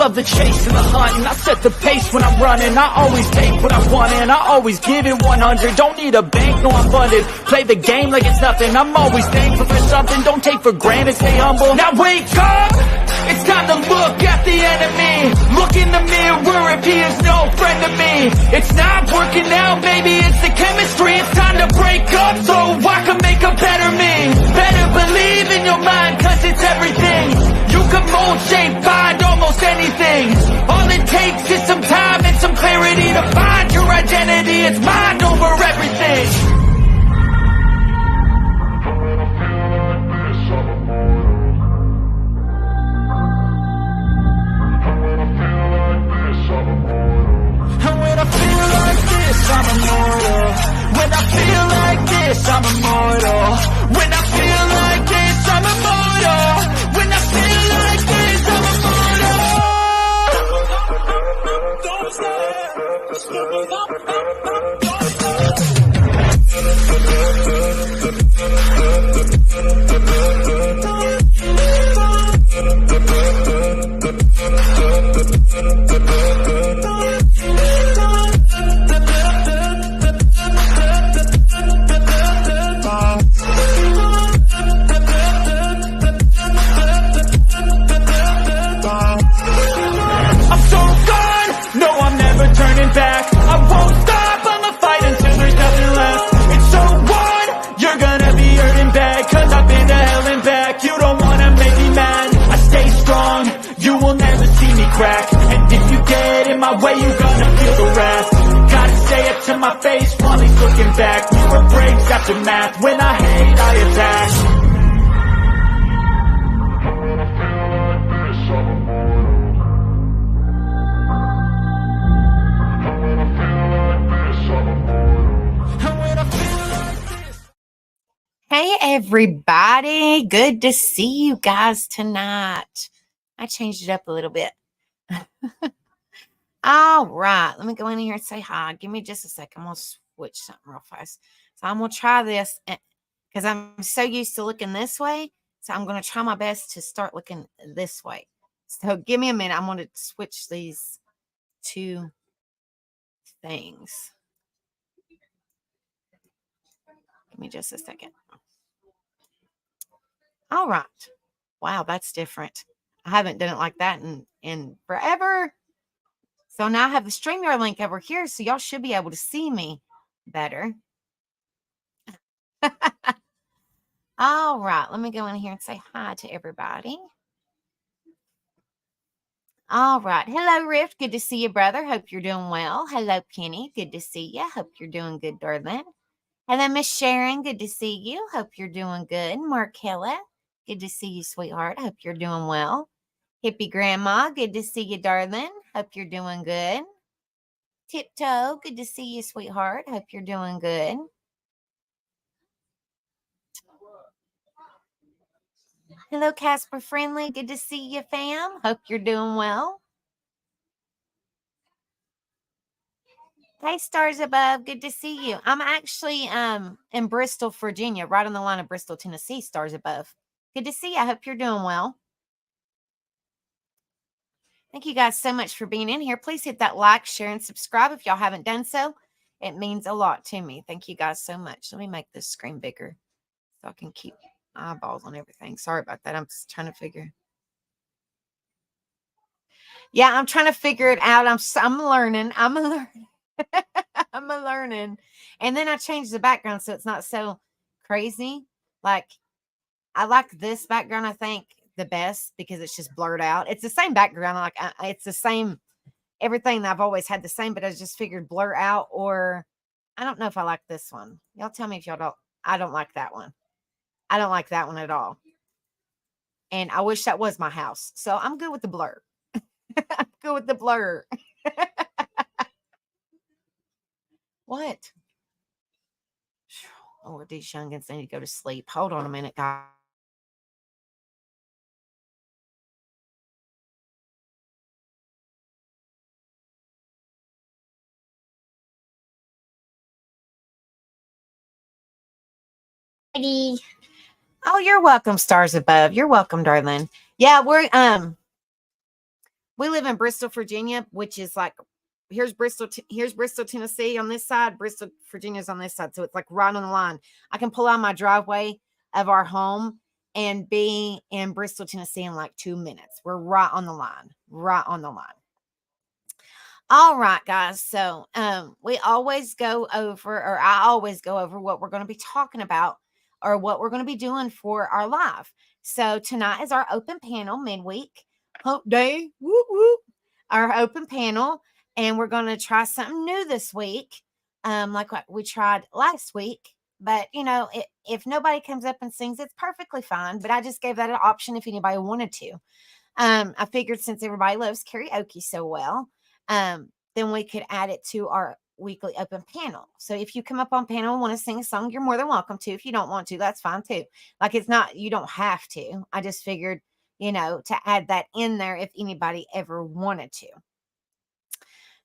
love the chase and the hunt, and I set the pace when I'm running. I always take what I want and I always give it 100. Don't need a bank, no I'm funded. Play the game like it's nothing. I'm always thankful for something. Don't take for granted, stay humble. Now wake up! It's time to look at the enemy. Look in the mirror if he is no friend to me. It's not working out, maybe it's the chemistry. It's time to break up so I can make a better me. Better believe in your mind, cause it's everything. You can mold, shape, find almost anything. All it takes is some time and some clarity to find your identity. It's mind over everything. I'm immortal. When I feel like this, I'm immortal. When I feel like this, I'm immortal. When I feel like this, I'm immortal. Don't back. I won't stop, I'ma fight until there's nothing left. It's so on, you're gonna be hurting bad, cause I've been to hell and back. You don't wanna make me mad, I stay strong, you will never see me crack. And if you get in my way, you're gonna feel the wrath. Gotta say it to my face while he's looking back. Mirror breaks after math, when I hate I attack. Hey everybody, good to see you guys tonight. I changed it up a little bit. All right, let me go in here and say hi. Give me just a second. I'm going to switch something real fast. So I'm going to try this because I'm so used to looking this way. So I'm going to try my best to start looking this way. So give me a minute. I'm going to switch these two things. Give me just a second. All right. Wow, that's different. I haven't done it like that in forever. So now I have the StreamYard link over here, so y'all should be able to see me better. All right. Let me go in here and say hi to everybody. All right. Hello, Rift. Good to see you, brother. Hope you're doing well. Hello, Penny. Good to see you. Hope you're doing good, darling. Hello, Miss Sharon. Good to see you. Hope you're doing good. Markella. Good to see you, sweetheart. Hope you're doing well. Hippie Grandma. Good to see you, darling. Hope you're doing good. Tiptoe. Good to see you, sweetheart. Hope you're doing good. Hello, Casper Friendly. Good to see you, fam. Hope you're doing well. Hey, stars above. Good to see you. I'm actually in Bristol, Virginia, right on the line of Bristol, Tennessee. Stars above. Good to see you. I hope you're doing well. Thank you guys so much for being in here. Please hit that like, share, and subscribe if y'all haven't done so. It means a lot to me. Thank you guys so much. Let me make this screen bigger so I can keep eyeballs on everything. Sorry about that. I'm just trying to figure. Yeah, I'm trying to figure it out. I'm learning. I'm learning. And then I changed the background so it's not so crazy. Like, I like this background, I think, the best because it's just blurred out. It's the same background. Like, it's the same, everything that I've always had the same, but I just figured blur out, or I don't know if I like this one. Y'all tell me if y'all don't. I don't like that one. I don't like that one at all. And I wish that was my house. So I'm good with the blur. I'm good with the blur. What? Oh, these youngins need to go to sleep. Hold on a minute, guys. Oh, you're welcome, stars above. You're welcome, darling. Yeah, We live in Bristol, Virginia, which is like, here's Bristol, Tennessee on this side. Bristol, Virginia's on this side. So it's like right on the line. I can pull out my driveway of our home and be in Bristol, Tennessee in like 2 minutes. We're right on the line, right on the line. All right, guys. So we always go over, or I always go over what we're going to be talking about or what we're going to be doing for our live. So tonight is our open panel midweek. Hump day. Whoop, whoop. Our open panel. And we're going to try something new this week. Like what we tried last week. But, you know, if nobody comes up and sings, it's perfectly fine. But I just gave that an option if anybody wanted to. I figured since everybody loves karaoke so well, then we could add it to our weekly open panel. So if you come up on panel and want to sing a song, you're more than welcome to. If you don't want to, that's fine too. Like, it's not, you don't have to. I just figured, you know, to add that in there if anybody ever wanted to.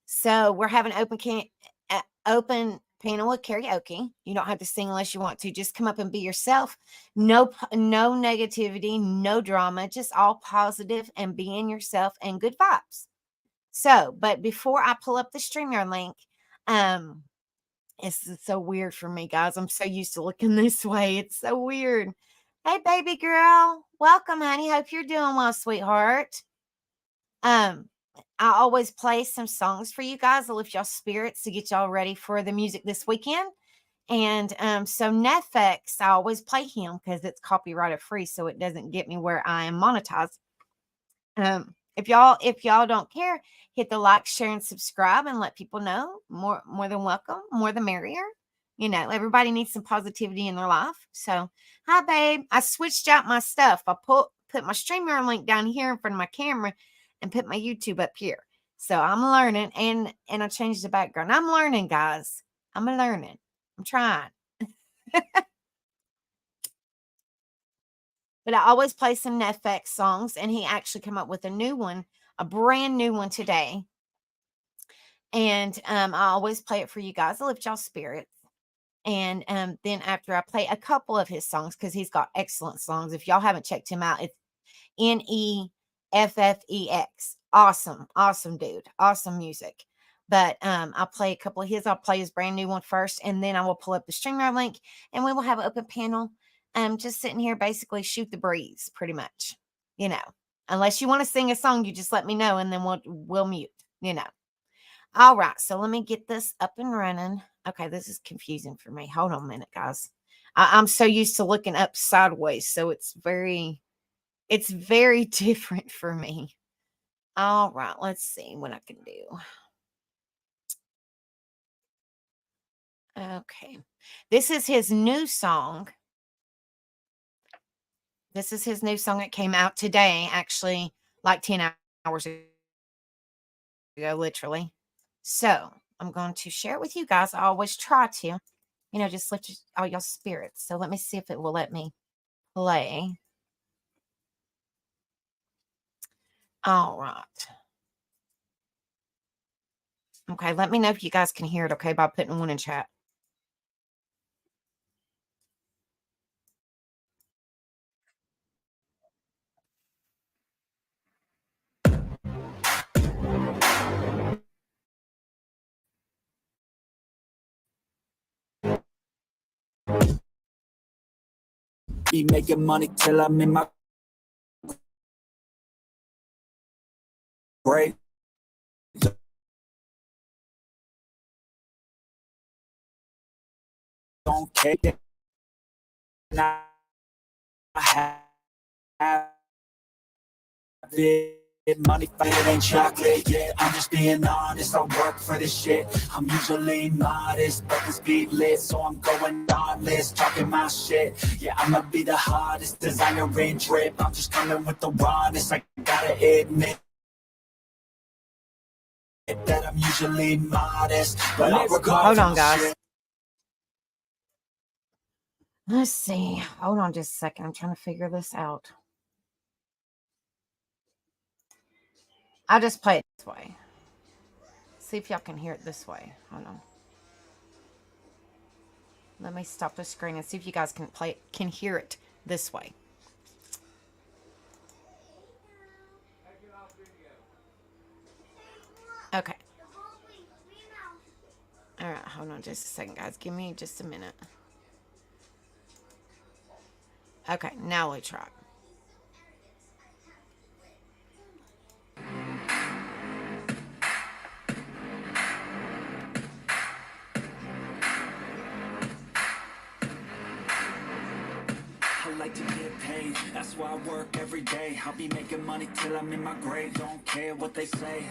So we're having open panel with karaoke. You don't have to sing unless you want to. Just come up and be yourself. No negativity, no drama, just all positive and being yourself and good vibes. So, but before I pull up the StreamYard link, it's so weird for me, guys. I'm so used to looking this way. It's so weird. Hey, baby girl. Welcome, honey. Hope you're doing well, sweetheart. I always play some songs for you guys to lift y'all spirits to get y'all ready for the music this weekend. And so Netflix, I always play him because it's copyrighted free, so it doesn't get me where I am monetized. If y'all don't care, hit the like, share, and subscribe and let people know. More than welcome, more the merrier. You know, everybody needs some positivity in their life. So, hi, babe. I switched out my stuff. I put my StreamYard link down here in front of my camera and put my YouTube up here. So I'm learning, and I changed the background. I'm learning, guys. I'm learning. I'm trying. But I always play some Netflix songs, and he actually came up with a new one, a brand new one today. And I always play it for you guys to lift y'all spirits. And then after I play a couple of his songs, because he's got excellent songs. If y'all haven't checked him out, it's Neffex. Awesome dude. Awesome music. But I'll play a couple of his. I'll play his brand new one first, and then I will pull up the StreamYard link, and we will have an open panel. Just sitting here, basically shoot the breeze, pretty much. You know, unless you want to sing a song, you just let me know, and then we'll mute. You know. All right, so let me get this up and running. Okay, this is confusing for me. Hold on a minute, guys. I'm so used to looking up sideways, so it's very different for me. All right, let's see what I can do. Okay, this is his new song. This is his new song. It came out today, actually, like 10 hours ago, literally. So I'm going to share it with you guys. I always try to, you know, just lift all your spirits. So let me see if it will let me play. All right. Okay, let me know if you guys can hear it, okay, by putting one in chat. Be making money till I'm in my grave. Don't care. I have it. Money, it ain't chocolate, yeah. I'm just being honest. I work for this shit. I'm usually modest, but this beat lit, so I'm going godless, talking my shit. Yeah, I'ma be the hottest designer in drip. I'm just coming with the rawness. I gotta admit that I'm usually modest, but I work hard. Hold on, guys. Let's see. Hold on just a second. I'm trying to figure this out. I'll just play it this way. See if y'all can hear it this way. Hold on. Let me stop the screen and see if you guys can hear it this way. Okay. All right, hold on just a second, guys. Give me just a minute. Okay, now we try. I like to get paid, that's why I work every day. I'll be making money till I'm in my grave. Don't care what they say,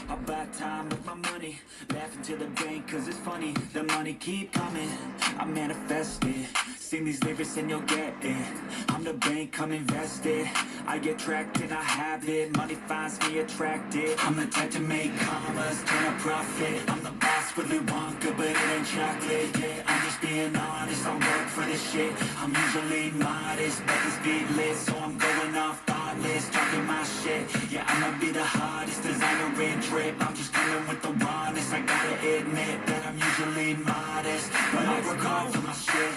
I buy time with my money. Laughing to the bank cause it's funny. The money keep coming, I manifest it. Sing these lyrics and you'll get it. I'm the bank, come invest it. I get tracked and I have it. Money finds me attractive. I'm the type to make commas, turn a profit. I'm the boss, Willy Wonka, but it ain't chocolate. Yeah, I'm just being honest, I work for this shit. I'm usually modest, but this beat lit, so I'm going off thoughtless, talking my shit. Yeah, I'ma be the hottest designer in drip. I'm just coming with the rawness. I gotta admit that I'm usually modest, but I work hard for my shit.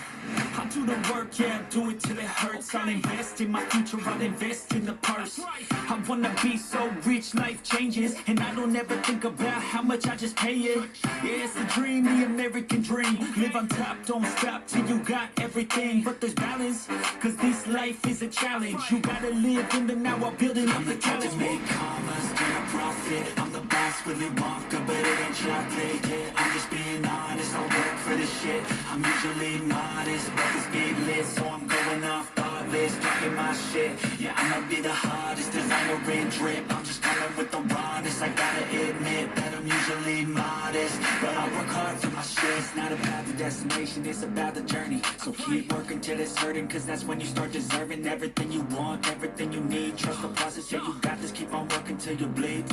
I do the work, yeah, do it till it hurts. I'll invest in my future, I'll invest in the purse. I wanna be so rich, life changes, and I don't ever think about how much I just pay it. Yeah, it's the dream, the American dream. Live on top, don't stop till you got everything. But there's balance, cause this life is a challenge. You gotta live in the now while building up the talent. I'm the type to make commas, turn a profit. I'm the boss, Willy Wonka, but it ain't chocolate. Yeah, I'm just being honest, I work for this shit. I'm usually modest, but this beat lit, so I'm going off thoughtless, talking my shit. Yeah, I'ma be the hottest designer in drip. I'm just coming with the rawness. I gotta admit that I'm usually modest, but I work hard for my shit. It's not about the destination, it's about the journey. So keep working till it's hurting, cause that's when you start deserving everything you want, everything you need. Trust the process, yeah, you got this. Keep on working till you bleed.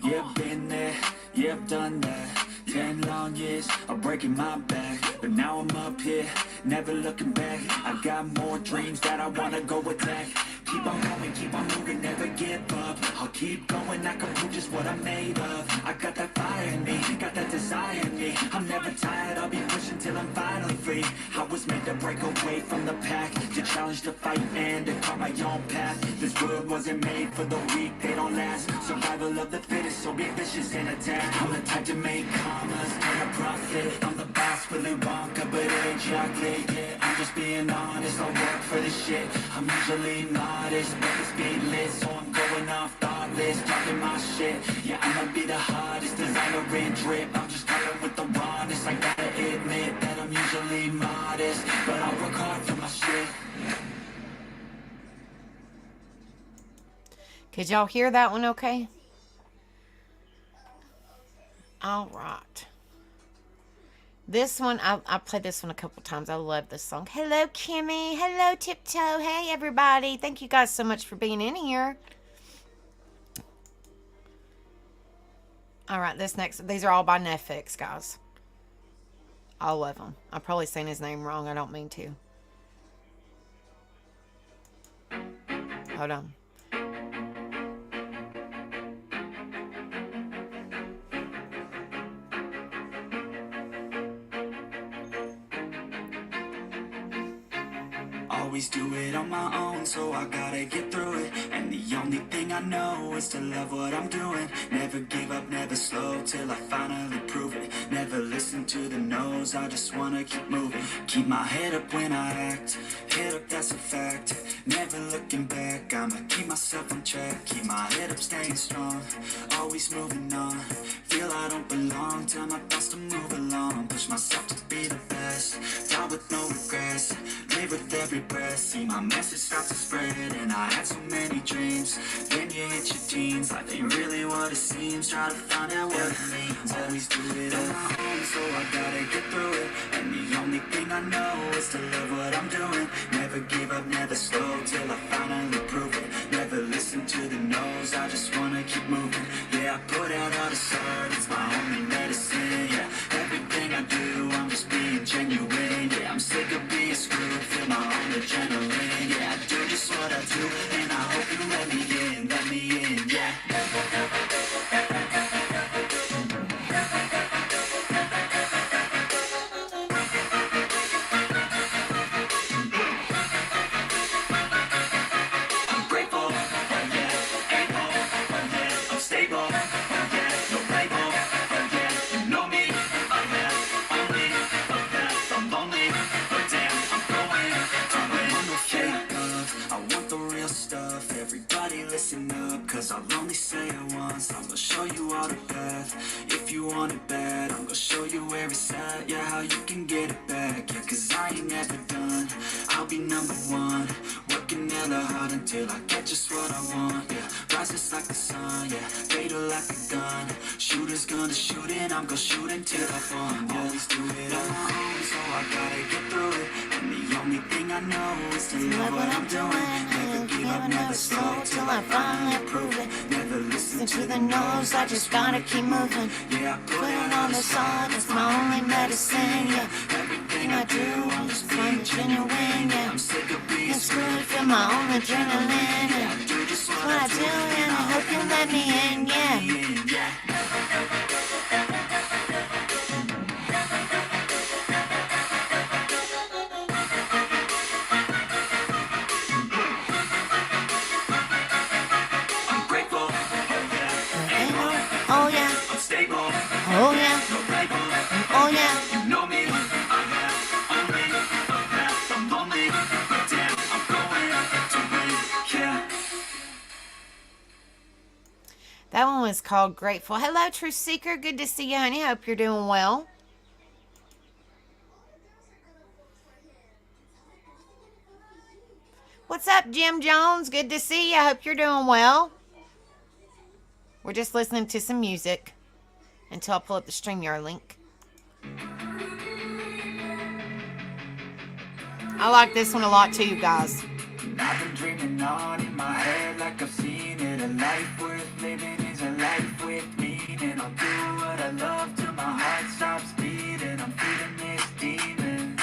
Yeah, been there, yeah, I've done that. 10 long years of breaking my back, but now I'm up here, never looking back. I got more dreams that I wanna go attack. Keep on going, keep on moving, never give up. I'll keep going, I can prove just what I'm made of. I got that fire in me, got that desire in me. I'm never tired, I'll be pushing till I'm finally free. I was meant to break away from the pack, to challenge, to fight, and to carve my own path. This world wasn't made for the weak, they don't last. Survival of the fittest, so be vicious and attack. I'm the type to make commas, turn a profit. I'm the boss, Willy Wonka, but it ain't chocolate. Yeah, I'm just being honest, I work for this shit. I'm usually modest, but this beat lit, so I'm going off thoughtless, talking my shit. Yeah, I'ma be the hottest designer in drip. I'm just coming with the rawness. I gotta admit that I'm usually modest, but I work hard for my shit. Could y'all hear that one okay? All right. This one, I played this one a couple times. I love this song. Hello, Kimmy. Hello, Tiptoe. Hey, everybody. Thank you guys so much for being in here. All right, this next, these are all by Netflix, guys. All of them. I'm probably saying his name wrong. I don't mean to. Hold on. Always do it on my own, so I gotta get through it. And the only thing I know is to love what I'm doing. Never give up, never slow, till I finally prove it. Never listen to the no's, I just wanna keep moving. Keep my head up when I act, head up, that's a fact. Never looking back, I'ma keep myself on track. Keep my head up, staying strong, always moving on. Feel I don't belong, tell my thoughts to move along. Push myself to be the best, die with no regrets. Live with every breath, see my message start to spread. And I had so many dreams, then you hit your teens. Life ain't really what it seems, try to find out what it means. Always do it on my own, so I gotta get through it. And the only thing I know is to love what I'm doing. Never give up, never slow, till I finally prove it. Never listen to the no's, I just wanna keep moving. Yeah, I put out all this art, it's my only medicine. Yeah, everything I do, I'm just being genuine. Yeah, I'm sick of being screwed, feel my own adrenaline. Yeah, I do just what I do, and I hope you let me in, yeah. I'm grateful, oh yeah, able, oh yeah, I'm stable, oh yeah, no label. listen up, cause I'll only say it once. I'm gonna show you all the path. If you want it bad, I'm gonna show you where it's at. Yeah, how you can get it back. Yeah, cause I ain't never done. I'll be number one. Working hella hard until I get just what I want. Yeah, rises like the sun. Yeah, fatal like a gun. Shooters gonna shoot and I'm gonna shoot until I fall. Always do it on my own, so I gotta get through it. And the only thing I know is to love what I'm doing. Never give up, never slow till I finally prove it. Never listen to the no's, I just gotta keep moving. Yeah, I put it on the song, it's my only medicine. Yeah, everything I do is find the genuine. Yeah, I'm sick of being screwed, feel my own adrenaline. Yeah, I do just what I do, and I hope you let me in. Yeah. Oh yeah, I'm stable. Oh yeah, no label. Oh yeah, you know me. I have only a path. I'm lonely, but damn, I'm going to win. Yeah. that one was called Grateful. Hello, Truth Seeker. Good to see you, honey. Hope you're doing well. What's up, Jim Jones? Good to see you. Hope you're doing well. We're just listening to some music until I pull up the StreamYard link. I like this one a lot too, you guys. I've been dreaming on in my head like I've seen it. A life worth living is a life with meaning. I'll do what I love till my heart stops beating. I'm feeding this demon.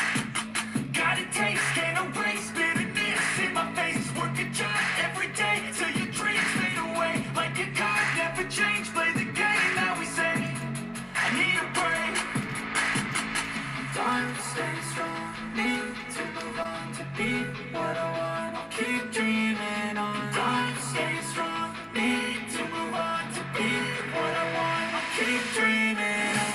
Got a taste, can't erase bitterness in my face. Work a job every day till your dreams fade away. Like a card, never change. Play the game that we say. I need a break. Time to stay strong. Need to move on to be what I want. I'll keep dreaming on. Time to stay strong. Need to move on to be what I want. I'll keep dreaming on.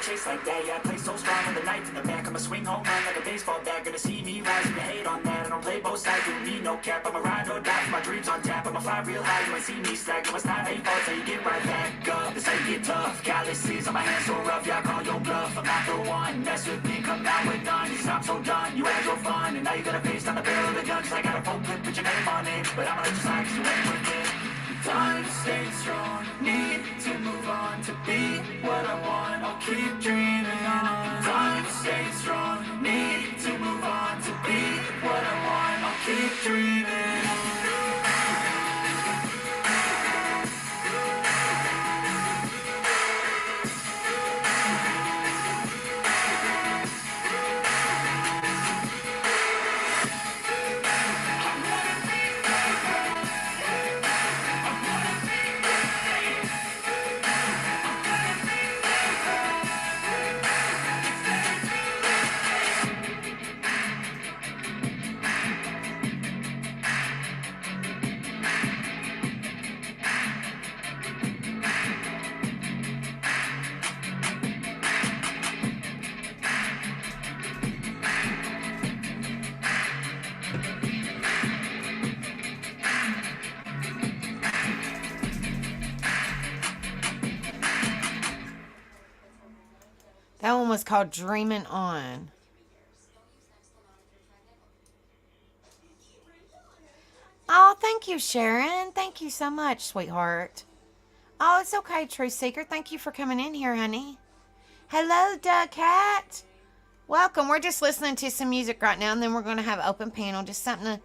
Chase like that, yeah, I play so strong with the knife in the back. I'ma swing home run like a baseball bat. Gonna see me rise, you hate on that. I don't play both sides, you need no cap. I'm a ride or die for my dreams on tap. I'ma fly real high, you might see me stack. No, it's not how you fall, so you get right back up. This how you get tough, calluses on my hands so rough. Yeah, I call your bluff, I'm not the one. Mess with me, come down with none. I'm so done, you had your fun. And now you gotta face down the barrel of the gun. Cause I got a phone clip, put your name on it. But I'ma let you slide, cause you ain't worth it. Time to stay strong, need to move on to be what I want. I'll keep dreaming on. Time to stay strong, need to move on to be what I want. I'll keep dreaming on. That one was called Dreaming On. Oh, thank you, Sharon. Thank you so much, sweetheart. Oh, it's okay, Truth Seeker. Thank you for coming in here, honey. Hello, Doug Cat. Welcome. We're just listening to some music right now, and then we're going to have open panel. Just something to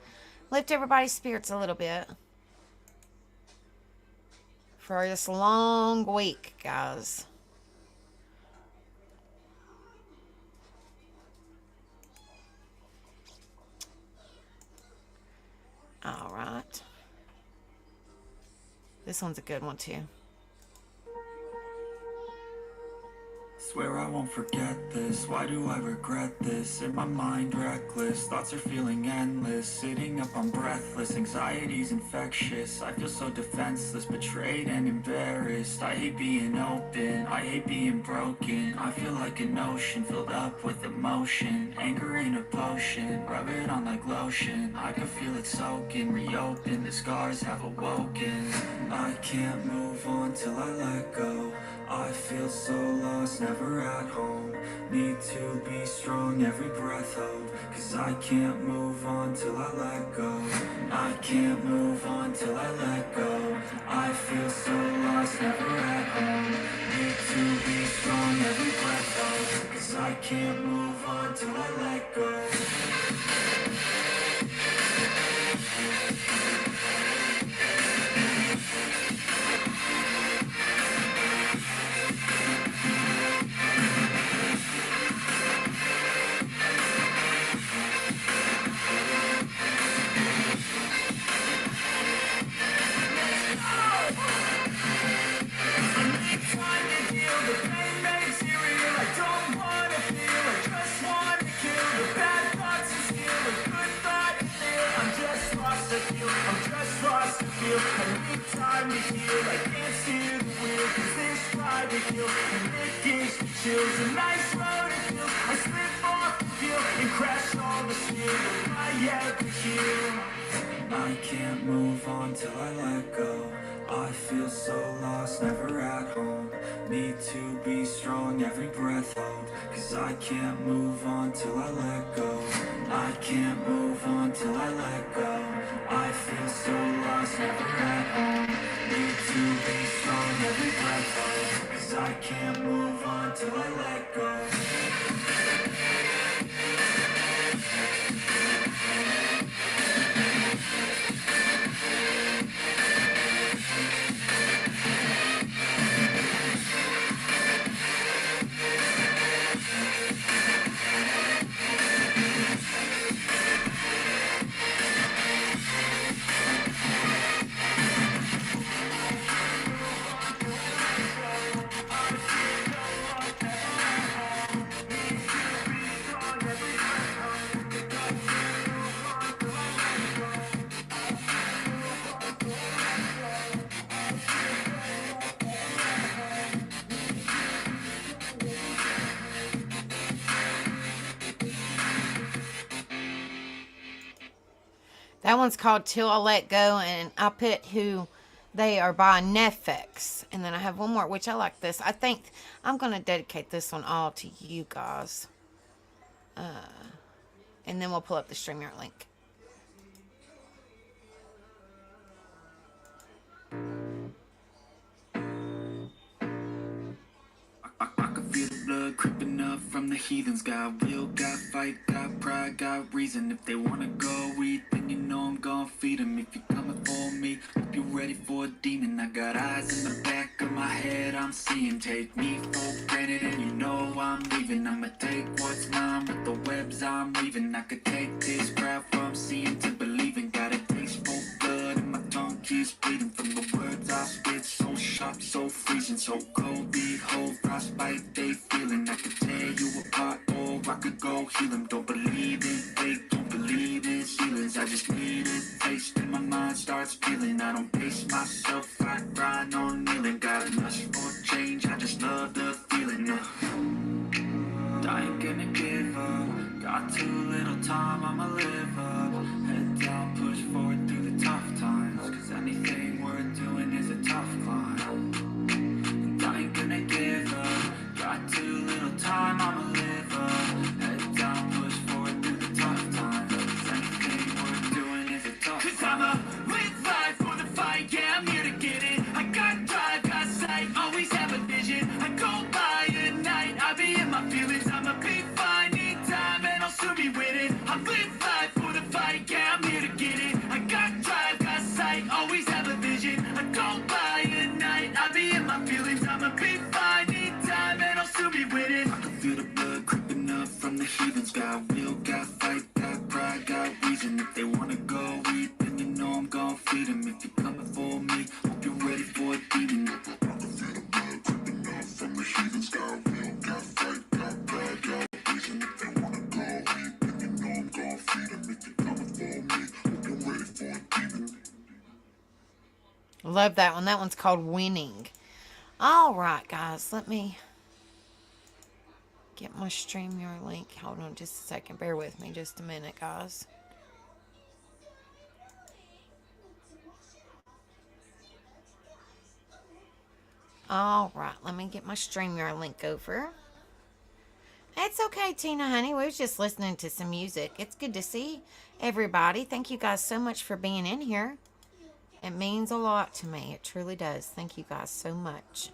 lift everybody's spirits a little bit. For this long week, guys. All right. This one's a good one, too. Swear I won't forget this, why do I regret this? In my mind reckless, thoughts are feeling endless. Sitting up, I'm breathless, anxiety's infectious. I feel so defenseless, betrayed and embarrassed. I hate being open, I hate being broken. I feel like an ocean filled up with emotion. Anger ain't a potion, rub it on like lotion. I can feel it soaking, reopen, the scars have awoken. I can't move on till I let go. I feel so lost, never at home. Need to be strong, every breath hold. Cause I can't move on till I let go. I can't move on till I let go. I feel so lost, never at home. Need to be strong, every breath hold. Cause I can't move on till I let go. Time to heal, I can't steer the wheel, cause this ride to heal, and it gives me chills, a nice road to feel, I slip off the field, and crash all the steel, if I ever heal. I can't move on till I let go. I feel so lost, never at home. Need to be strong, every breath hold. Cause I can't move on till I let go. I can't move on till I let go. I feel so lost, never at home. Need to be strong, every breath hold. Cause I can't move on till I let go. That one's called Till I Let Go, and I put who they are by Netflix. And then I have one more, which I like this. I think I'm going to dedicate this one all to you guys. And then we'll pull up the StreamYard link. I can feel the blood creeping up from the heathens. Got will, got fight, got pride, got reason. If they wanna go eat, then you know I'm gonna feed them. If you're coming for me, hope you're ready for a demon. I got eyes in the back of my head, I'm seeing. Take me for granted and you know I'm leaving. I'ma take what's mine with the webs I'm weaving. I could take this crowd from seeing to believing. Got a taste for blood and my tongue keeps bleeding. From the words I spit, so sharp, so freezing, so cold. Behold, frostbite they feeling. I could tear you apart or I could go heal them. Don't believe in fate, don't believe in ceilings. I just need a taste and my mind starts peeling. I don't pace myself, I grind on kneeling. Got a lust for change, I just love the feeling. I ain't gonna give up. Got too little time, I'ma live up. Head down, push forward through the tough times. Cause anything worth doing is a tough climb. And I ain't gonna give up. Got too little time, I'ma live up. Head down, push forward through the tough times. Cause anything worth doing is a tough climb. Cause I'ma live life for the fight, yeah, I'm here to get it. I got drive, got sight, always have a vision. I go by at night, I be in my feelings. I'ma be fine, need time, and I'll soon be winning. I live life for the fight, yeah, I'm here to get it. I got drive, got sight, always have a vision. I go by at night, I be in my feelings. I'ma be fine, need time, and I'll soon be winning. I can feel the blood creeping up from the heathens. Got will, got fight, got pride, got reason. If they wanna go eat, then you know I'm gonna feed them. If you're coming for me, hope you're ready for a demon. I can feel the blood creeping up from the heathens. Got will, got Love that one. That one's called Winning. All right, guys. Let me get my StreamYard link. Hold on just a second. Bear with me just a minute, guys. All right. Let me get my StreamYard link over. It's okay, Tina, honey. We was just listening to some music. It's good to see everybody. Thank you guys so much for being in here. It means a lot to me. It truly does. Thank you guys so much.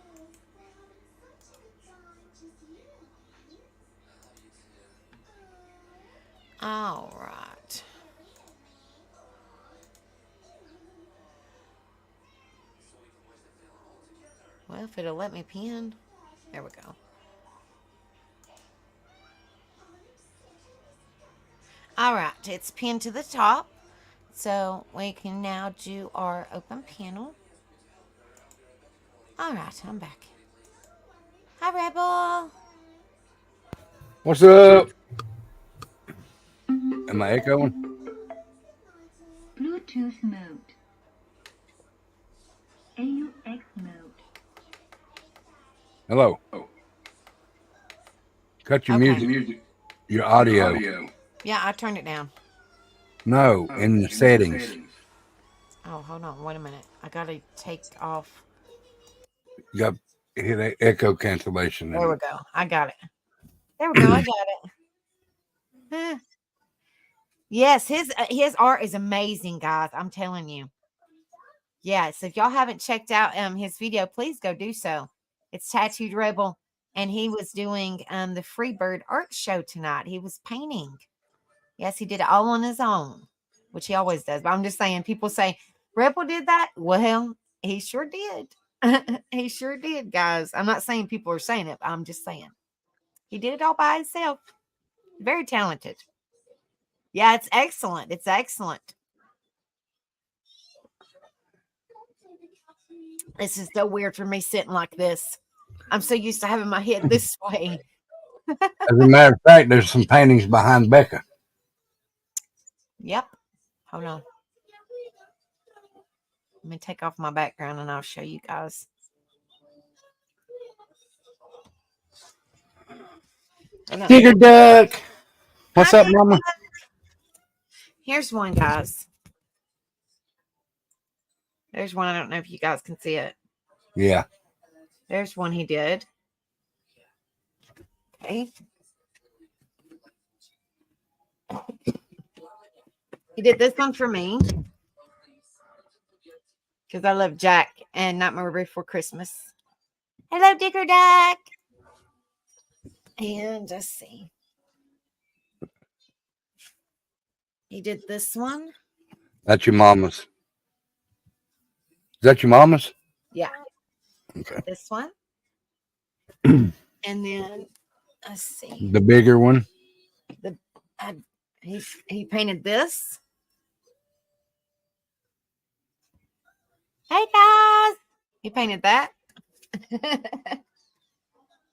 All right. Well, if it'll let me pin. There we go. All right. It's pinned to the top. So we can now do our open panel. All right. I'm back. Hi, Rebel. What's up? Am I echoing? Bluetooth mode. AUX mode. Hello. Cut your music. Your audio. Yeah, I turned it down. No, in the settings. Oh, hold on. Wait a minute. I got to take off. You got hit echo cancellation. There we go. I got it. There we go. I got it. Yes, his art is amazing, guys. I'm telling you. Yes, if y'all haven't checked out his video, please go do so. It's Tattooed Rebel, and he was doing the Freebird art show tonight. He was painting. Yes, he did it all on his own, which he always does. But I'm just saying, people say Rebel did that. Well, he sure did. He sure did, guys. I'm not saying people are saying it. But I'm just saying he did it all by himself. Very talented. Yeah, it's excellent. It's excellent. This is so weird for me sitting like this. I'm so used to having my head this way. As a matter of fact, there's some paintings behind Becca. Yep. Hold on. Let me take off my background and I'll show you guys. Digger Duck. What's up, Mama? Here's one, guys. There's one. I don't know if you guys can see it. Yeah. There's one he did. Okay. He did this one for me. Because I love Jack and Nightmare Before Christmas. Hello, Digger Duck. And let's see. He did this one. That's your mama's. Is that your mama's? Yeah. Okay. This one. And then let's see. The bigger one. He painted this. Hey guys. He painted that.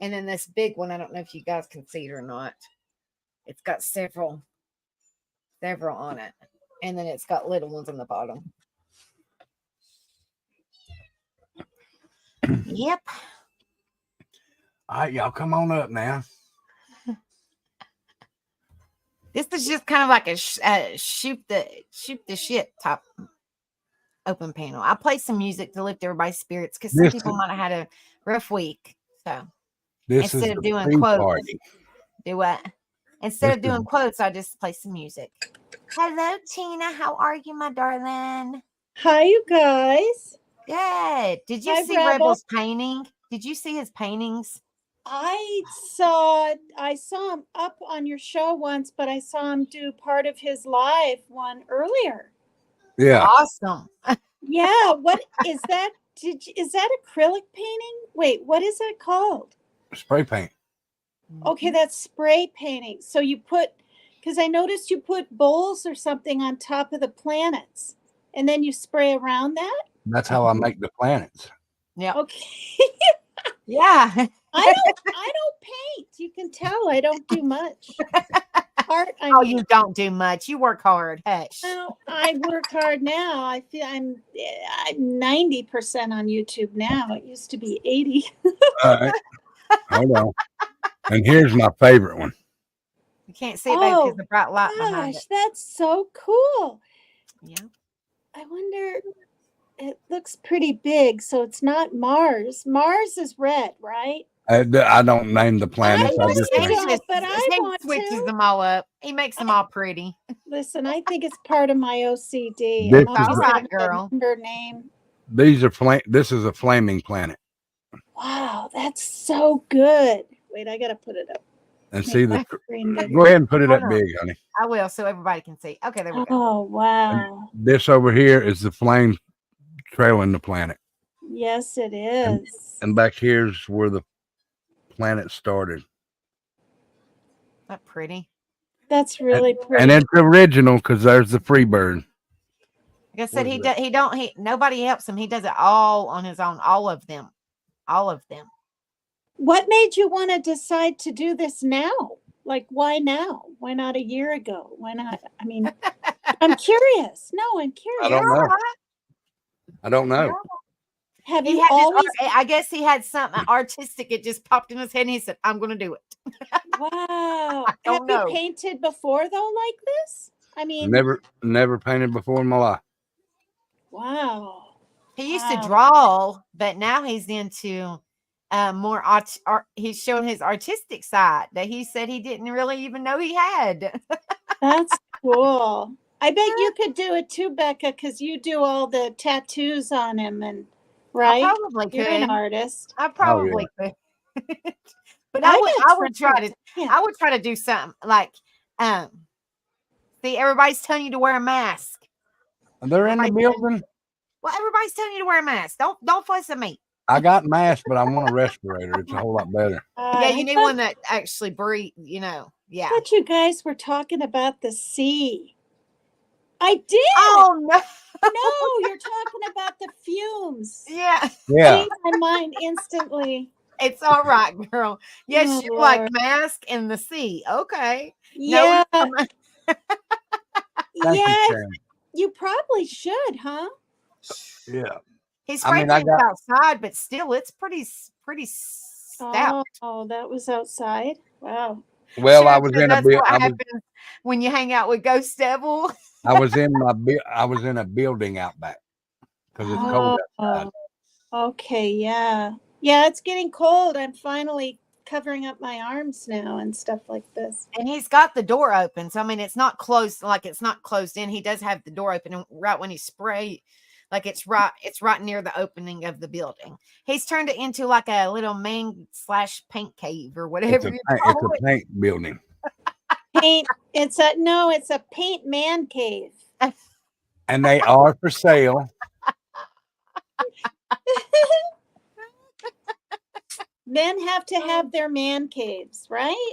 And then this big one, I don't know if you guys can see it or not. It's got several on it. And then it's got little ones on the bottom. Yep. All right, y'all come on up now. This is just kind of like a shoot the shit type open panel. I play some music to lift everybody's spirits because some people might have had a rough week. So instead of doing quotes, do what? Instead of doing quotes, I just play some music. Hello, Tina. How are you, my darling? Hi, you guys. Good. Did you see Rebel's painting? Did you see his paintings? I saw him up on your show once, but I saw him do part of his live one earlier. Yeah. Awesome. Yeah. What is that? Is that acrylic painting? Wait, what is that called? Spray paint. Okay, that's spray painting. So you put, because I noticed you put bowls or something on top of the planets, and then you spray around that. That's how I make the planets. Yeah. Okay. Yeah. I don't paint. You can tell I don't do much. part. Oh, you don't do much. You work hard. Hush. Oh, I work hard now. I feel I'm 90% on YouTube now. It used to be 80. All right. Hold on. And here's my favorite one. You can't see it, baby, because the bright light behind Gosh, it. that's so cool. Yeah. I wonder, it looks pretty big, so it's not Mars. Mars is red, right? I don't name the planets. I I just know, say, but I he want switches to. them all up. He makes them all pretty. Listen, I think it's part of my OCD. This I'm is always all gonna right, girl. remember name. these are this is a flaming planet. Wow, that's so good. Wait, I gotta put it up. And Make see my the screen bigger. go ahead and put it Hold up on. big, honey. I will, so everybody can see. Okay, there we go. Oh, wow. This over here is the flame trailing the planet. Yes, it is. And back here's where the planet started. That pretty. That's really pretty. And it's original because there's the free bird. Like I said, What is he nobody helps him. He does it all on his own. All of them. All of them. What made you want to decide to do this now? Like, why now? Why not a year ago? Why not? I mean, I'm curious. No, I'm curious. I don't know. I don't know. Have He you had always? I guess he had something artistic. It just popped in his head and he said, I'm going to do it. Wow. don't Have know. you painted before though, like this? I mean, Never painted before in my life. wow. He used to Wow. draw, but now he's into more art. He's showing his artistic side that he said he didn't really even know he had. That's cool. I bet you could do it too, Becca, because you do all the tattoos on him, and right? I probably You're could. an artist. I probably could. But I I bet would try to. Yeah. I would try to do something like, see, everybody's telling you to wear a mask. They're in the building. Well, everybody's telling you to wear a mask. Don't fuss at me. I got masked, but I want a respirator. It's a whole lot better. Yeah, you I need thought- one that actually breathe. Yeah. I thought you guys were talking about the sea. I did. Oh no. No, you're talking about the fumes. Yeah. Yeah. Changed my mind instantly. It's all right, girl. Yes, Oh, you like Lord. mask in the sea. Okay. Yeah. Thank you, Yeah. Sharon. You probably should, huh? Yeah. He's I mean, spraying I things outside, but still, it's pretty stout. Oh, that was outside. Wow. Well, Sharon I was said in a that's bit. what happens when you hang out with Ghost Devil. I was in a building out back because it's cold outside. Okay, yeah. Yeah, it's getting cold. I'm finally covering up my arms now and stuff like this. And he's got the door open. So, I mean, it's not closed, like it's not closed in. He does have the door open. And right when he spray, like it's right near the opening of the building. He's turned it into like a little man/paint cave or whatever you It's call a it. paint building. Paint. It's a paint man cave. And they are for sale. Men have to have their man caves, right?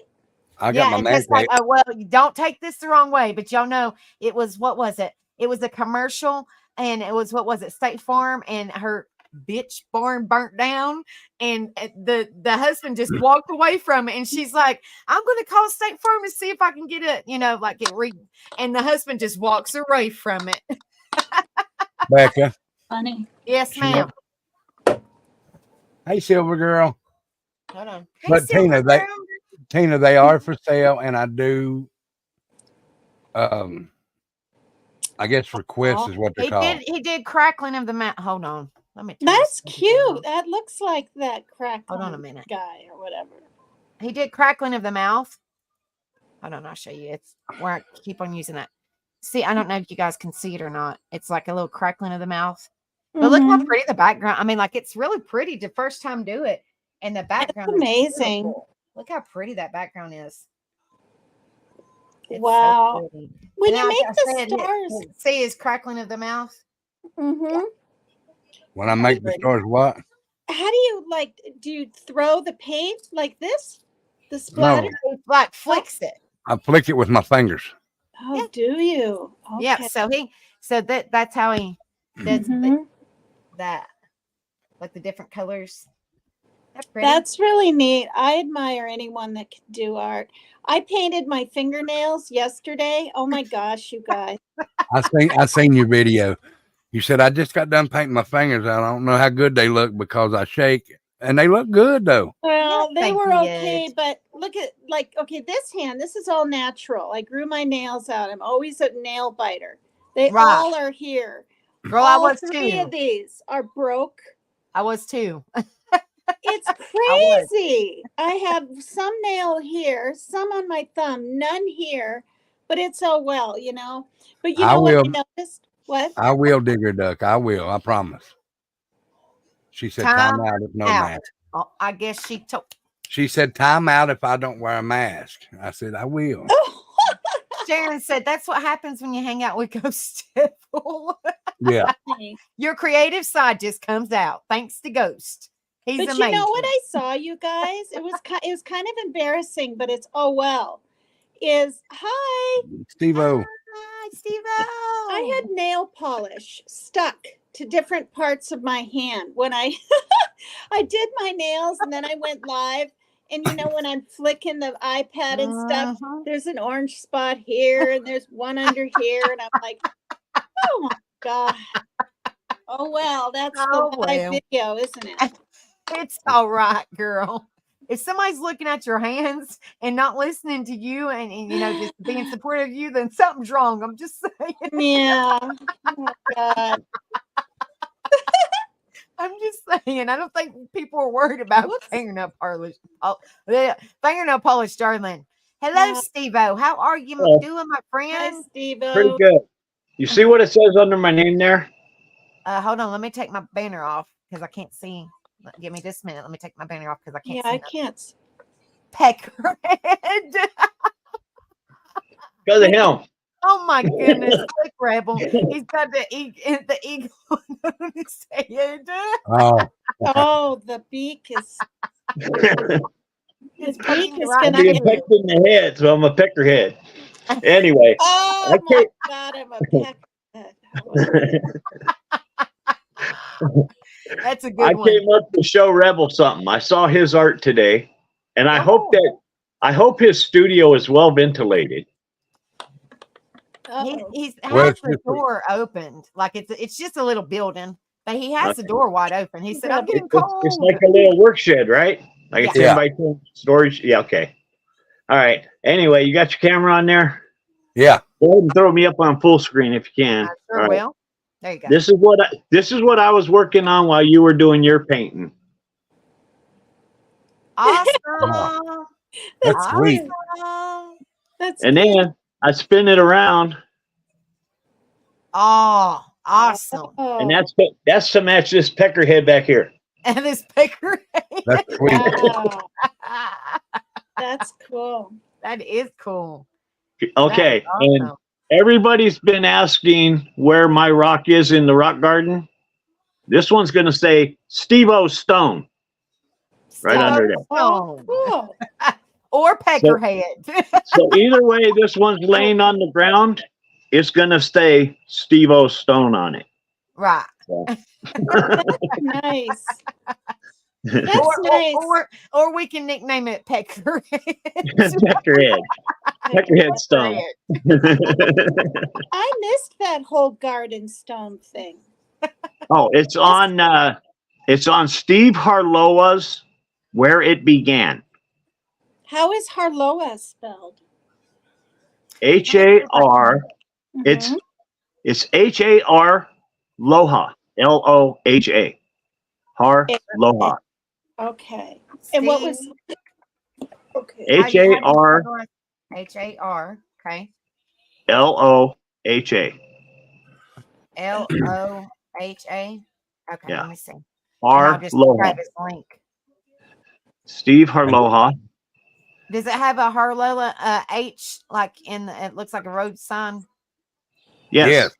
I got my and man just like, cave. well, you don't take this the wrong way, but y'all know it was, what was it? It was a commercial, and it was, what was it? State Farm, and her bitch barn burnt down, and the husband just walked away from it, and she's like, I'm going to call State Farm and see if I can get it, and the husband just walks away from it. Becca. Funny. Yes, ma'am. Hey, Silver Girl. Hold on. But Hey, Silver girl. Tina, they are for sale, and I do. I guess request is what they're called. He did crackling of the mouth. Hold on. Let me. That's cute. That looks like that crack. Hold on a minute. Guy or whatever. He did crackling of the mouth. Hold on, I'll show you. It's where I keep on using that. See, I don't know if you guys can see it or not. It's like a little crackling of the mouth. But look how pretty the background. I mean, like it's really pretty to first time do it. And the background is amazing. beautiful. Look how pretty that background is. It's wow. so pretty. When And you like make I the said, stars. see his crackling of the mouth? Mm-hmm. When I make the stars, what? How do you do you throw the paint like this? The splatter? No. He like flicks it. I flick it with my fingers. Oh, Yeah. do you? Okay. Yeah, so that's how he does Mhm. that, like the different colors. That's pretty. That's really neat. I admire anyone that can do art. I painted my fingernails yesterday. Oh my gosh, you guys. I seen your video. You said I just got done painting my fingers. I don't know how good they look because I shake, and they look good though. Well, they thank were you. okay, but look at okay, this hand, this is all natural. I grew my nails out. I'm always a nail biter. They Right. all are here. Girl, I all was three too. of these are broke. I was too. It's was. crazy. I have some nail here, some on my thumb, none here, but it's oh well, you know. But you I know what I will. noticed? What? I will, Digger Duck. I will. I promise. She said, Time "Time out if no out. mask." Oh, I guess she told. She said, "Time out if I don't wear a mask." I said, "I will." Sharon said that's what happens when you hang out with Ghost Devil. Yeah. Your creative side just comes out thanks to Ghost. He's But amazing. you know what I saw, you guys? It was kind of embarrassing, but it's oh well. Hi, Steve-O. Hi, Steve. I had nail polish stuck to different parts of my hand when I I did my nails and then I went live. And you know, when I'm flicking the iPad and stuff, there's an orange spot here and there's one under here, and I'm like, oh my god. Oh well, that's the live video, isn't it? It's all right, girl. If somebody's looking at your hands and not listening to you and you know, just being supportive of you, then something's wrong. I'm just saying. Yeah. Oh God. I'm just saying. I don't think people are worried about fingernail polish. Fingernail polish, darling. Hello, Steve-O. How are you doing, my friend? Hi, Steve-O. Pretty good. You see what it says under my name there? Hold on. Let me take my banner off because I can't see. Give me just a minute. Let me take my banner off because I can't see. I can't. Peckerhead. Because of him. Oh my goodness, Click Rebel. He's got the eagle on his head. Oh, the beak is. His beak is I'm gonna being pecked in the head, so I'm a peckerhead. Anyway. Oh my God, I'm a peckerhead. That's a good one. I came up to show Rebel something. I saw his art today, and I hope his studio is well ventilated. He has the door opened, like it's just a little building, but he has the door wide open. He said, "I'm getting cold." It's like a little work shed, right? Like a 10 by 10 storage. Yeah, okay. All right. Anyway, you got your camera on there? Yeah. Go ahead and throw me up on full screen if you can. I sure will. There you go. This is what I was working on while you were doing your painting. Awesome. That's sweet. And then I spin it around. Oh, awesome. And that's to match this peckerhead back here. And this peckerhead. That's sweet. Wow. That's cool. That is cool. Okay. Awesome. And everybody's been asking where my rock is in the rock garden. This one's going to say Steve-O Stone. Right under there. Oh, cool. Or peckerhead. So either way, this one's laying on the ground. It's going to stay Steve-O Stone on it. Right. So. That's nice. That's nice. Or we can nickname it Peckerhead. Peckerhead. Peckerhead Stone. I missed that whole garden stone thing. Oh, it's on Steve Harloa's Where It Began. How is Harloa spelled? H-A-R. It's H-A-R Loha. L-O-H-A. Harloa. Okay. And what was okay? H-A-R. H-A-R. Okay. L-O-H-A. L-O-H-A. Okay, Yeah. let me see. Harloa. I'll just grab his link. Steve Harloa. Does it have a Harloa H like it looks like a road sign? Yes.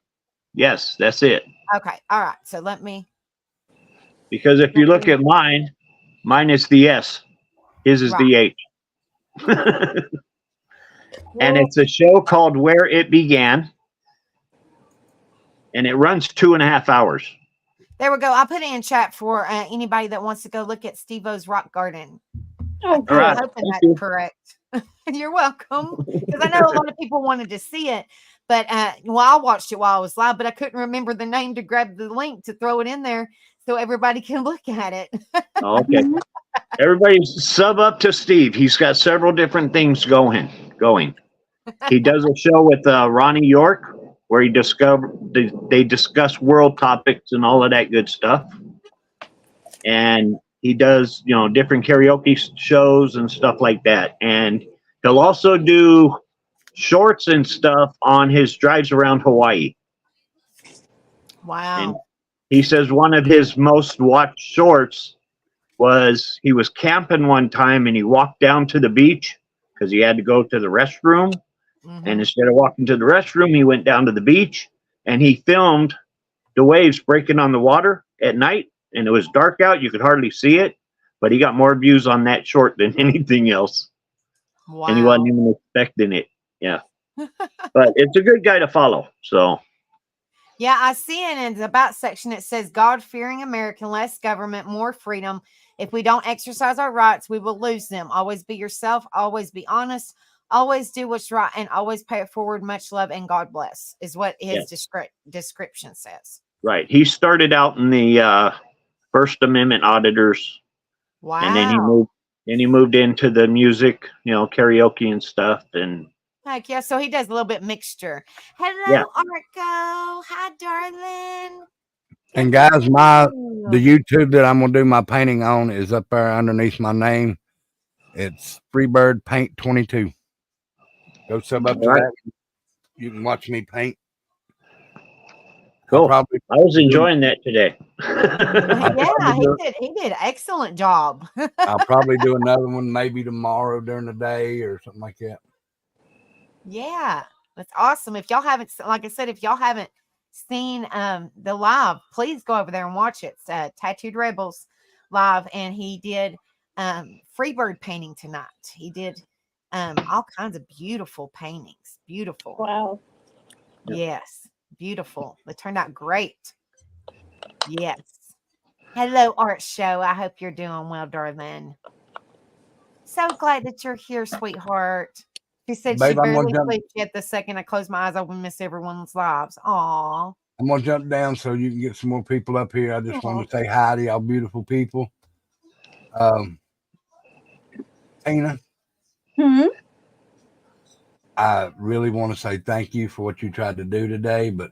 Yes, that's it. Okay. All right. So let me. Because if you look at mine is the S. His is the H. And it's a show called Where It Began. And it runs 2.5 hours. There we go. I'll put it in chat for anybody that wants to go look at Steve-O's rock garden. Oh, All good. right. I'm hoping Thank that's you. correct. You're welcome. Because I know a lot of people wanted to see it, but well, I watched it while I was live, but I couldn't remember the name to grab the link to throw it in there so everybody can look at it. Okay. Everybody sub up to Steve. He's got several different things going. He does a show with Ronnie York where they discuss world topics and all of that good stuff. And he does, different karaoke shows and stuff like that. And he'll also do shorts and stuff on his drives around Hawaii. Wow. And he says one of his most watched shorts was he was camping one time and he walked down to the beach because he had to go to the restroom. Mhm. And instead of walking to the restroom, he went down to the beach and he filmed the waves breaking on the water at night. And it was dark out. You could hardly see it. But he got more views on that short than anything else. Wow. And he wasn't even expecting it. Yeah. But it's a good guy to follow. So, Yeah, I see it in the about section. It says God-fearing American, less government, more freedom. If we don't exercise our rights, we will lose them. Always be yourself. Always be honest. Always do what's right, and always pay it forward. Much love and God bless is what his description says. right. He started out in the First Amendment auditors. Wow. And then he moved into the music, karaoke and stuff. And Heck yeah. So he does a little bit mixture. Hello, Arco. Hi, darling. And guys, the YouTube that I'm gonna do my painting on is up there underneath my name. It's Freebird Paint 22. Go sub up to that. You can watch me paint. cool. I was enjoying that today. Yeah, he did an excellent job. I'll probably do another one maybe tomorrow during the day or something like that. Yeah, that's awesome. If y'all haven't, like I said, if y'all haven't seen the live, please go over there and watch it. It's Tattooed Rebels live, and he did Freebird painting tonight. He did all kinds of beautiful paintings. Beautiful. Wow. Yes, beautiful. They turned out great. Yes. Hello, Art Show. I hope you're doing well, darling. So glad that you're here, sweetheart. She said Babe, she barely sleeps yet the second I close my eyes, I will miss everyone's lives. Aw. I'm gonna jump down so you can get some more people up here. I just want to say hi to y'all beautiful people. Tina, I really want to say thank you for what you tried to do today, but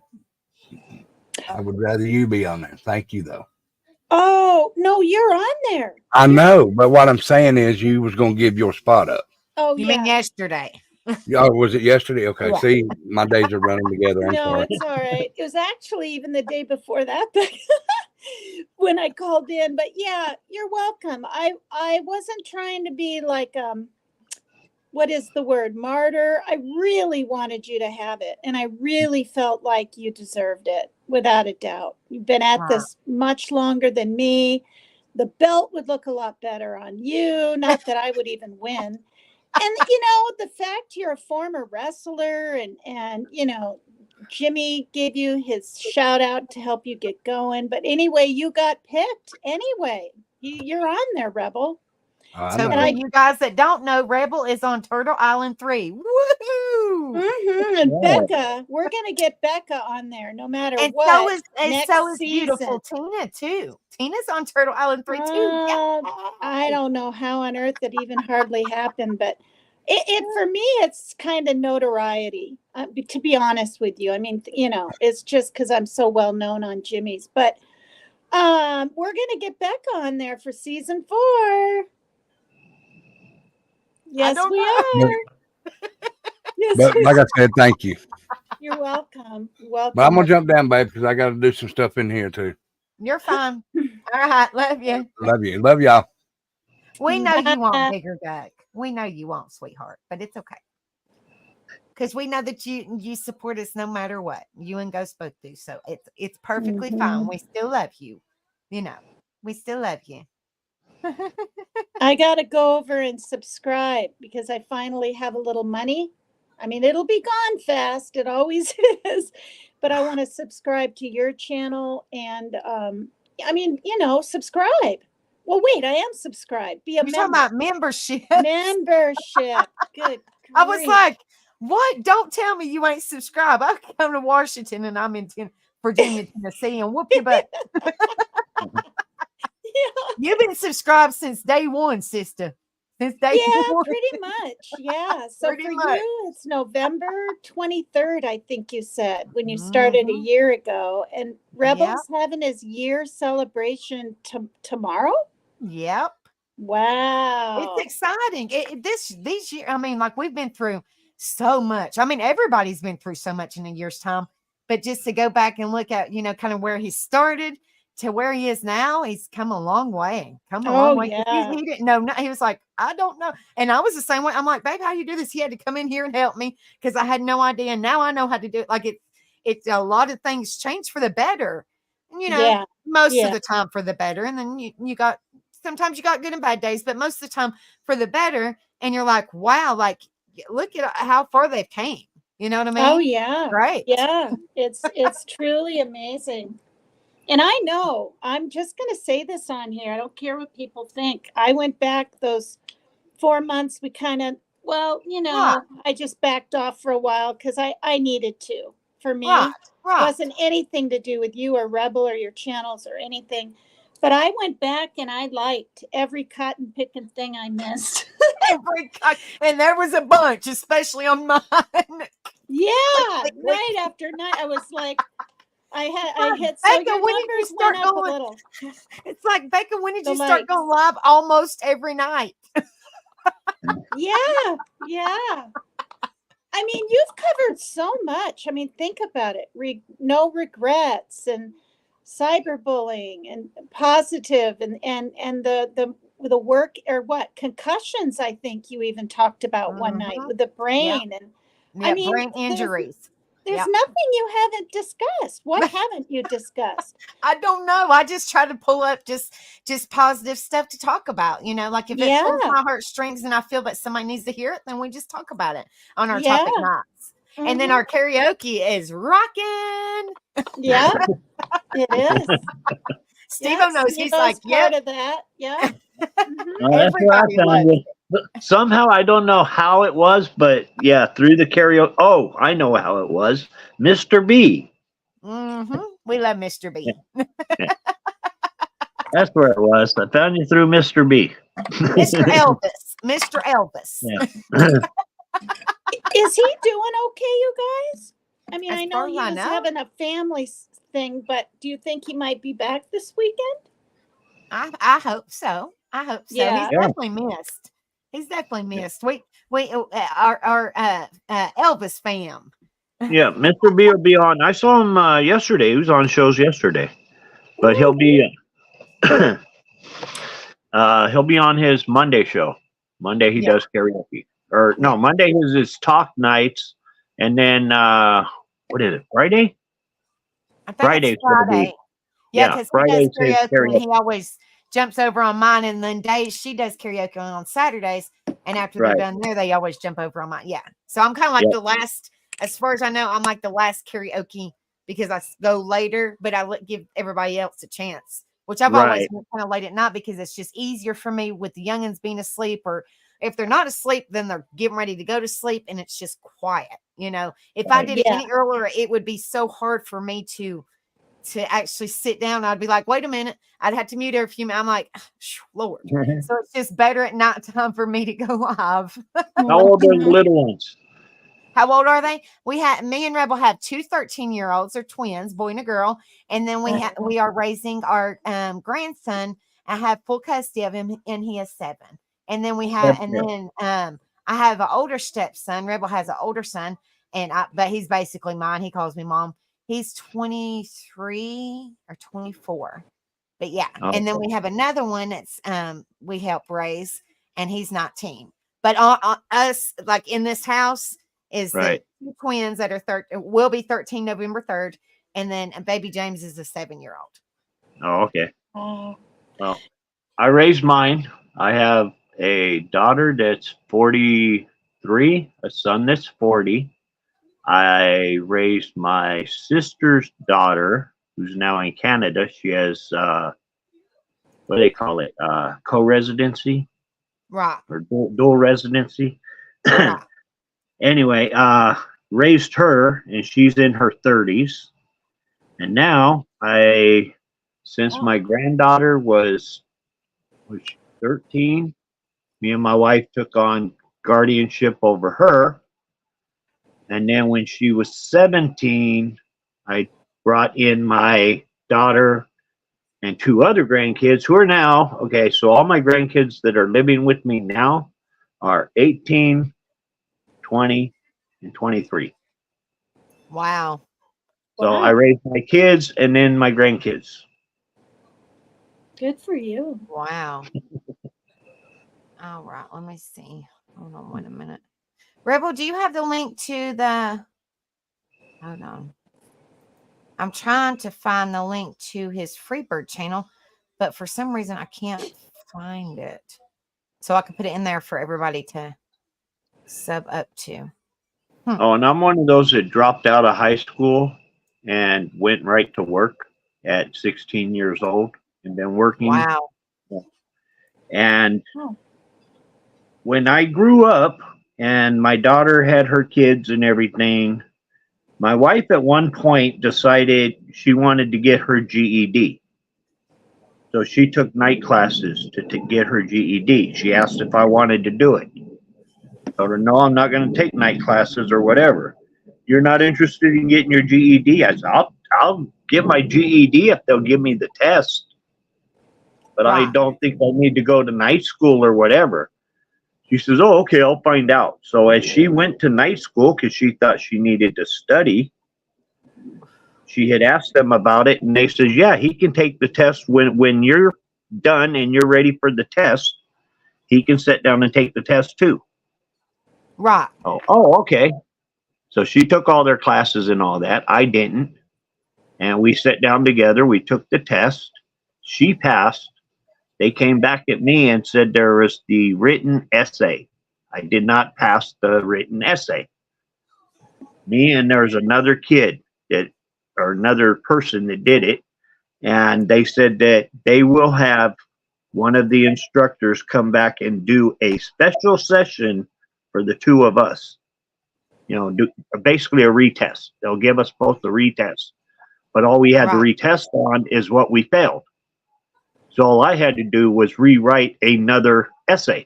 I would rather you be on there. Thank you, though. Oh, no, you're on there. I know, but what I'm saying is you was going to give your spot up. Oh, you mean yesterday? Oh, was it yesterday? Okay. Yeah. See, my days are running together. I'm sorry. It's all right. It was actually even the day before that when I called in. But yeah, you're welcome. I wasn't trying to be like what is the word, martyr. I really wanted you to have it, and I really felt like you deserved it, without a doubt. You've been at this much longer than me. The belt would look a lot better on you. Not that I would even win. And the fact you're a former wrestler and Jimmy gave you his shout out to help you get going. But anyway, you got picked anyway. You're on there, Rebel. So for you guys that don't know, Rebel is on Turtle Island 3. Woohoo! And Becca, we're gonna get Becca on there no matter what. So is beautiful Tina too. Tina's on Turtle Island 3 too. Yeah. I don't know how on earth it even hardly happened, but it for me it's kind of notoriety. To be honest with you, I mean, it's just because I'm so well known on Jimmy's. But we're gonna get Becca on there for season 4. Yes, we are. Yes, but like I said, thank you. You're welcome. Welcome. But I'm gonna jump down, babe, because I got to do some stuff in here too. You're fine. All right, love you. Love you. Love y'all. We know you want bigger duck. We know you want, sweetheart, but it's okay. Because we know that you support us no matter what. You and Ghost both do. So it's perfectly fine. We still love you. We still love you. I got to go over and subscribe because I finally have a little money. I mean, it'll be gone fast. It always is. But I want to subscribe to your channel and I mean, subscribe. Well, wait, I am subscribed. Be a You're talking member. about membership. Membership. Good. I was grief. like, what? Don't tell me you ain't subscribed. I come to Washington and I'm in Virginia, Tennessee, and whoop your butt. Yeah. You've been subscribed since day one, sister. Since day Yeah, one. pretty much. Yeah. So Pretty for much. you, it's November 23rd, I think you said, when you started a year ago. And Rebel's having his year celebration tomorrow? Yep. Wow. It's exciting. These years, I mean, like we've been through so much. I mean, everybody's been through so much in a year's time. But just to go back and look at, kind of where he started to where he is now, he's come a long way. Come a long way. Yeah. He didn't know. He was like, I don't know. And I was the same way. I'm like, babe, how you do this? He had to come in here and help me because I had no idea. And now I know how to do it. Like it's a lot of things change for the better. Most of the time for the better. And then you got, sometimes you got good and bad days, but most of the time for the better. And you're like, wow, like look at how far they've came. You know what I mean? Oh yeah. Right. Yeah. It's truly amazing. And I know, I'm just going to say this on here. I don't care what people think. I went back those 4 months. We kind of, I just backed off for a while because I needed to. For me, Right. it wasn't anything to do with you or Rebel or your channels or anything. But I went back and I liked every cotton picking thing I missed. And there was a bunch, especially on mine. Yeah, night after night. I was like, I hit so Becca, your when did you numbers start went up going? a little. It's like, Becca, when did The you start likes. going live? Almost every night. Yeah, yeah. I mean, you've covered so much. I mean, think about it. No regrets and cyberbullying and positive and the work or what concussions. I think you even talked about one night with the brain and I mean brain injuries. There's nothing you haven't discussed. What haven't you discussed? I don't know. I just try to pull up just positive stuff to talk about. Like if it pulls my heartstrings and I feel that somebody needs to hear it, then we just talk about it on our topic nights. Mm-hmm. And then our karaoke is rocking. Yeah, it is. Steve knows. He's like, part of that. Yeah. Mm-hmm. Everybody loves it. Somehow I don't know how it was, but yeah, through the karaoke. Oh, I know how it was. Mr. B. Mm-hmm. We love Mr. B. That's where it was. I found you through Mr. B. Mr. Elvis. Mr. Elvis. Yeah. Is he doing okay, you guys? I mean, I know he was having a family thing, but do you think he might be back this weekend? I hope so. Yeah. He's definitely missed. He's definitely missed. We our Elvis fam. Yeah, Mr. B will be on. I saw him yesterday. He was on shows yesterday, but he'll be on his Monday show. Monday he does karaoke, or no, Monday is his talk nights, and then what is it? Friday? I think Friday's Friday. Yeah, because Friday's he does karaoke. He always jumps over on mine, and then she does karaoke on Saturdays, and after they're done there, they always jump over on mine. Yeah, so I'm kind of like the last, as far as I know, I'm like the last karaoke because I go later, but I give everybody else a chance, which I've always been kind of late at night because it's just easier for me with the youngins being asleep, or if they're not asleep, then they're getting ready to go to sleep, and it's just quiet. If I did it any earlier, it would be so hard for me to actually sit down. I'd be like, wait a minute. I'd have to mute every few minutes. I'm like, Lord. So it's just better at nighttime for me to go live. How old are the little ones? How old are they? Me and Rebel have 2 13-year-olds. They're twins, boy and a girl. And then we are raising our grandson. I have full custody of him, and he is 7. And then I have an older stepson. Rebel has an older son, but he's basically mine. He calls me mom. He's 23 or 24. But yeah. Okay. And then we have another one that's we help raise, and he's 19. But us, like in this house, is the 2 twins that are will be 13 November 3rd. And then baby James is a 7-year-old. Oh, okay. Well, I raised mine. I have a daughter that's 43 3, a son that's 40. I raised my sister's daughter, who's now in Canada. She has, what do they call it? Co-residency Right. or dual residency. Right. Anyway, raised her, and she's in her 30s. And now since my granddaughter was 13, me and my wife took on guardianship over her. And then when she was 17, I brought in my daughter and 2 other grandkids who are now, okay, so all my grandkids that are living with me now are 18, 20, and 23. Wow. So Wow. I raised my kids and then my grandkids. Good for you. Wow. All right. Let me see. Hold on 1 minute. Rebel, do you have the link to the? Hold on. I'm trying to find the link to his Freebird channel, but for some reason I can't find it. So I can put it in there for everybody to sub up to. Oh, and I'm one of those that dropped out of high school and went right to work at 16 years old and been working. Wow. And Oh. when I grew up and my daughter had her kids and everything, my wife at one point decided she wanted to get her GED. So she took night classes to get her GED. She asked if I wanted to do it. I told her, no, I'm not going to take night classes or whatever. You're not interested in getting your GED? I said, I'll get my GED if they'll give me the test. But I Right. don't think I need to go to night school or whatever. She says, oh, okay, I'll find out. So as she went to night school because she thought she needed to study, she had asked them about it, and they says, yeah, he can take the test when you're done and you're ready for the test. He can sit down and take the test too. Right. Oh, okay. So she took all their classes and all that. I didn't. And we sat down together. We took the test. She passed. They came back at me and said there was the written essay. I did not pass the written essay. Me and there's another kid or another person that did it. And they said that they will have one of the instructors come back and do a special session for the 2 of us. You know, do basically a retest. They'll give us both the retest. But all we had to retest on is what we failed. So all I had to do was rewrite another essay.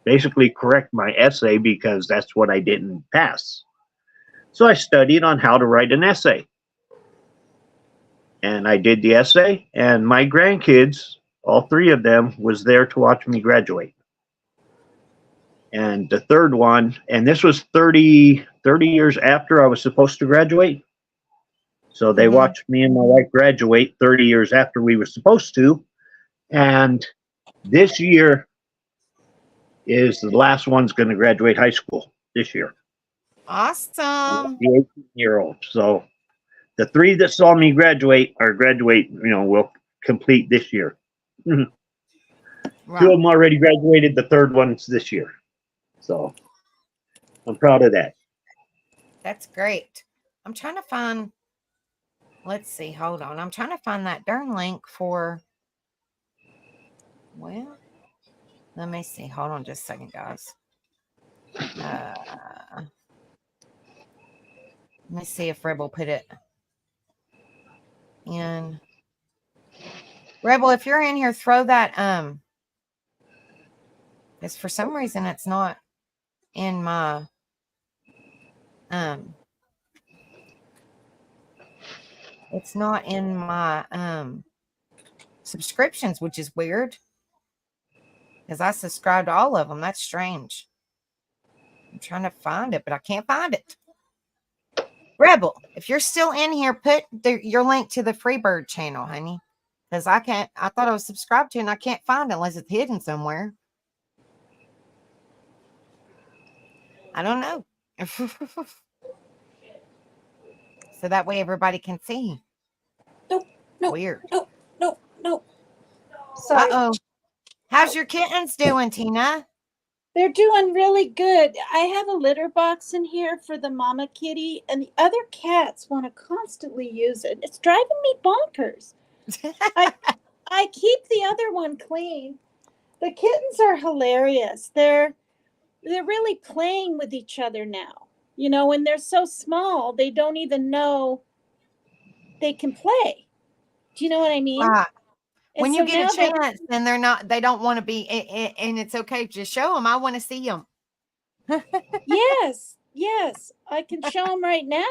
Basically correct my essay because that's what I didn't pass. So I studied on how to write an essay. And I did the essay, and my grandkids, all 3 of them, was there to watch me graduate. And the third one, and this was 30 years after I was supposed to graduate. So they watched me and my wife graduate 30 years after we were supposed to. And this year is the last one's going to graduate high school this year. Awesome. The 18-year-old. So the 3 that saw me graduate will complete this year. Right. 2 of them already graduated. The third one's this year. So I'm proud of that. That's great. I'm trying to find, let's see, hold on. I'm trying to find that darn link for, well, let me see. Hold on just a second, guys. Let me see if Rebel put it in. Rebel, if you're in here, throw that, because for some reason it's not in my, it's not in my, subscriptions, which is weird. Because I subscribe to all of them. That's strange. I'm trying to find it, but I can't find it. Rebel, if you're still in here, put your link to the Freebird channel, honey. Because I thought I was subscribed to, and I can't find it unless it's hidden somewhere. I don't know. So that way everybody can see. Nope. Weird. Nope. Sorry. Uh-oh. How's your kittens doing, Tina? They're doing really good. I have a litter box in here for the mama kitty, and the other cats want to constantly use it. It's driving me bonkers. I keep the other one clean. The kittens are hilarious. They're really playing with each other now. You know, when they're so small, they don't even know they can play. Do you know what I mean? Right. And When so you get now a chance and they don't want to be, and it's okay to show them. I want to see them. yes, I can show them right now.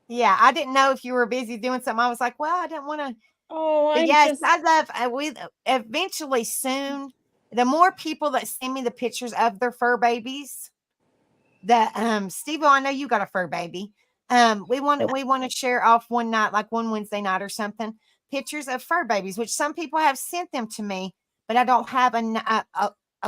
Yeah, I didn't know if you were busy doing something. I was like, well, I didn't want to. Oh, But I'm yes, just I love. We eventually soon. The more people that send me the pictures of their fur babies, that Steve, I know you got a fur baby. We want to share off one night, like one Wednesday night or something, pictures of fur babies, which some people have sent them to me, but I don't have a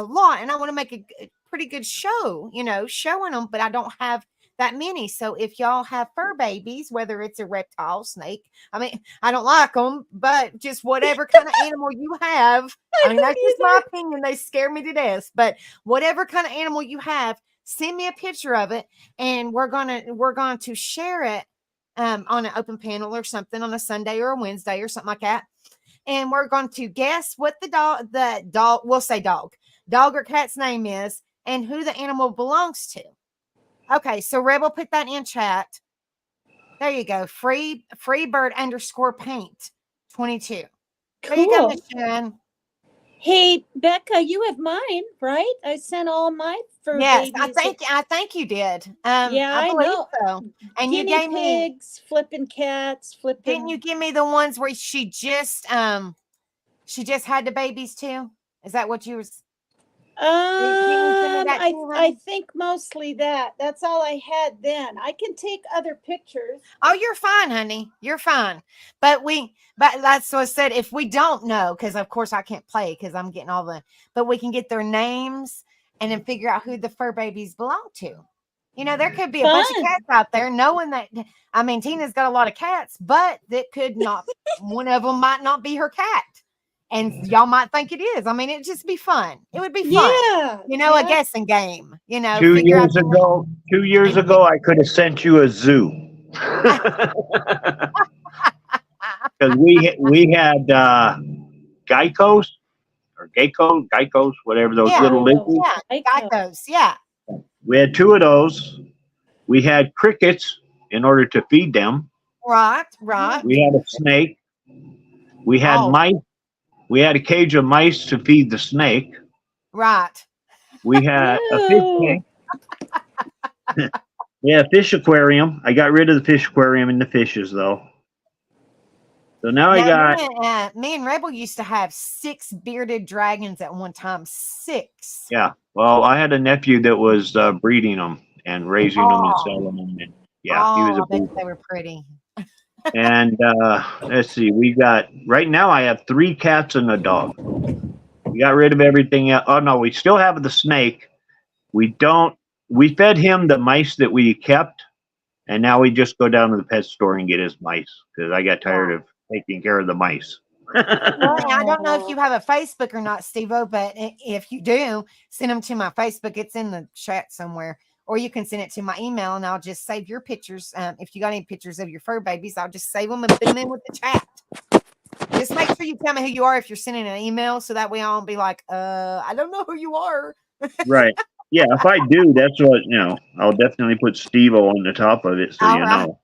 lot, and I want to make a pretty good show, showing them, but I don't have that many. So if y'all have fur babies, whether it's a reptile, snake, I mean, I don't like them, but just whatever kind of animal you have, I mean, that's just my opinion. They scare me to death, but whatever kind of animal you have, send me a picture of it, and we're going to share it on an open panel or something on a Sunday or a Wednesday or something like that. And we're going to guess what the dog, we'll say dog or cat's name is, and who the animal belongs to. Okay, so Rebel, put that in chat. There you go. Freebird _ paint 22. There you go, cool. Miss Jen. Hey, Becca, you have mine, right? I sent all my fur Yes, babies. I think you did. Yeah, I I believe know. so. And Guinea you gave me, pigs, flipping cats, didn't flipping. you give me the ones where she just had the babies too? Is that what you was? Didn't you send me that too, I honey? think mostly that. That's all I had then. I can take other pictures. Oh, you're fine, honey. You're fine. But that's what I said. If we don't know, because of course I can't play because I'm getting but we can get their names and then figure out who the fur babies belong to. There could be a bunch of Fun. cats out there, knowing that, I mean, Tina's got a lot of cats, but that could not, one of them might not be her cat. And y'all might think it is. I mean, it'd just be fun. It would be fun. Yeah. A guessing game, 2 figure out years ago, 2 years ago, I could have sent you a zoo. Because we had geckos or geckos, whatever those Yeah. little lizards. Yeah, geckos. Yeah. We had 2 of those. We had crickets in order to feed them. Right. We had a snake. We had mice. We had a cage of mice to feed the snake. Right. We had a fish tank. Yeah, fish aquarium. I got rid of the fish aquarium and the fishes though. So now I got me and Rebel used to have 6 bearded dragons at one time. 6. Yeah. Well, I had a nephew that was breeding them and raising them and selling them. And yeah, he was a I bet breeder. they were pretty. And let's see, we got right now. I have 3 cats and a dog. We got rid of everything else. Oh no, we still have the snake. We fed him the mice that we kept, and now we just go down to the pet store and get his mice because I got tired of taking care of the mice. Well, I don't know if you have a Facebook or not, Steve-O, but if you do, send them to my Facebook. It's in the chat somewhere. Or you can send it to my email, and I'll just save your pictures. If you got any pictures of your fur babies, I'll just save them and put them in with the chat. Just make sure you tell me who you are if you're sending an email, so that way I won't be like, I don't know who you are. Right. Yeah, if I do, that's what, I'll definitely put Steve-O on the top of it so All you right. know.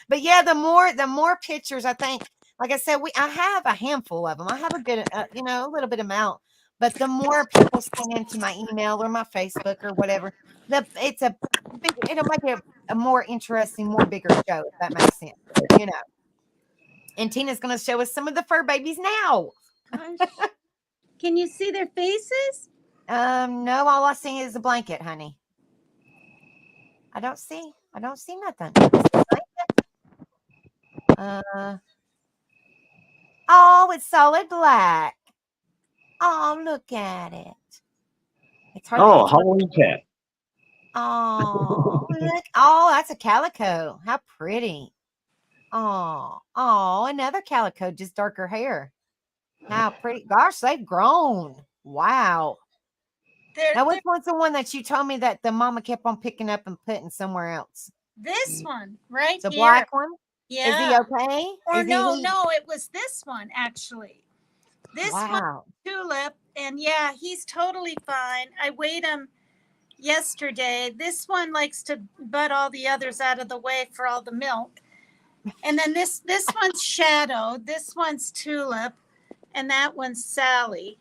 But yeah, the more pictures, I think, like I said, I have a handful of them. I have a good, a little bit amount. But the more people send into my email or my Facebook or whatever, it'll make it a more interesting, more bigger show, if that makes sense. And Tina's going to show us some of the fur babies now. Can you see their faces? No, all I see is a blanket, honey. I don't see nothing. Oh, it's solid black. Oh, look at it. It's hard. Oh, Halloween cat. Oh, look. Oh, that's a calico. How pretty. Oh, another calico, just darker hair. How pretty. Gosh, they've grown. Wow. They're, Now, they're- which one's the one that you told me that the mama kept on picking up and putting somewhere else? this one right The here. black one? Yeah. Is he okay? Or Is no, he? no, it was this one actually. This one, Wow. Tulip, and yeah, he's totally fine. I weighed him yesterday. This one likes to butt all the others out of the way for all the milk. And then this one's Shadow, this one's Tulip, and that one's Sally.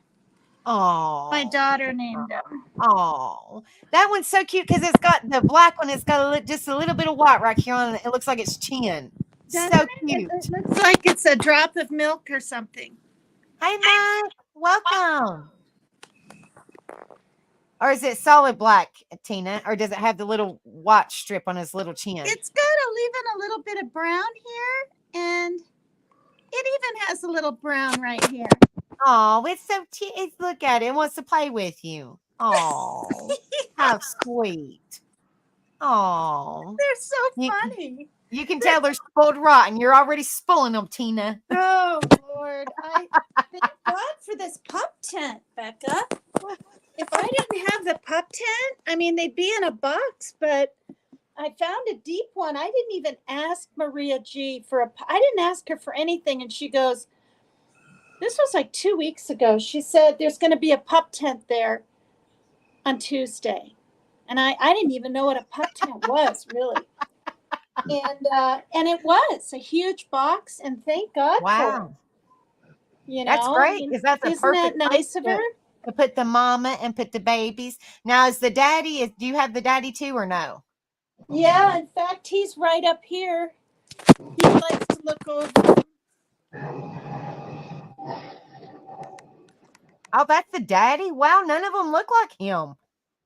Oh. My daughter named him. Oh, that one's so cute because it's got the black one. It's got just a little bit of white right here on it. It looks like its chin. Doesn't So it? cute. It looks like it's a drop of milk or something. Hey, Mike, welcome. Or is it solid black, Tina? Or does it have the little white strip on his little chin? It's got even a little bit of brown here, and it even has a little brown right here. Oh, it's so cute. Look at it. It wants to play with you. Oh, how sweet. Oh, They're so funny. You can tell they're spoiled rotten. You're already spoiling them, Tina. Oh, Lord. I thank God for this pup tent, Becca. If I didn't have the pup tent, I mean, they'd be in a box, but I found a deep one. I didn't even ask Maria G for I didn't ask her for anything. And she goes, this was like 2 weeks ago. She said, there's going to be a pup tent there on Tuesday. And I didn't even know what a pup tent was, really. And it was a huge box, and thank God for it. You know, that's great because that's a isn't perfect that nice of her? To put the mama and put the babies. Now, is the daddy? Do you have the daddy too, or no? Yeah, in fact, he's right up here. He likes to look over. Oh, that's the daddy. Wow, none of them look like him.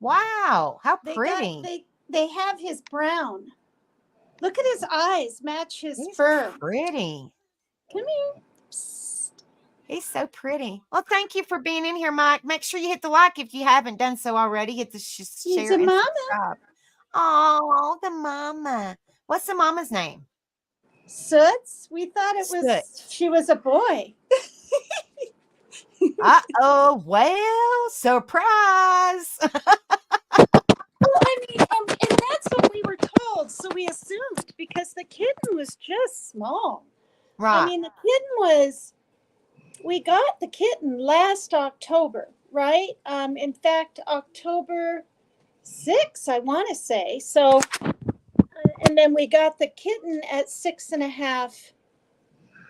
Wow, how pretty. They have his brown. Look at his eyes match his He's fur. pretty. Come here. Psst. He's so pretty. Well, thank you for being in here, Mike. Make sure you hit the like if you haven't done so already. Hit the share. He's a mama. Subscribe. Oh, the mama. What's the mama's name? Soots. We thought it was she was a boy. Uh-oh, well, surprise. Well, I mean, and that's what we were told. So we assumed because the kitten was just small. Right. I mean, the kitten we got the kitten last October, right? In fact, October 6th, I want to say. So, and then we got the kitten at 6.5.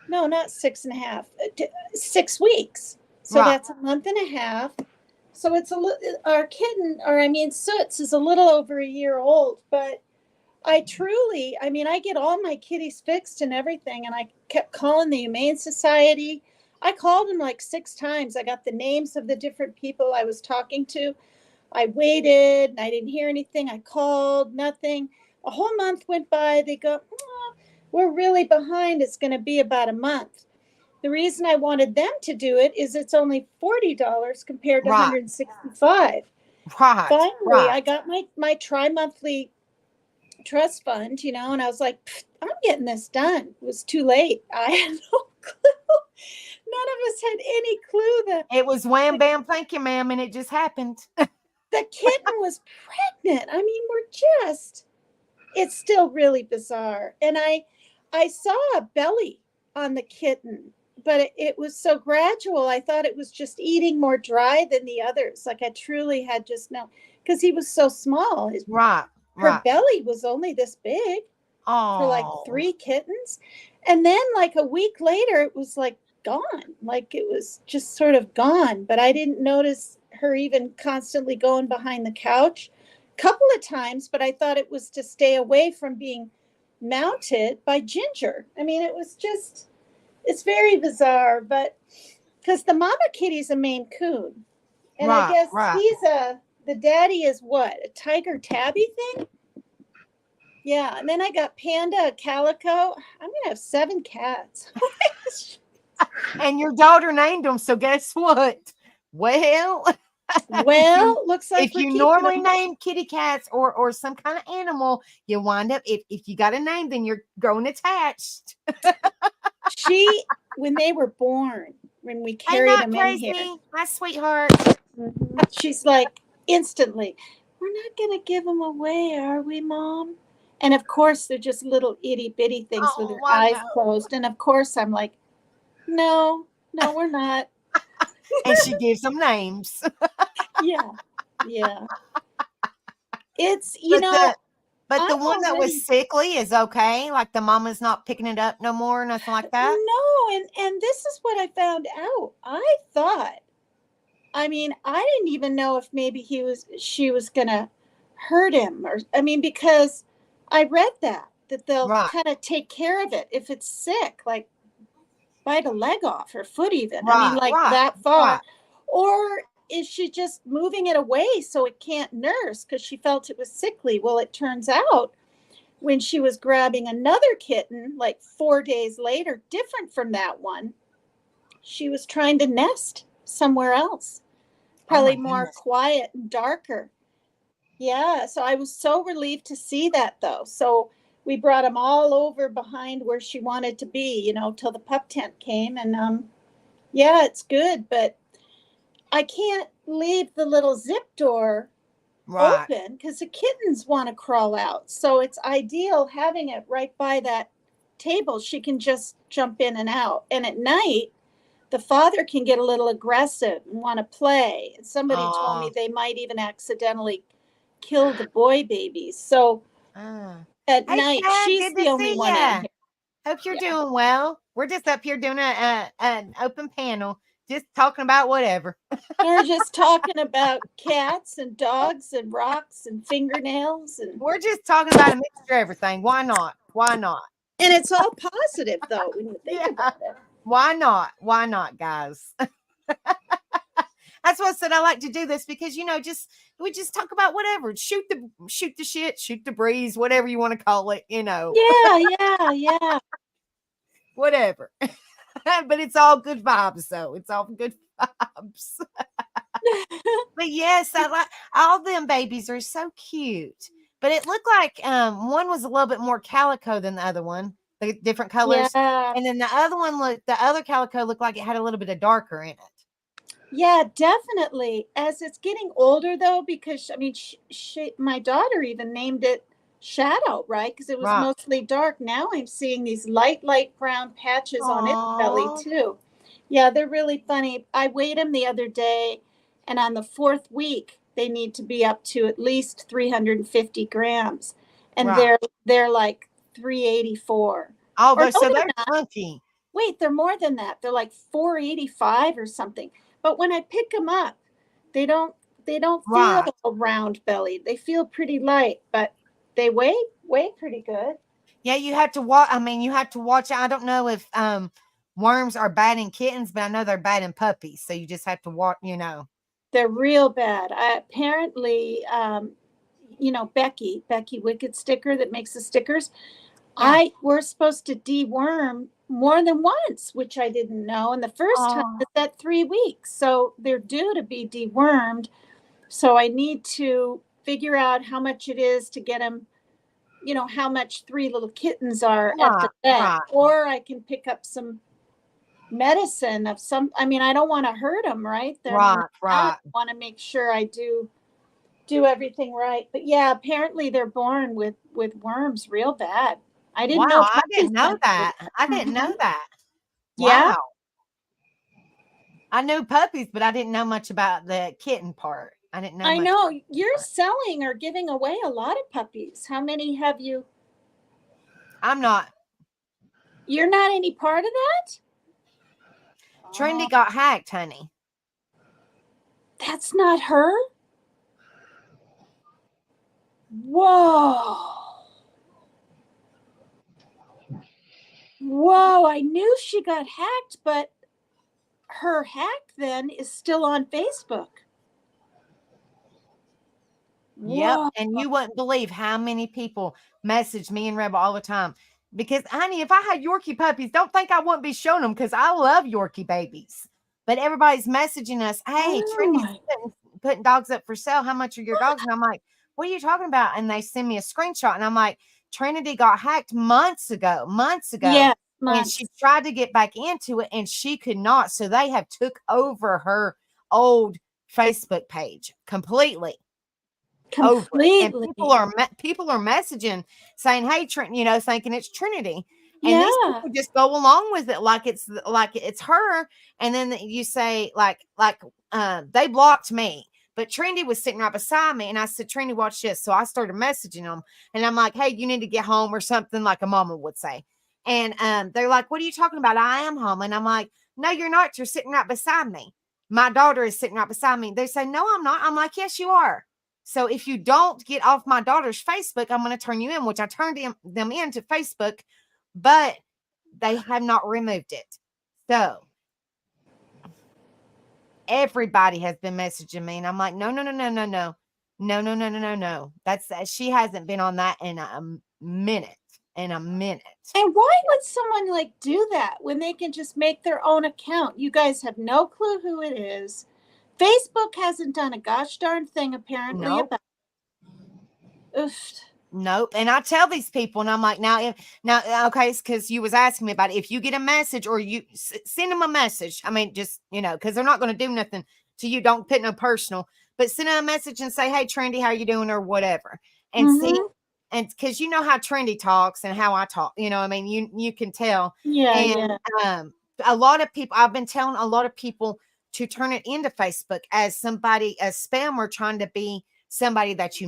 No, not 6.5. 6 weeks. So that's a month and a half. So it's our kitten, Soots is a little over a year old, but I get all my kitties fixed and everything. And I kept calling the Humane Society. I called them like 6 times. I got the names of the different people I was talking to. I waited and I didn't hear anything. I called, nothing. A whole month went by. They go, we're really behind. It's going to be about a month. The reason I wanted them to do it is it's only $40 compared to $165. Right. Finally, I got my tri-monthly trust fund, and I was like, I'm getting this done. It was too late. I had no clue. None of us had any clue that it was wham, bam, thank you, ma'am, and it just happened. The kitten was pregnant. I mean, it's still really bizarre. And I saw a belly on the kitten, but it was so gradual. I thought it was just eating more dry than the others. Like I truly had just no, because he was so small. Her belly was only this big for like 3 kittens. And then like a week later, it was like gone. Like it was just sort of gone. But I didn't notice her even constantly going behind the couch a couple of times, but I thought it was to stay away from being mounted by Ginger. I mean, it's very bizarre, but because the mama kitty's a Maine Coon. And I guess the daddy is what? A tiger tabby thing? Yeah. And then I got Panda, a calico. I'm going to have 7 cats. And your daughter named them. So guess what? Well, looks like if you normally name kitty cats or some kind of animal, you wind up, if you got a name, then you're growing attached. When they were born, when we carried them in here. My sweetheart. she's like instantly, we're not going to give them away, are we, Mom? And of course, they're just little itty bitty things with their I eyes know. closed. And of course, I'm like, no, we're not. And she gives them names. Yeah. Yeah. It's, But but the I'm one that already was sickly is okay. Like the mama's not picking it up no more, nothing like that. no, and this is what I found out. I mean, I didn't even know if maybe she was gonna hurt him, or I mean, because I read that they'll Right. kind of take care of it if it's sick, like bite a leg off or foot even. I mean, like that far. Right. Or is she just moving it away so it can't nurse because she felt it was sickly? Well, it turns out when she was grabbing another kitten, like 4 days later, different from that one, she was trying to nest somewhere else, probably more goodness. quiet and darker. Yeah, so I was so relieved to see that though. So we brought them all over behind where she wanted to be, till the pup tent came. And yeah, it's good, but I can't leave the little zip door Right. open because the kittens want to crawl out. So it's ideal having it right by that table. She can just jump in and out. And at night, the father can get a little aggressive and want to play. And somebody told me they might even accidentally kill the boy babies. So at Hey, night, Chad, she's good the to only see one in ya. here. Hope you're doing well. We're just up here doing an open panel, just talking about whatever. We're just talking about cats and dogs and rocks and fingernails. And We're just talking about a mixture of everything. Why not? Why not? and it's all positive, though, when you think about it. Why not? Why not, guys? That's what I said. I like to do this because we just talk about whatever. Shoot the shit, shoot the breeze, whatever you want to call it. Yeah. Whatever. But it's all good vibes, though. It's all good vibes. But yes, I like all them babies are so cute. But it looked like one was a little bit more calico than the other one, the different colors. Yeah. And then the other calico looked like it had a little bit of darker in it. Yeah, definitely. As it's getting older, though, because I mean, my daughter even named it Shadow, right? Because it was mostly dark. Now I'm seeing these light brown patches on its belly too. Yeah, they're really funny. I weighed them the other day, and on the 4th week, they need to be up to at least 350 grams, and they're like 384. Oh, so they're chunky. Wait, they're more than that. They're like 485 or something. But when I pick them up, they don't feel all round bellied. They feel pretty light, but they weigh pretty good. Yeah, you have to watch. I mean, you have to watch. I don't know if worms are bad in kittens, but I know they're bad in puppies. So you just have to watch. They're real bad. Apparently, Becky Wicked Sticker that makes the stickers. We're supposed to deworm more than once, which I didn't know. And the first time is at 3 weeks. So they're due to be dewormed. So I need to figure out how much it is to get them, how much 3 little kittens are at the vet. Or I can pick up some medicine of some, I mean, I don't want to hurt them, right? I want to make sure I do everything right. But yeah, apparently they're born with worms real bad. I didn't know. I didn't know that. I didn't know that. Yeah. Wow. I knew puppies, but I didn't know much about the kitten part. I didn't know. I know you're selling or giving away a lot of puppies. How many have you? I'm not. You're not any part of that? Trinity got hacked, honey. That's not her? Whoa. I knew she got hacked, but her hack then is still on Facebook. Yep. And you wouldn't believe how many people message me and Rebel all the time. Because, honey, if I had Yorkie puppies, don't think I wouldn't be showing them because I love Yorkie babies. But everybody's messaging us, hey, Trinity's putting dogs up for sale. How much are your dogs? And I'm like, what are you talking about? And they send me a screenshot. And I'm like, Trinity got hacked months ago. Yeah, and she tried to get back into it and she could not. So they have took over her old Facebook page completely. Over it. And Completely. people are messaging saying, "Hey, thinking it's Trinity." And these Yeah. people just go along with it like it's her. And then you say they blocked me, but Trinity was sitting right beside me, and I said, "Trinity, watch this." So I started messaging them, and I'm like, "Hey, you need to get home," or something like a mama would say. And they're like, "What are you talking about? I am home." And I'm like, "No, you're not. You're sitting right beside me. My daughter is sitting right beside me." They say, "No, I'm not." I'm like, "Yes, you are. So if you don't get off my daughter's Facebook, I'm going to turn you in," which I turned them into Facebook, but they have not removed it. So everybody has been messaging me, and I'm like, no, no, no, no, no, no, no, no, no, no, no, no. She hasn't been on that in a minute. In a minute. And why would someone like do that when they can just make their own account? You guys have no clue who it is. Facebook hasn't done a gosh darn thing apparently Nope. about it. Oof. Nope. And I tell these people, and I'm like, okay, because you was asking me about it. If you get a message or you send them a message, I mean, just, because they're not going to do nothing to you. Don't put no personal, but send them a message and say, "Hey, Trendy, how you doing?" or whatever. And see, and because you know how Trendy talks and how I talk, I mean, you can tell. Yeah, and a lot of people, I've been telling a lot of people to turn it into Facebook as somebody, a spammer trying to be somebody that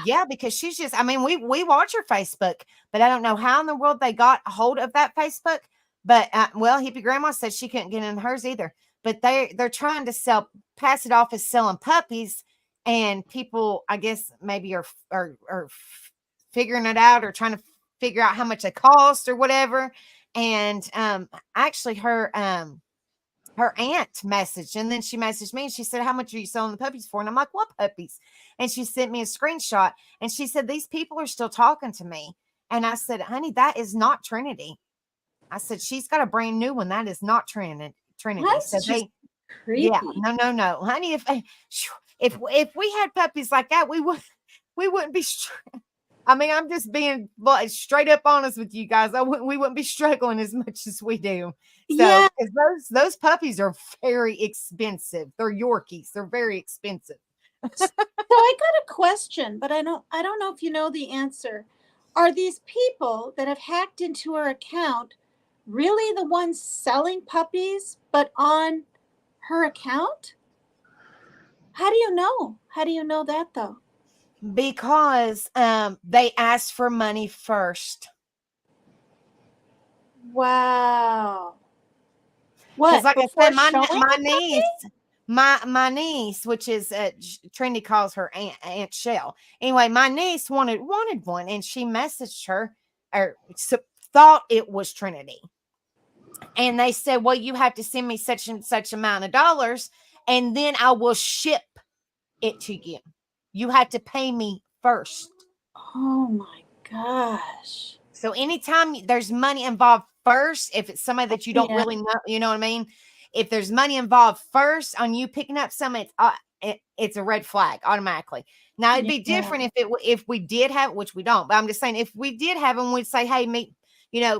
yeah, because she's just, I mean, we watch her Facebook, but I don't know how in the world they got a hold of that Facebook. But Hippie Grandma said she couldn't get in hers either. But they're trying to pass it off as selling puppies, and people, I guess, maybe are figuring it out or trying to figure out how much they cost or whatever. And actually, her aunt messaged, and then she messaged me and she said, "How much are you selling the puppies for?" And I'm like, "What puppies?" And she sent me a screenshot, and she said, "These people are still talking to me." And I said, "Honey, that is not Trinity." I said, "She's got a brand new one. That is not Trinity." That's So just creepy. yeah, no, honey. If we had puppies like that, we wouldn't be. I mean, I'm just being straight up honest with you guys. We wouldn't be struggling as much as we do. So, Yeah. those puppies are very expensive. They're Yorkies. They're very expensive. So I got a question, but I don't know if you know the answer. Are these people that have hacked into her account really the ones selling puppies, but on her account? How do you know? How do you know that though? Because they asked for money first. Wow. Because What? like I Before said, showing my the niece, puppy? my niece, which is Trinity calls her Aunt Shell. Anyway, my niece wanted one, and she messaged her or thought it was Trinity. And they said, "Well, you have to send me such and such amount of dollars, and then I will ship it to you. You have to pay me first." Oh my gosh. So anytime there's money involved first, if it's somebody that you don't Yeah. really know, you know what I mean? If there's money involved first on you picking up something, it's a red flag automatically. Now it'd be different if we did have, which we don't, but I'm just saying if we did have them, we'd say, "Hey,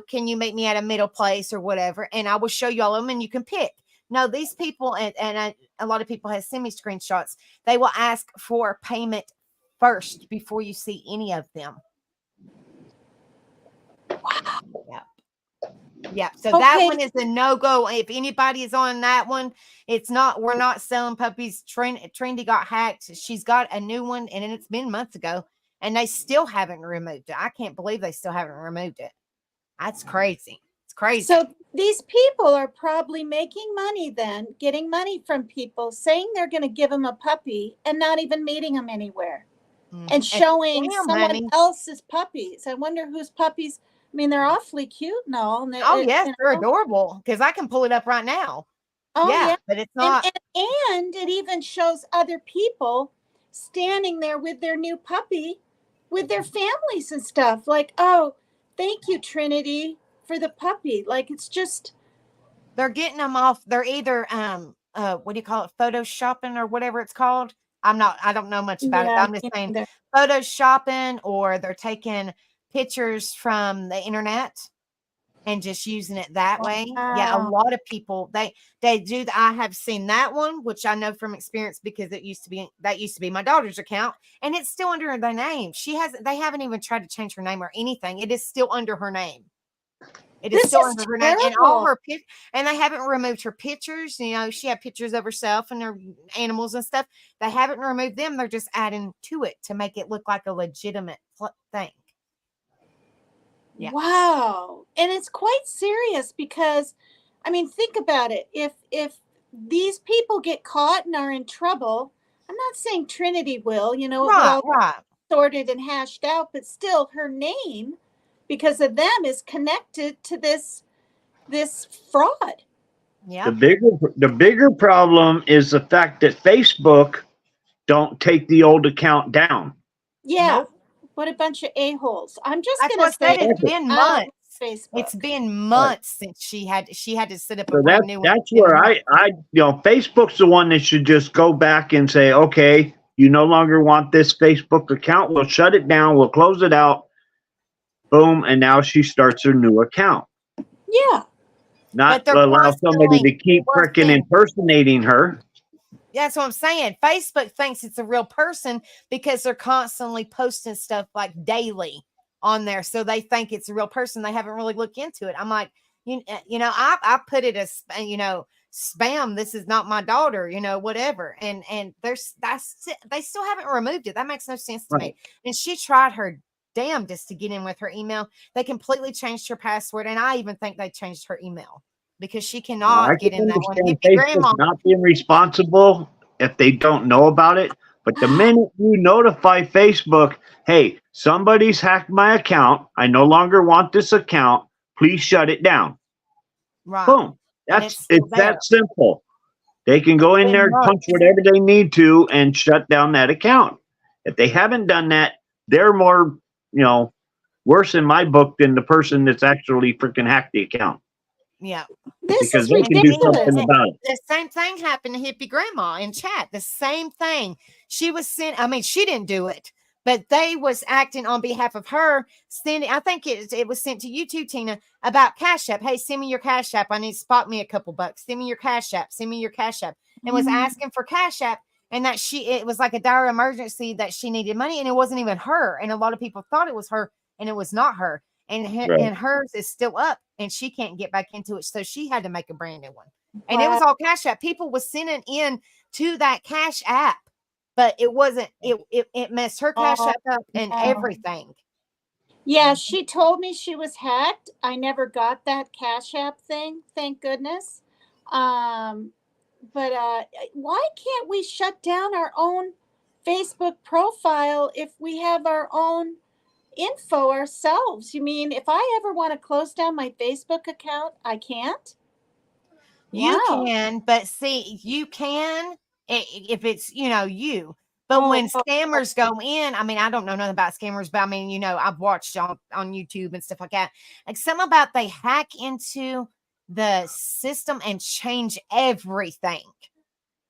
can you meet me at a middle place or whatever?" And I will show you all of them and you can pick. No, these people, and a lot of people have sent me screenshots, they will ask for payment first before you see any of them. Wow. Yeah. So that one is a no-go. If anybody is on that one, we're not selling puppies. Trendy got hacked. She's got a new one, and it's been months ago, and they still haven't removed it. I can't believe they still haven't removed it. That's crazy. It's crazy. So these people are probably making money then, getting money from people, saying they're going to give them a puppy and not even meeting them anywhere. And showing someone else's puppies. I wonder whose puppies. I mean, they're awfully cute and all. And yes, they're adorable. Because I can pull it up right now. Oh yeah, but it's not. And it even shows other people standing there with their new puppy, with their families and stuff. Like, "Oh, thank you, Trinity, for the puppy." Like, it's just. They're getting them off. They're either what do you call it, photoshopping or whatever it's called. I don't know much about it. I'm just saying photoshopping, or they're taking pictures from the internet and just using it that way. Yeah, a Wow. lot of people they do. I have seen that one, which I know from experience because it used to be my daughter's account, and it's still under their name. They haven't even tried to change her name or anything. It is still under her name. It is This still is under her name, and all terrible. her and they haven't removed her pictures. You know, she had pictures of herself and her animals and stuff. They haven't removed them. They're just adding to it to make it look like a legitimate thing. Yeah. Wow. And it's quite serious because, I mean, think about it. If these people get caught and are in trouble, I'm not saying Trinity will, you know, it will Right, all be right. sorted and hashed out, but still her name, because of them, is connected to this fraud. Yeah. The bigger problem is the fact that Facebook don't take the old account down. Yeah. Nope. What a bunch of a-holes. I'm just That's gonna what I said. say It's been out months. Facebook. It's been months since she had to set up a So brand new one. that's where I Facebook's the one that should just go back and say, okay, you no longer want this Facebook account. We'll shut it down. We'll close it out. Boom. And now she starts her new account. Yeah. Not But they're allow somebody to keep freaking working. impersonating her. That's what I'm saying. Facebook thinks it's a real person because they're constantly posting stuff like daily on there. So they think it's a real person. They haven't really looked into it. I'm like, I put it as, spam. This is not my daughter, whatever. And they still haven't removed it. That makes no sense to me. And she tried her damnedest to get in with her email. They completely changed her password. And I even think they changed her email because she cannot get in that one. Hippie grandma not being responsible if they don't know about it. But the minute you notify Facebook, hey, somebody's hacked my account. I no longer want this account. Please shut it down. Right. Boom. It's that simple. They can go in there and punch whatever they need to and shut down that account. If they haven't done that, they're more, worse in my book than the person that's actually freaking hacked the account. Yeah. This because is they can do something about it. The same thing happened to Hippie Grandma in chat. The same thing. She was sent. I mean, she didn't do it, but they was acting on behalf of her. Sending. I think it was sent to you too, Tina, about Cash App. Hey, send me your Cash App. I need to spot me a couple bucks. Send me your Cash App. Send me your Cash App. And was asking for Cash App. And that it was like a dire emergency that she needed money, and it wasn't even her. And a lot of people thought it was her, and it was not her. And hers is still up, and she can't get back into it. So she had to make a brand new one. And it was all Cash App. People was sending in to that Cash App, but it wasn't. It messed her Cash App up and everything. Yeah, she told me she was hacked. I never got that Cash App thing, thank goodness. But why can't we shut down our own Facebook profile if we have our own info ourselves? You mean if I ever want to close down my Facebook account, I can't? You can, but see, you can if it's you. But when scammers go in, I mean, I don't know nothing about scammers, but I mean, I've watched on YouTube and stuff like that. Like some about they hack into the system and change everything,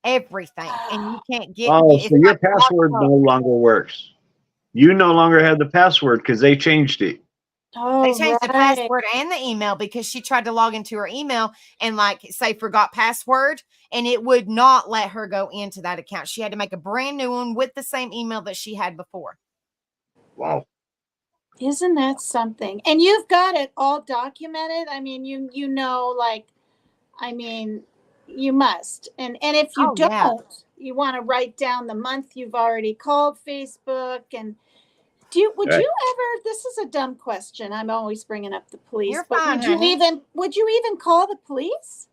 and you can't get. Oh, so your password no longer works. You no longer have the password because they changed it. Oh, they changed the password and the email because she tried to log into her email and say forgot password, and it would not let her go into that account. She had to make a brand new one with the same email that she had before. Wow. Isn't that something? And you've got it all documented. I mean, you you must. And if you don't, you want to write down the month you've already called Facebook. And would you ever, this is a dumb question. I'm always bringing up the police. You're fine, would you even call the police?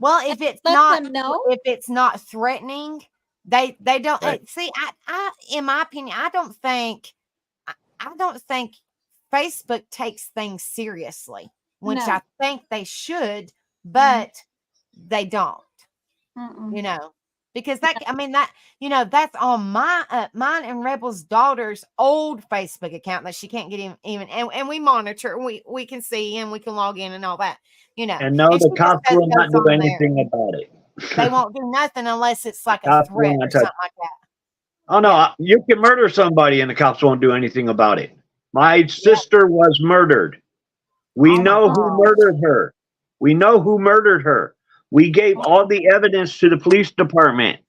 Well, if it's not threatening, they don't see. I in my opinion, I don't think Facebook takes things seriously, which I think they should, but they don't. Because that's on mine and Rebel's daughter's old Facebook account that she can't get even and we monitor, we can see and we can log in and all that, And no, the cops will not do anything about it. They won't do nothing unless it's like a threat or something like that. Oh no, you can murder somebody and the cops won't do anything about it. My sister was murdered. We Oh my know who gosh. murdered her. We know who murdered her. We gave all the evidence to the police department,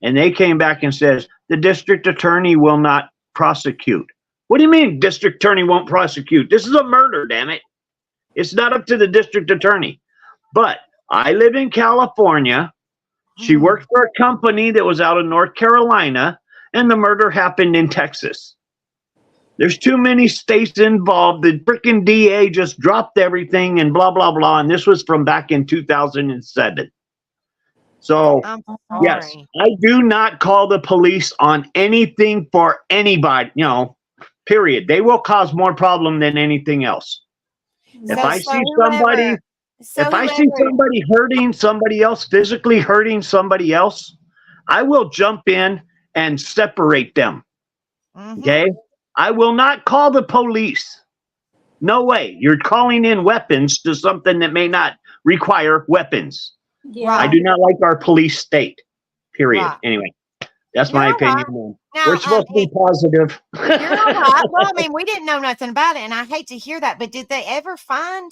and they came back and says the district attorney will not prosecute. What do you mean district attorney won't prosecute? This is a murder, damn it. It's not up to the district attorney. But I live in California. She Mm. worked for a company that was out of North Carolina, and the murder happened in Texas. There's too many states involved. The freaking DA just dropped everything and blah, blah, blah. And this was from back in 2007. So, I'm yes, sorry. I do not call the police on anything for anybody, period. They will cause more problem than anything else. If So, I so see somebody, whoever, so if I see whoever, somebody hurting somebody else, physically hurting somebody else, I will jump in and separate them. Mhm. Okay? I will not call the police. No way. You're calling in weapons to something that may not require weapons. Yeah. I do not like our police state. Period. Right. Anyway, that's You're my all right. opinion. Now, We're supposed to be positive. you're all right. Well, I mean, we didn't know nothing about it, and I hate to hear that. But did they ever find?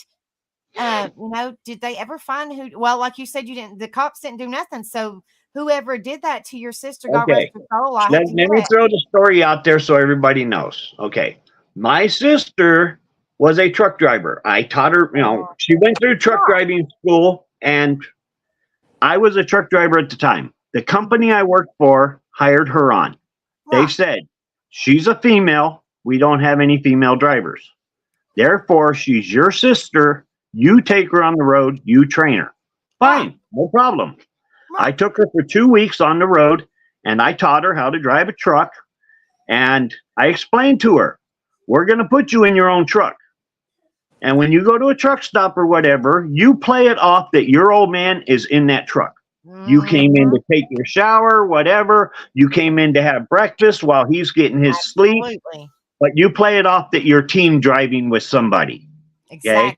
Did they ever find who? Well, like you said, you didn't. The cops didn't do nothing. So whoever did that to your sister, God rest Okay. her soul. I Let hate to hear me that. throw the story out there so everybody knows. Okay. My sister was a truck driver. I taught her, she went through truck driving school, and I was a truck driver at the time. The company I worked for hired her on. They Right. said, she's a female. We don't have any female drivers. Therefore, she's your sister. You take her on the road. You train her. Fine. No problem. I Right. took her for 2 weeks on the road, and I taught her how to drive a truck. And I explained to her, we're going to put you in your own truck. And when you go to a truck stop or whatever, you play it off that your old man is in that truck. You came in to take your shower, whatever. You came in to have breakfast while he's getting his sleep. Absolutely. But you play it off that you're team driving with somebody. Exactly.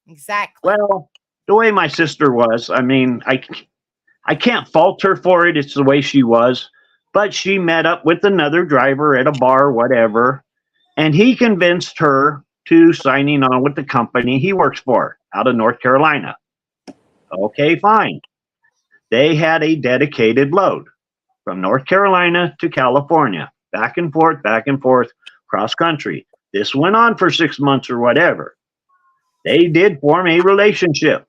Exactly. Well, the way my sister was, I mean, I can't fault her for it. It's the way she was. But she met up with another driver at a bar, whatever, and he convinced her to signing on with the company he works for out of North Carolina. Okay, fine. They had a dedicated load from North Carolina to California, back and forth, cross country. This went on for 6 months or whatever. They did form a relationship.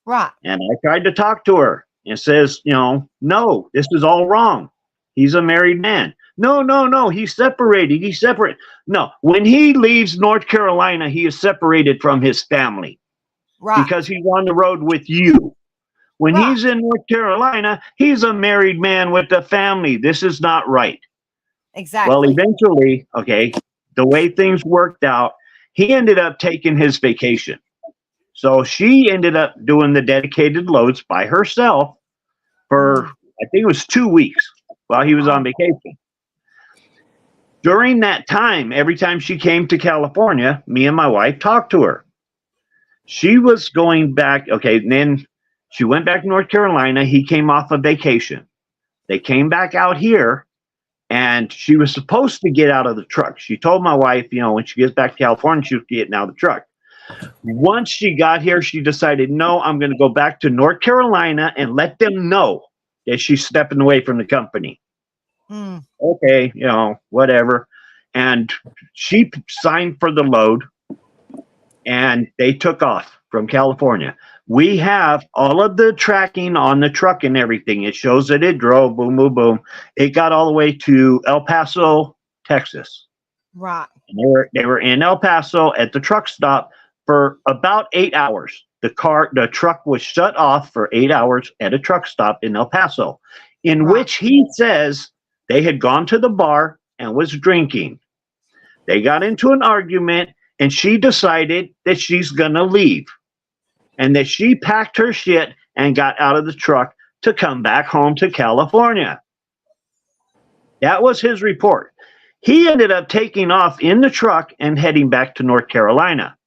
Right. And I tried to talk to her and says, no, this is all wrong. He's a married man. No, he's separated. He's separate. No, when he leaves North Carolina, he is separated from his family Right. because he's on the road with you. When Right. he's in North Carolina, he's a married man with a family. This is not right. Exactly. Well, eventually, okay, the way things worked out, he ended up taking his vacation. So she ended up doing the dedicated loads by herself for, I think it was 2 weeks while he was on vacation. During that time, every time she came to California, me and my wife talked to her. She was going back, okay, and then she went back to North Carolina. He came off of vacation. They came back out here, and she was supposed to get out of the truck. She told my wife, when she gets back to California, she was getting out of the truck. Once she got here, she decided, no, I'm going to go back to North Carolina and let them know that she's stepping away from the company. Okay, whatever. And she signed for the load, and they took off from California. We have all of the tracking on the truck and everything. It shows that it drove, boom, boom, boom. It got all the way to El Paso, Texas. Right. And they were in El Paso at the truck stop for about 8 hours. The truck was shut off for 8 hours at a truck stop in El Paso, in which he says they had gone to the bar and was drinking. They got into an argument, and she decided that she's going to leave, and that she packed her shit and got out of the truck to come back home to California. That was his report. He ended up taking off in the truck and heading back to North Carolina.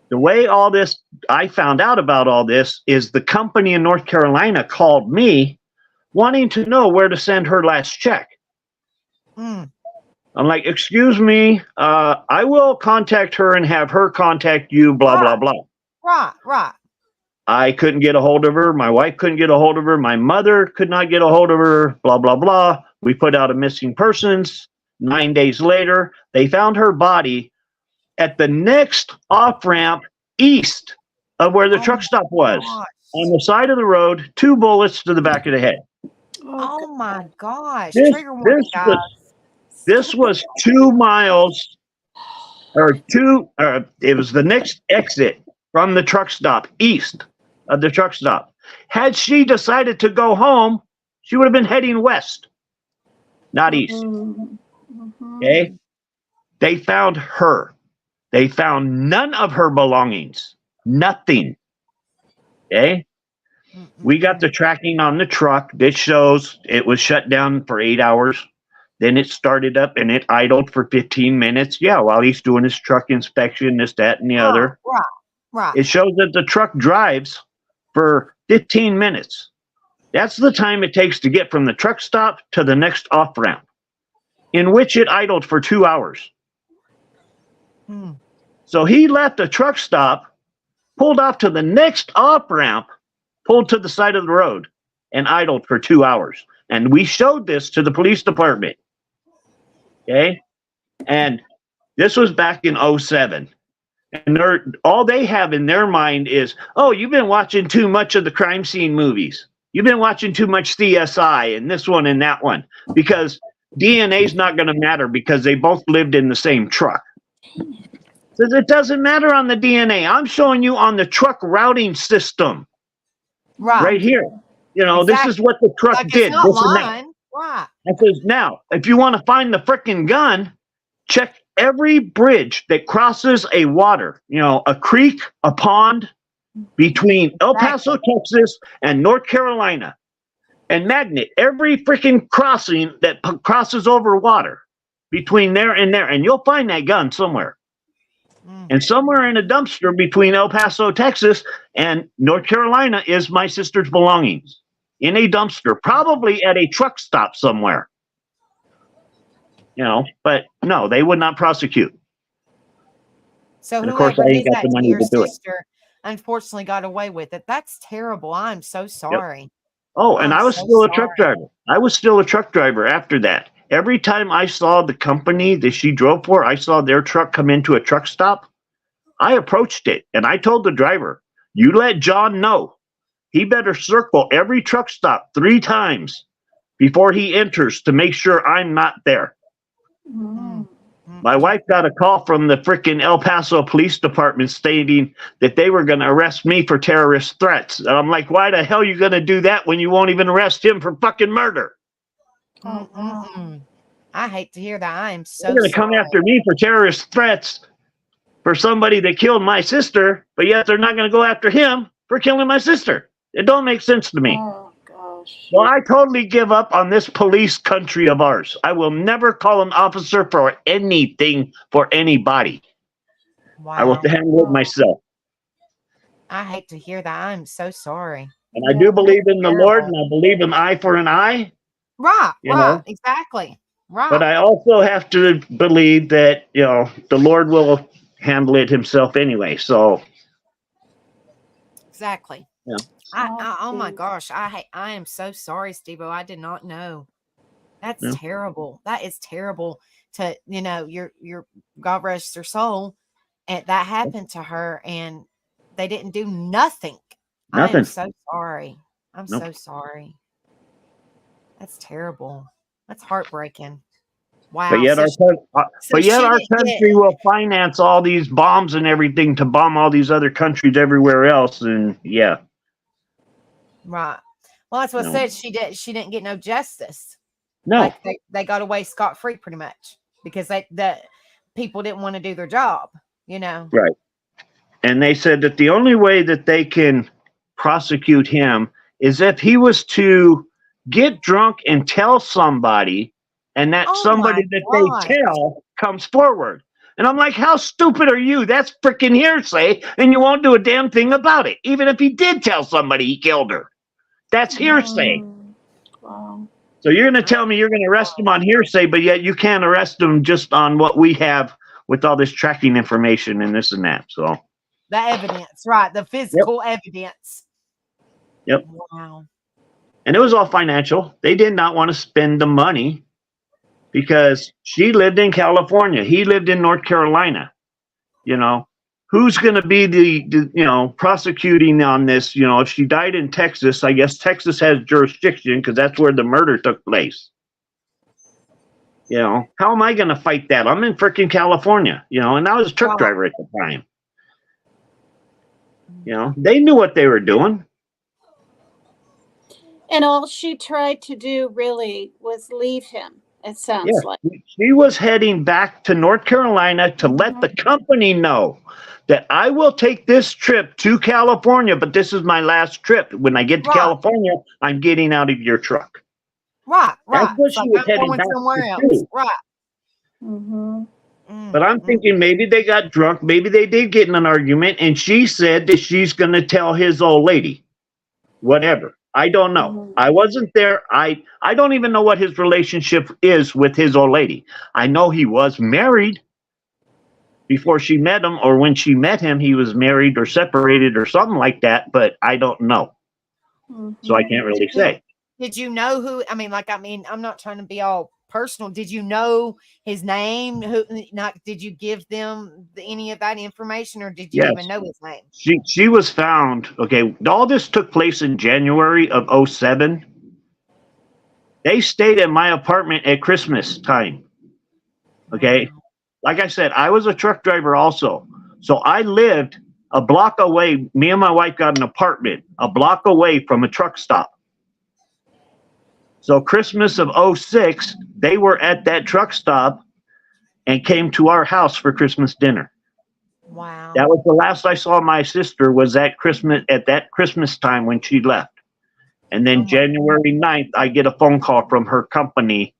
The way I found out about all this is the company in North Carolina called me wanting to know where to send her last check. I'm like, excuse me, I will contact her and have her contact you, blah, blah, blah. Right. I couldn't get a hold of her. My wife couldn't get a hold of her. My mother could not get a hold of her, blah, blah, blah. We put out a missing persons. 9 days later, they found her body at the next off-ramp east of where the truck stop was. On the side of the road, 2 bullets to the back of the head. Oh my gosh. This, Trigger warning, this guys. was this was 2 miles it was the next exit from the truck stop, east of the truck stop. Had she decided to go home, she would have been heading west, not east. Okay? They found her. They found none of her belongings. Nothing. Okay? We got the tracking on the truck. This shows it was shut down for 8 hours. Then it started up and it idled for 15 minutes. Yeah, while he's doing his truck inspection, this, that, and the other. Right. It shows that the truck drives for 15 minutes. That's the time it takes to get from the truck stop to the next off ramp, in which it idled for 2 hours. So he left the truck stop, pulled off to the next off ramp, pulled to the side of the road, and idled for 2 hours. And we showed this to the police department. Okay? And this was back in 07. And all they have in their mind is, oh, you've been watching too much of the crime scene movies. You've been watching too much CSI and this one and that one. Because DNA is not going to matter because they both lived in the same truck. Says it doesn't matter on the DNA. I'm showing you on the truck routing system. Right here. You know, Exactly. This is what the truck Like, did. it's not This and that. lying. Right. I says, now, if you want to find the frickin' gun, check every bridge that crosses a water, a creek, a pond between El Paso, Texas and North Carolina. And magnet every freaking crossing that crosses over water between there and there. And you'll find that gun somewhere. And somewhere in a dumpster between El Paso, Texas and North Carolina is my sister's belongings. In a dumpster, probably at a truck stop somewhere. But no, they would not prosecute. So And of course, whoever I did ain't got that the to money your to do it. sister unfortunately got away with it. That's terrible. I'm so sorry. Oh, and I'm I was so still a truck sorry. driver. I was still a truck driver after that. Every time I saw the company that she drove for, I saw their truck come into a truck stop. I approached it and I told the driver, you let John know. He better circle every truck stop 3 times before he enters to make sure I'm not there. My wife got a call from the frickin' El Paso Police Department stating that they were going to arrest me for terrorist threats. And I'm like, why the hell are you going to do that when you won't even arrest him for fucking murder? I hate to hear that. I am so They're going to come sorry. after me for terrorist threats for somebody that killed my sister, but yet they're not going to go after him for killing my sister. It don't make sense to me. Oh, gosh. Well, I totally give up on this police country of ours. I will never call an officer for anything for anybody. Wow. I will handle it myself. I hate to hear that. I'm so sorry. And I do believe in the Lord, and I believe an eye for an eye. Right. You know? Exactly. Right. But I also have to believe that, the Lord will handle it himself anyway. So. Exactly. Yeah. Oh my gosh. I am so sorry, Steve-O. I did not know. That's terrible. That is terrible to, your God rest her soul. And that happened to her and they didn't do nothing. I am so sorry. I'm so sorry. That's terrible. That's heartbreaking. Wow. But yet, our country will finance all these bombs and everything to bomb all these other countries everywhere else. And yeah. Right. Well, that's what said. She didn't get no justice. No. Like they got away scot-free pretty much because the people didn't want to do their job, Right. And they said that the only way that they can prosecute him is if he was to get drunk and tell somebody, and that somebody that they tell comes forward. And I'm like, how stupid are you? That's freaking hearsay, and you won't do a damn thing about it. Even if he did tell somebody he killed her. That's hearsay. Wow. So you're going to tell me you're going to arrest him on hearsay, but yet you can't arrest him just on what we have with all this tracking information and this and that. So the evidence, right? The physical evidence. Yep. Wow. And it was all financial. They did not want to spend the money because she lived in California. He lived in North Carolina. You know, who's going to be the prosecuting on this? You know, if she died in Texas, I guess Texas has jurisdiction because that's where the murder took place. You know, how am I going to fight that? I'm in freaking California, you know, and I was a truck driver at the time. You know, they knew what they were doing. And all she tried to do really was leave him, it sounds like. She was heading back to North Carolina to let the company know that I will take this trip to California, but this is my last trip. When I get to California, I'm getting out of your truck. Right. That's what she was heading back somewhere to else. do. Right. But I'm thinking maybe they got drunk. Maybe they did get in an argument, and she said that she's going to tell his old lady. Whatever. I don't know. I wasn't there. I don't even know what his relationship is with his old lady. I know he was married before she met him, or when she met him, he was married or separated or something like that, but I don't know. So I can't really say. Did you know who? I mean, I'm not trying to be all personal. Did you know his name? Did you give them any of that information, or did you even know his name? She was found. Okay, all this took place in January of 2007. They stayed at my apartment at Christmas time. Okay, like I said, I was a truck driver also, so I lived a block away. Me and my wife got an apartment a block away from a truck stop. So Christmas of 2006, they were at that truck stop and came to our house for Christmas dinner. Wow. That was the last I saw my sister was at that Christmas time when she left. And then January 9th, I get a phone call from her company.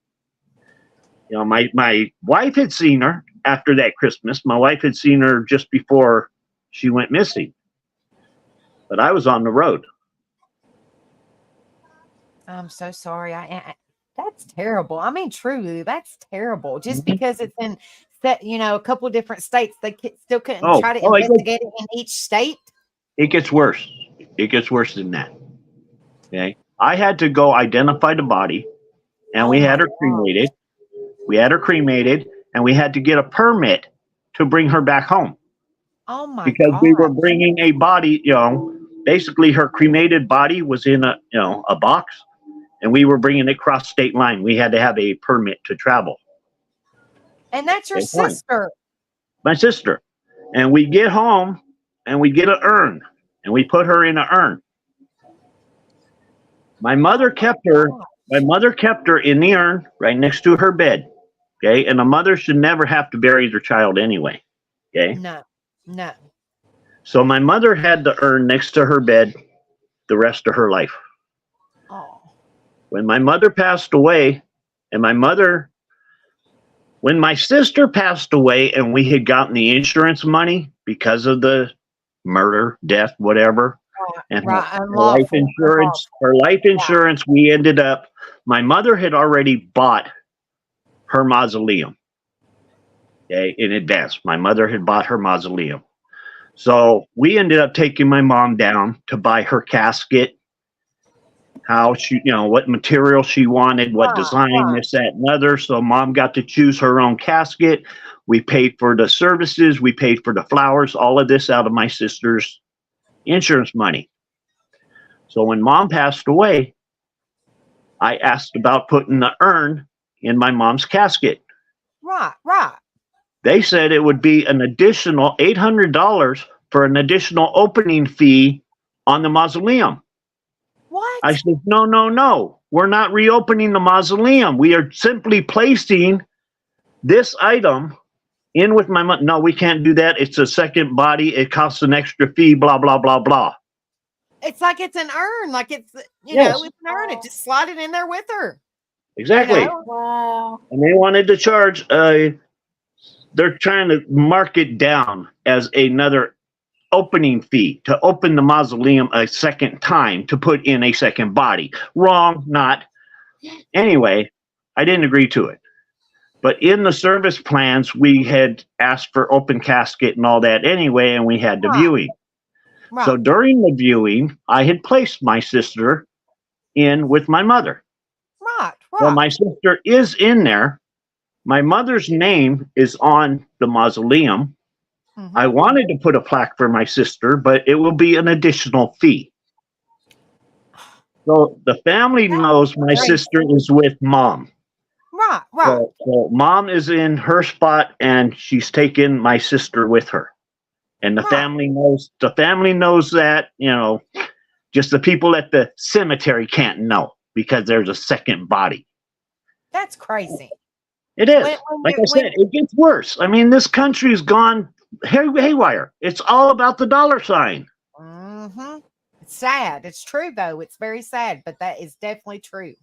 You know, my wife had seen her after that Christmas. My wife had seen her just before she went missing. But I was on the road. I'm so sorry. That's terrible. I mean, truly, that's terrible. Just because it's in a couple of different states, they still couldn't try to investigate it in each state. It gets worse. It gets worse than that. Okay, I had to go identify the body, and we had her cremated. We had her cremated, and we had to get a permit to bring her back home. Oh my! Because we were bringing a body. You know, basically her cremated body was in a box. And we were bringing it across state line. We had to have a permit to travel. And that's your sister. My sister. And we get home and we get an urn and we put her in an urn. My mother kept her in the urn right next to her bed. Okay. And a mother should never have to bury their child anyway. Okay. No. So my mother had the urn next to her bed the rest of her life. When my mother passed away, when my sister passed away and we had gotten the insurance money because of the murder, death, whatever, and her life insurance, we ended up, my mother had already bought her mausoleum. Okay, in advance. My mother had bought her mausoleum. So we ended up taking my mom down to buy her casket. How she, what material she wanted, what design, this, that, and other. So mom got to choose her own casket. We paid for the services. We paid for the flowers, all of this out of my sister's insurance money. So when mom passed away, I asked about putting the urn in my mom's casket. Right. They said it would be an additional $800 for an additional opening fee on the mausoleum. What? I said, no. We're not reopening the mausoleum. We are simply placing this item in with my mother. No, we can't do that. It's a second body. It costs an extra fee, blah, blah, blah, blah. It's like it's an urn. Like it's, it's an urn. It just slide it in there with her. Exactly. Wow. And they wanted to charge, they're trying to mark it down as another opening fee to open the mausoleum a second time to put in a second body. Wrong, not. Anyway, I didn't agree to it. But in the service plans, we had asked for open casket and all that anyway, and we had the Right. viewing. Right. So during the viewing, I had placed my sister in with my mother. Right. Well, Right. my sister is in there. My mother's name is on the mausoleum. Mhm. I wanted to put a plaque for my sister, but it will be an additional fee. So the family That's knows my crazy. sister is with mom. Right. Right. So mom is in her spot and she's taken my sister with her. And the Right. family knows that, you know, just the people at the cemetery can't know because there's a second body. That's crazy. It is. When Like you- I said, it gets worse. I mean, this country's gone haywire. It's all about the dollar sign. Mhm. It's sad. It's true though. It's very sad, but that is definitely true.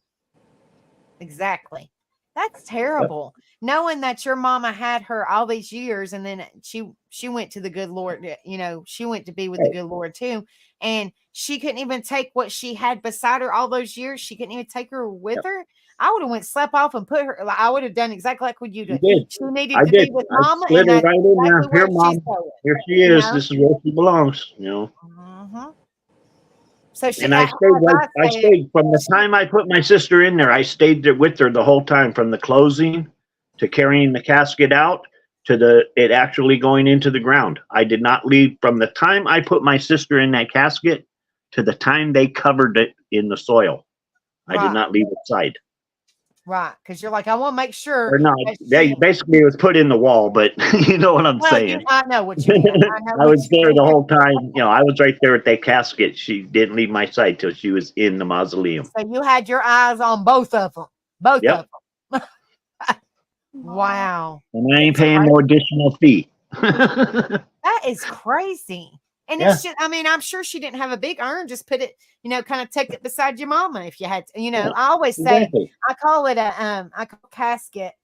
Exactly. That's terrible. Knowing that your mama had her all these years and then she went to the good Lord, you know, she went to be with the good Lord too. And she couldn't even take what she had beside her all those years. She couldn't even take her with her. I would have went slept off and put her. I would have done exactly like what you You did. did. She needed I to did. be with I mama, slid and her that's right in there. exactly Here, where mom. she's going. Here she You is. know? This is where she belongs. You know. Mhm. So she, And I as I I said, stayed from the time I put my sister in there. I stayed there with her the whole time, from the closing to carrying the casket out to it actually going into the ground. I did not leave from the time I put my sister in that casket to the time they covered it in the soil. I did Right. not leave its side. right, because you're like, I want to make sure Or not. that They she. basically it was put in the wall, but you know what I'm Well, saying. I know what you mean. I know I what was you there the mean. whole time. You know, I was right there at that casket. She didn't leave my side till she was in the mausoleum. So you had your eyes on both of them. Both Yep. of them. Wow. And I ain't That's paying crazy. no additional fee. That is crazy. And Yeah. it's just, I mean, I'm sure she didn't have a big urn. Just put it, you know, kind of tuck it beside your mama if you had to. You know, Yeah, I always say, exactly. I call it I call casket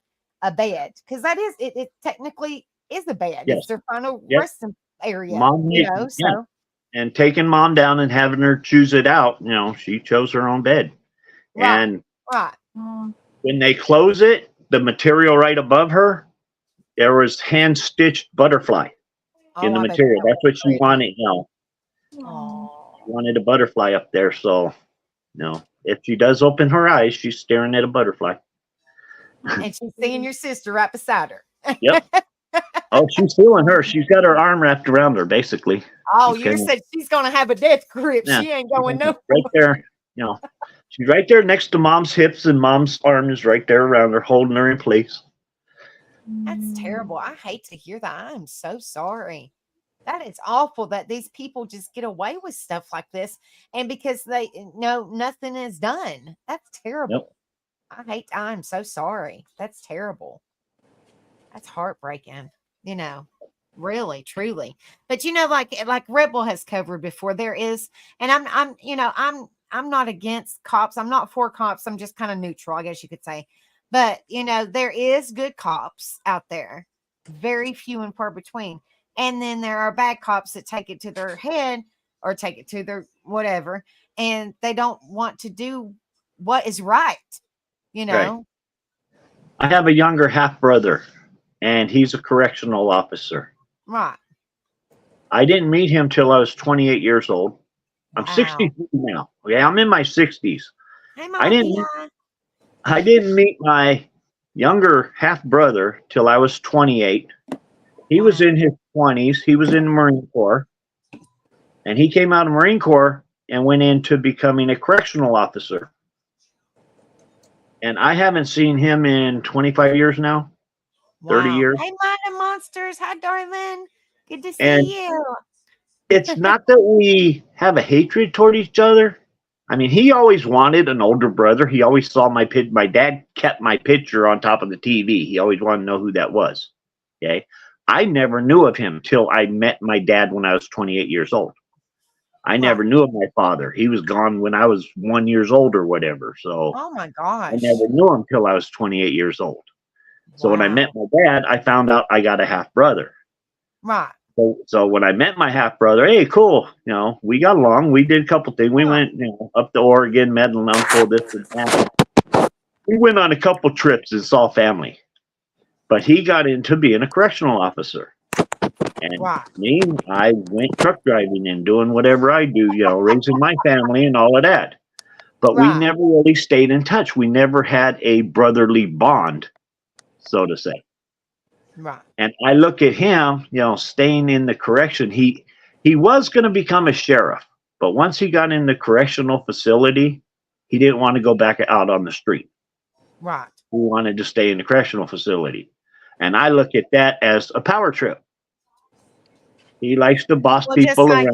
a bed because that is, it technically is a bed. Yes. It's their final Yep. resting area, Mom, you know, yeah. so. And taking mom down and having her choose it out, you know, she chose her own bed. Right. And Right. when they close it, the material right above her, there was hand stitched butterfly in the I bet material. that That's what was she pretty. wanted, you know. Oh. She wanted a butterfly up there. So, you know, if she does open her eyes, she's staring at a butterfly. And she's seeing your sister right beside her. Yep. Oh, she's feeling her. She's got her arm wrapped around her, basically. Oh, She's you kinda- said she's gonna have a death grip. Yeah. She ain't going Right no. there, you know. She's right there next to mom's hips, and mom's arm is right there around her, holding her in place. That's terrible. I hate to hear that. I'm so sorry. That is awful that these people just get away with stuff like this. And because they know nothing is done. That's terrible. I'm so sorry. That's terrible. That's heartbreaking, you know, really, truly. But you know, like Rebel has covered before, there is, and I'm not against cops. I'm not for cops. I'm just kind of neutral, I guess you could say. But you know, there is good cops out there, very few and far between. And then there are bad cops that take it to their head or take it to their whatever, and they don't want to do what is right, you know. Right. I have a younger half brother, and he's a correctional officer. Right. I didn't meet him till I was 28 years old. I'm Wow. 63 now. Okay, I'm in my 60s. Hey, I didn't Mafia. I didn't meet my younger half brother till I was 28. He was in his 20s. He was in the Marine Corps. And he came out of Marine Corps and went into becoming a correctional officer. And I haven't seen him in 25 years now, 30 years. Hey, Mighty Monsters. Hi, darling. Good to see And you. It's not that we have a hatred toward each other. I mean, he always wanted an older brother. He always saw my dad kept my picture on top of the TV. He always wanted to know who that was. Okay. I never knew of him till I met my dad when I was 28 years old. I never knew of my father. He was gone when I was 1 year old or whatever. So Oh, my gosh. I never knew him till I was 28 years old. So when I Wow. met my dad, I found out I got a half brother. Right. So when I met my half brother, hey, cool. You know, we got along. We did a couple things. We went, you know, up to Oregon, met an uncle, this and that. we went on a couple trips and saw family, but he got into being a correctional officer. And Right. me, I went truck driving and doing whatever I do, raising my family and all of that. But we Right. never really stayed in touch. We never had a brotherly bond, so to say. Right. And I look at him, staying in the correction. He was going to become a sheriff, but once he got in the correctional facility, he didn't want to go back out on the street. Right. He wanted to stay in the correctional facility. And I look at that as a power trip. He likes to boss people around.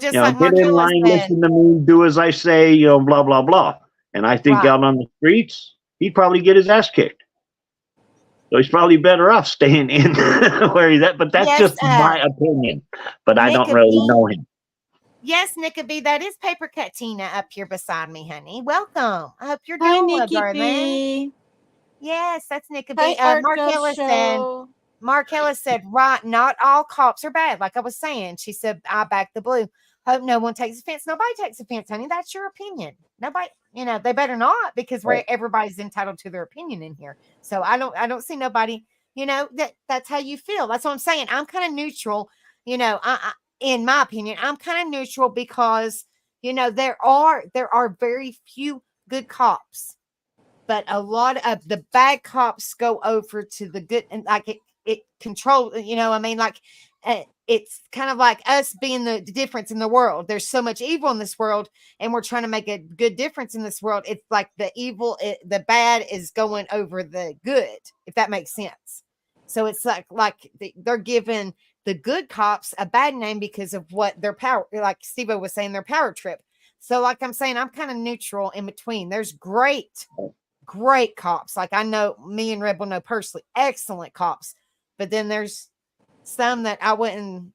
Just Get like in Marcella line, said. listen to me, do as I say, blah, blah, blah. And I think Right. out on the streets, he'd probably get his ass kicked. So he's probably better off staying in where he's at. But that's Yes, just my opinion. But I don't Nicka really B. know him. Yes, Nicka B, that is Paper Cut Tina up here beside me, honey. Welcome. I hope you're Hi, doing well, Nikki darling. B. Yes, that's Nicka Hi, B. Arco Mark Ellis said, right, not all cops are bad. Like I was saying, she said, I back the blue. Hope no one takes offense. Nobody takes offense, honey. That's your opinion. Nobody, they better not, because everybody's entitled to their opinion in here. So I don't see nobody, that's how you feel. That's what I'm saying. I'm kind of neutral, in my opinion. I'm kind of neutral because, there are very few good cops, but a lot of the bad cops go over to the good, and like it controls, it's kind of like us being the difference in the world. There's so much evil in this world, and we're trying to make a good difference in this world. It's like the evil, the bad is going over the good, if that makes sense. So it's like they're giving the good cops a bad name because of what their power, like Steve was saying, their power trip. So like I'm saying, I'm kind of neutral in between. There's great cops. Like I know, me and Rebel know personally, excellent cops. But then there's some that I wouldn't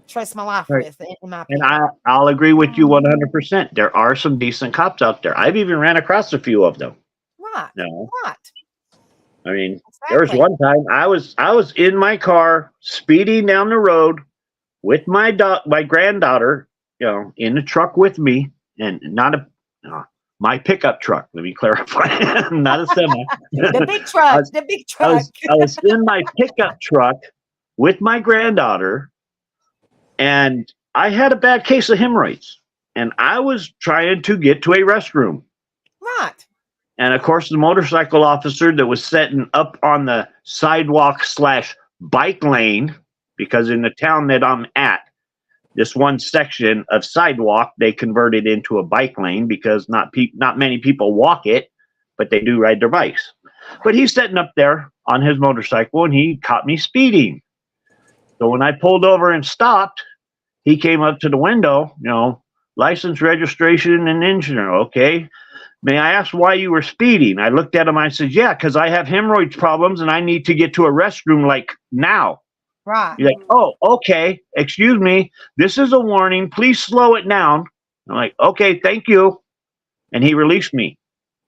trust my life with, in my opinion. And I'll agree with you 100%. There are some decent cops out there. I've even ran across a few of them. Right. Right. I mean, there was one time I was in my car speeding down the road with my granddaughter, in the truck with me, and not my pickup truck. Let me clarify, not a semi. The big truck. The big truck. I was in my pickup truck with my granddaughter, and I had a bad case of hemorrhoids, and I was trying to get to a restroom. Right. And of course, the motorcycle officer that was setting up on the sidewalk / bike lane, because in the town that I'm at, this one section of sidewalk, they converted into a bike lane because not many people walk it, but they do ride their bikes. But he's sitting up there on his motorcycle, and he caught me speeding. So when I pulled over and stopped, he came up to the window, license, registration, and engine. Okay. May I ask why you were speeding? I looked at him. I said, yeah, because I have hemorrhoids problems and I need to get to a restroom like now. Right. He's like, oh, okay. Excuse me. This is a warning. Please slow it down. I'm like, okay, thank you. And he released me,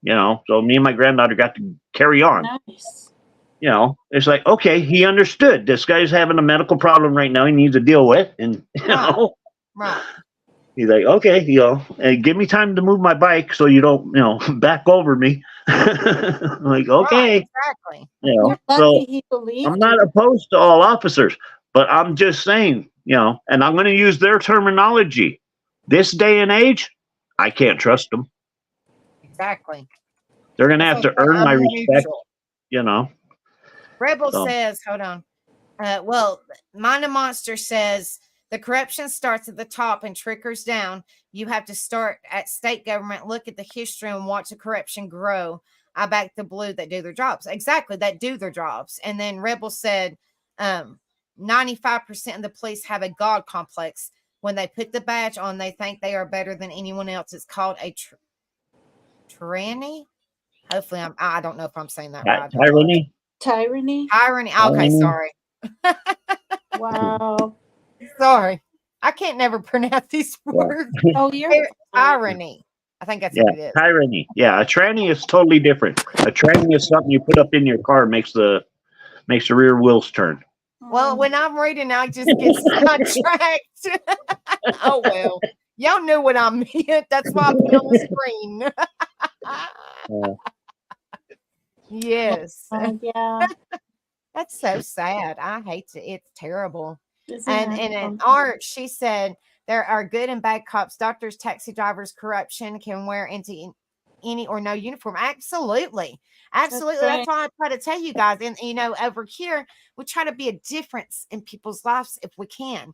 so me and my granddaughter got to carry on. Nice. It's like, okay, he understood. This guy's having a medical problem right now he needs to deal with. And, Right. He's like, okay, and give me time to move my bike so you don't, back over me. I'm like, okay. Right, exactly. You're So lucky he believed I'm not you. opposed to all officers, but I'm just saying, and I'm going to use their terminology. This day and age, I can't trust them. Exactly. They're going to have to earn my respect, Rebel says, hold on. Well, Mind a Monster says, the corruption starts at the top and trickles down. You have to start at state government, look at the history and watch the corruption grow. I back the blue that do their jobs. Exactly, that do their jobs. And then Rebel said 95% of the police have a God complex. When they put the badge on, they think they are better than anyone else. It's called a tyranny. Hopefully, I don't know if I'm saying that right. Tyranny. Tyranny. Okay, sorry. Wow. Sorry. I can't never pronounce these words. Oh, you're Tyranny. I think that's what it is. Tyranny. Yeah, a tranny is totally different. A tranny is something you put up in your car, makes the rear wheels turn. Well, when I'm reading, I just get sidetracked. Oh, well. Y'all knew what I meant. That's why I put it on the screen. Yes. Yeah. That's so sad. I hate to. It's terrible. Isn't And it in something? art, she said there are good and bad cops, doctors, taxi drivers. Corruption can wear into any or no uniform. Absolutely, absolutely. right. That's why I try to tell you guys. And over here, we try to be a difference in people's lives if we can.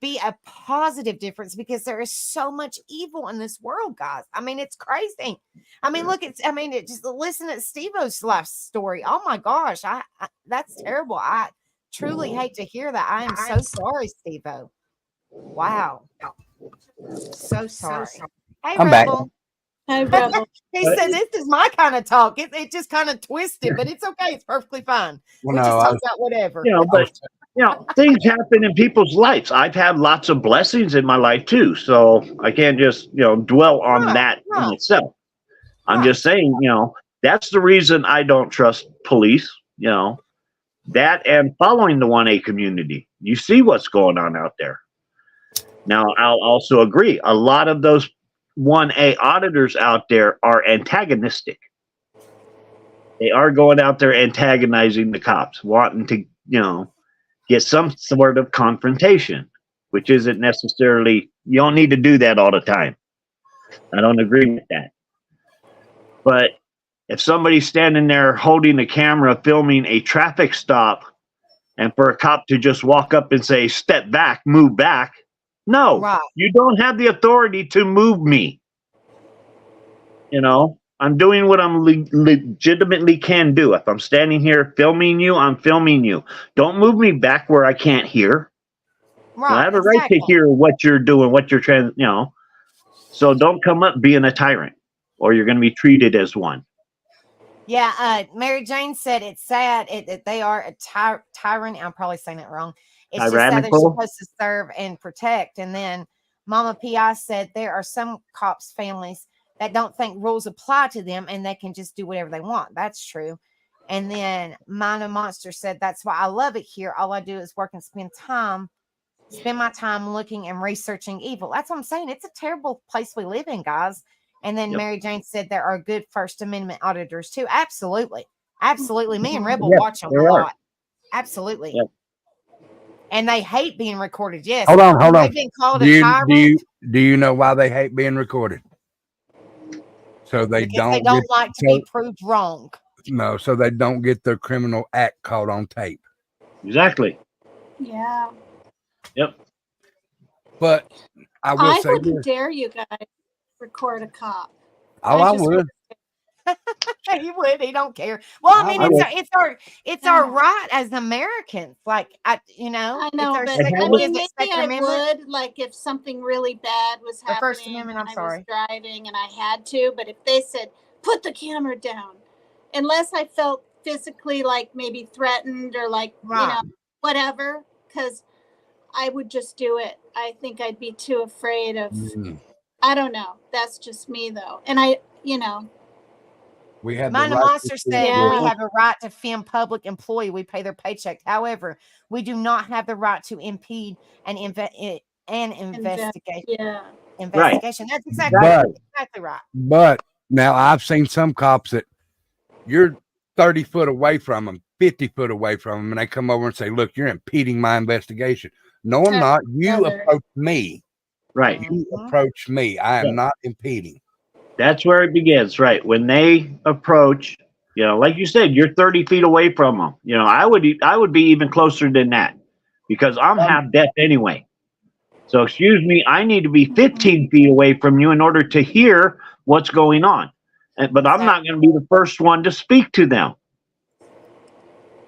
Be a positive difference because there is so much evil in this world, guys. I mean, it's crazy. I mean, look, it just listen to Steve-O's life story. Oh my gosh, I that's terrible. I truly hate to hear that. I am so sorry, Steve-O. Wow, so sorry. Hey, I'm back. Rebel. Hi, Rebel. He said this is my kind of talk. It just kind of twisted, but it's okay. It's perfectly fine. Well, We no, just I talk was- about whatever. But things happen in people's lives. I've had lots of blessings in my life too, so I can't just dwell on Right, that in right. itself. I'm Right. just saying, that's the reason I don't trust police. That and following the 1A community. You see what's going on out there. Now, I'll also agree. A lot of those 1A auditors out there are antagonistic. They are going out there antagonizing the cops, wanting to, get some sort of confrontation, which isn't necessarily, you don't need to do that all the time. I don't agree with that. But if somebody's standing there holding a camera filming a traffic stop and for a cop to just walk up and say, step back, move back, no, Right. you don't have the authority to move me. I'm doing what I'm legitimately can do. If I'm standing here filming you, I'm filming you. Don't move me back where I can't hear. Right. I have a right to hear what you're doing, what you're trying, So don't come up being a tyrant, or you're going to be treated as one. Yeah, Mary Jane said it's sad that they are a tyrant. I'm probably saying it wrong. It's just sad they're Tyrannical? supposed to serve and protect. And then Mama P.I. said there are some cops' families that don't think rules apply to them and they can just do whatever they want. That's true. And then Mina Monster said that's why I love it here. All I do is work and spend my time looking and researching evil. That's what I'm saying. It's a terrible place we live in, guys. And then Mary Jane said there are good First Amendment auditors too. Absolutely. Absolutely. Me and Rebel watch them a lot. Absolutely. Yep. And they hate being recorded. Yes. Hold on. They've been called Do a you, tyrant do you know why they hate being recorded? So they because don't they don't like to be proved wrong. No, so they don't get their criminal act caught on tape. Exactly. Yeah. Yep. But I will say wouldn't this. dare you guys record a cop. Oh, I just would. He would. He don't care. Well, I mean, I would. it's our right as Americans. Like I it's know, our but second, I what is mean, it, maybe Second I Amendment? would, like, if something really bad was The happening First Amendment, I'm and I sorry. was driving and I had to, but if they said, put the camera down, unless I felt physically like maybe threatened or like, Right. whatever, because I would just do it. I think I'd be too afraid of, I don't know. That's just me though. And we have Mina the right Monster said Yeah. we have a right to film public employee. We pay their paycheck. However, we do not have the right to impede an investigation. yeah. Investigation. That's exactly right. But now I've seen some cops that you're 30 foot away from them, 50 foot away from them, and they come over and say, look, you're impeding my investigation. No, I'm not. You approach me. Right. You approach me. I am not impeding. That's where it begins, right? When they approach, like you said, you're 30 feet away from them. I would be even closer than that because I'm half deaf anyway. So excuse me, I need to be 15 feet away from you in order to hear what's going on. But I'm not going to be the first one to speak to them.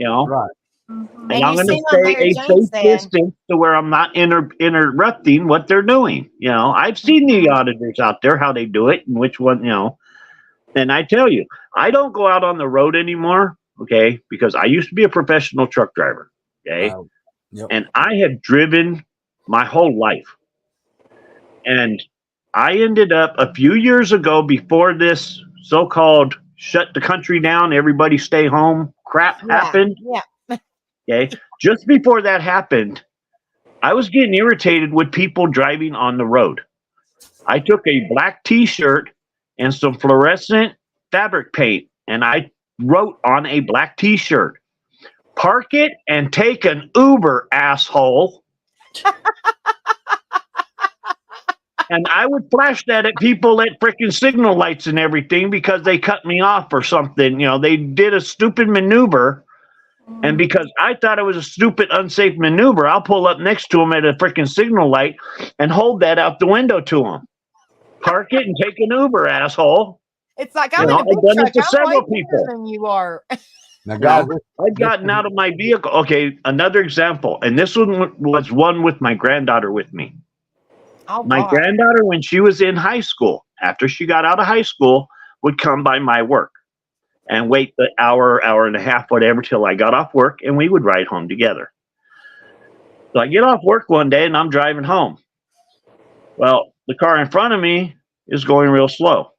Right. Mm-hmm. And I'm going to stay a safe distance to where I'm not interrupting what they're doing. I've seen the auditors out there, how they do it and which one, and I tell you, I don't go out on the road anymore, okay, because I used to be a professional truck driver, okay, Wow. Yep. and I have driven my whole life. And I ended up a few years ago before this so-called shut the country down, everybody stay home crap happened. Yeah. Okay. Just before that happened, I was getting irritated with people driving on the road. I took a black t-shirt and some fluorescent fabric paint and I wrote on a black T-shirt, "Park it and take an Uber, asshole." And I would flash that at people at freaking signal lights and everything because they cut me off or something. You know, they did a stupid maneuver. And because I thought it was a stupid, unsafe maneuver, I'll pull up next to them at a freaking signal light and hold that out the window to them. "Park it and take an Uber, asshole." It's like, You I'm in know, a I've big done truck. it to I'm several way bigger people. than you are. Now, You guys, know, I've gotten out of my vehicle. Okay, another example. And this one was one with my granddaughter with me. Oh, My God. granddaughter, when she was in high school, after she got out of high school, would come by my work and wait the hour, hour and a half, whatever, till I got off work, and we would ride home together. So I get off work one day and I'm driving home. Well, the car in front of me is going real slow.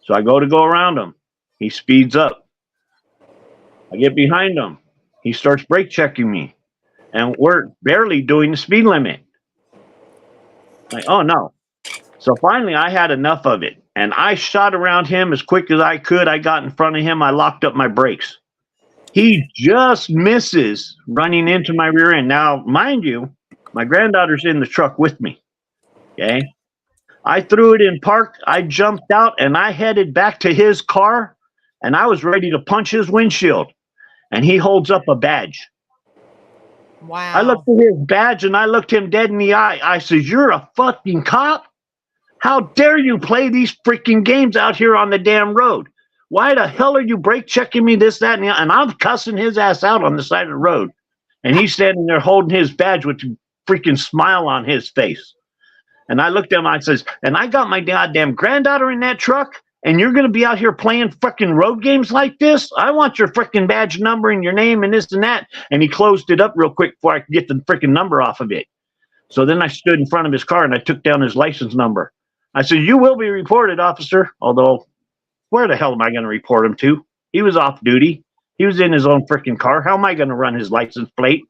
So I go to go around him. He speeds up. I get behind him. He starts brake checking me. And we're barely doing the speed limit. Like, oh no. So finally, I had enough of it. And I shot around him as quick as I could. I got in front of him. I locked up my brakes. He just misses running into my rear end. Now, mind you, my granddaughter's in the truck with me. Okay. I threw it in park. I jumped out and I headed back to his car. And I was ready to punch his windshield. And he holds up a badge. Wow. I looked at his badge and I looked him dead in the eye. I said, "You're a fucking cop? How dare you play these freaking games out here on the damn road? Why the hell are you brake checking me, this, that, and the other?" And I'm cussing his ass out on the side of the road. And he's standing there holding his badge with a freaking smile on his face. And I looked at him and I says, "And I got my goddamn granddaughter in that truck, and you're going to be out here playing freaking road games like this? I want your freaking badge number and your name and this and that." And he closed it up real quick before I could get the freaking number off of it. So then I stood in front of his car and I took down his license number. I said, "You will be reported, officer." Although, where the hell am I going to report him to? He was off duty. He was in his own freaking car. How am I going to run his license plate?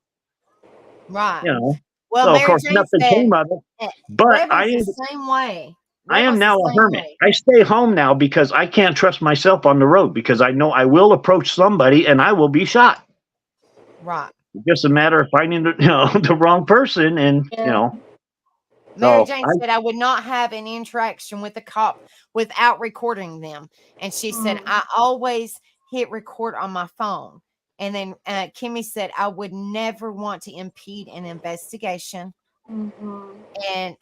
Right. You know. Well, So, of Mary course, Jane nothing said, came of it. But Rebel's the same way. I am Rebel's the now a same hermit. way. I stay home now because I can't trust myself on the road because I know I will approach somebody and I will be shot. Right. It's just a matter of finding the, the wrong person and, Mary So, Jane said, "I would not have an interaction with a cop without recording them." And she said, "I always hit record on my phone." And then Kimmy said, "I would never want to impede an investigation." And